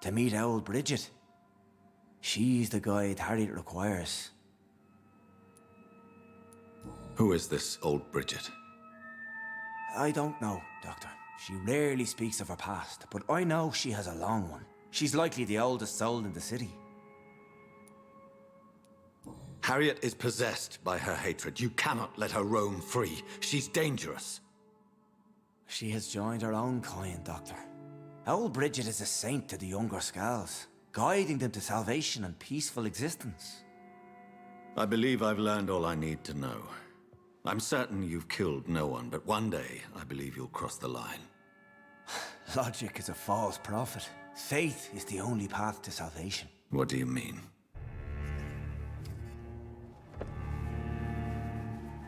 To meet old Bridget. She's the guide Harriet requires. Who is this old Bridget? I don't know, Doctor. She rarely speaks of her past, but I know she has a long one. She's likely the oldest soul in the city. Harriet is possessed by her hatred. You cannot let her roam free. She's dangerous. She has joined her own kind, Doctor. Old Bridget is a saint to the younger Scals, guiding them to salvation and peaceful existence. I believe I've learned all I need to know. I'm certain you've killed no one, but one day I believe you'll cross the line. Logic is a false prophet. Faith is the only path to salvation. What do you mean?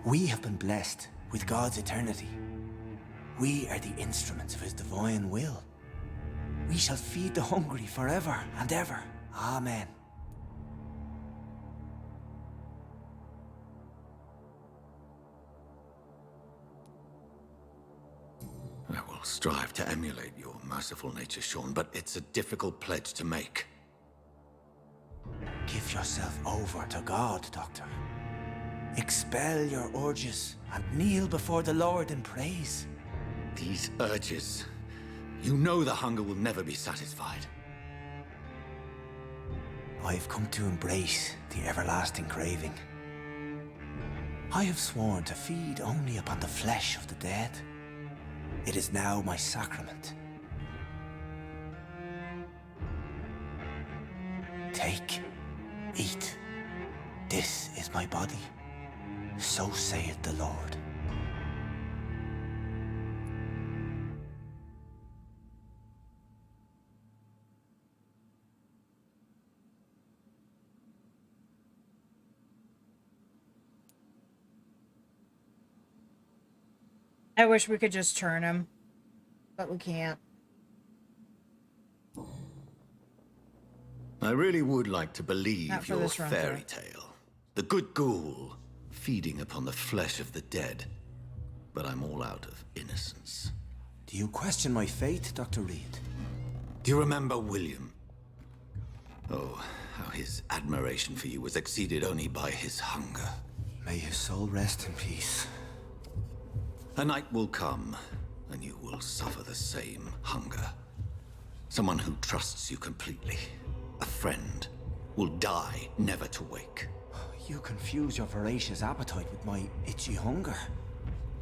We have been blessed with God's eternity. We are the instruments of his divine will. We shall feed the hungry forever and ever. Amen. I will strive to emulate your merciful nature, Sean, but it's a difficult pledge to make. Give yourself over to God, Doctor. Expel your urges and kneel before the Lord in praise. These urges. You know the hunger will never be satisfied. I've come to embrace the everlasting craving. I have sworn to feed only upon the flesh of the dead. It is now my sacrament. Take, eat. This is my body. So saith the Lord. I wish we could just turn him, but we can't. I really would like to believe Not for your this run fairy tale. The good ghoul feeding upon the flesh of the dead. But I'm all out of innocence. Do you question my faith, Dr. Reed? Do you remember William? Oh, how his admiration for you was exceeded only by his hunger. May his soul rest in peace. A night will come, and you will suffer the same hunger. Someone who trusts you completely, a friend, will die never to wake. You confuse your voracious appetite with my itchy hunger.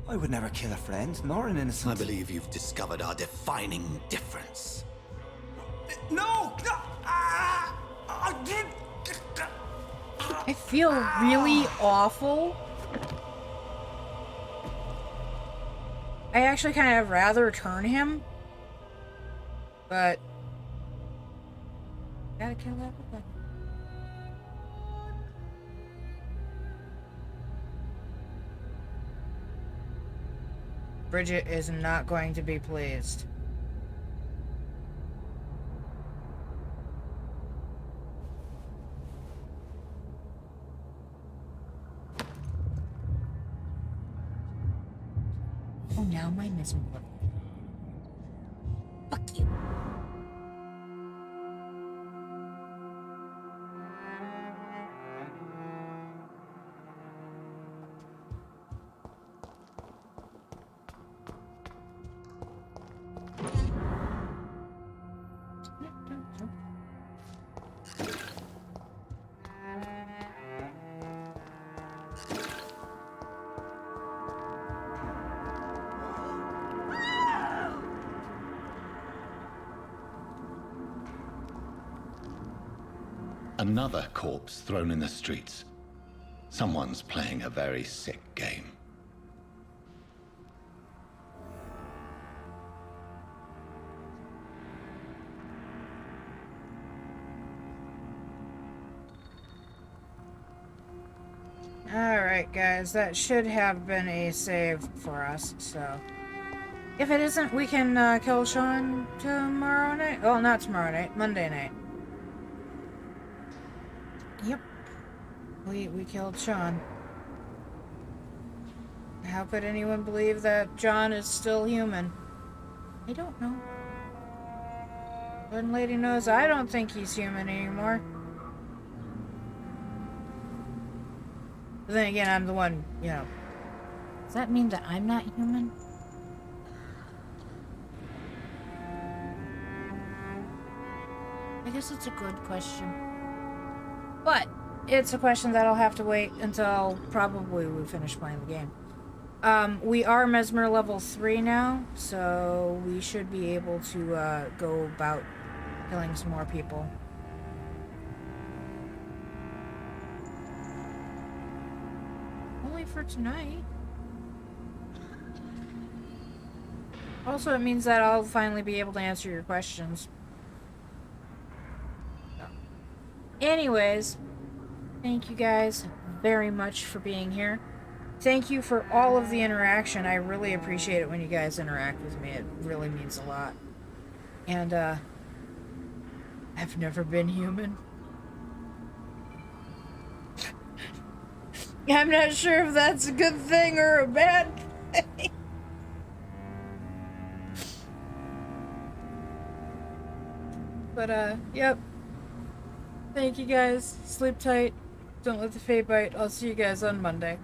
I would never kill a friend, nor an innocent. I believe you've discovered our defining difference. No! No! I feel really awful. I actually kind of rather turn him, but gotta kill that one. Bridget is not going to be pleased. Oh, now my miserable. Fuck you. Another corpse thrown in the streets. Someone's playing a very sick game. Alright, guys, that should have been a save for us, so... If it isn't, we can kill Sean tomorrow night. Well, not tomorrow night, Monday night. Yep. We killed Sean. How could anyone believe that John is still human? I don't know. One lady knows I don't think he's human anymore. But then again, I'm the one, you know. Does that mean that I'm not human? I guess it's a good question. But it's a question that'll have to wait until probably we finish playing the game. We are Mesmer level 3 now, so we should be able to go about killing some more people. Only for tonight. Also, it means that I'll finally be able to answer your questions. Anyways, thank you guys very much for being here. Thank you for all of the interaction. I really appreciate it when you guys interact with me. It really means a lot. And, I've never been human. I'm not sure if that's a good thing or a bad thing. But, yep. Thank you guys. Sleep tight. Don't let the Fae bite. I'll see you guys on Monday.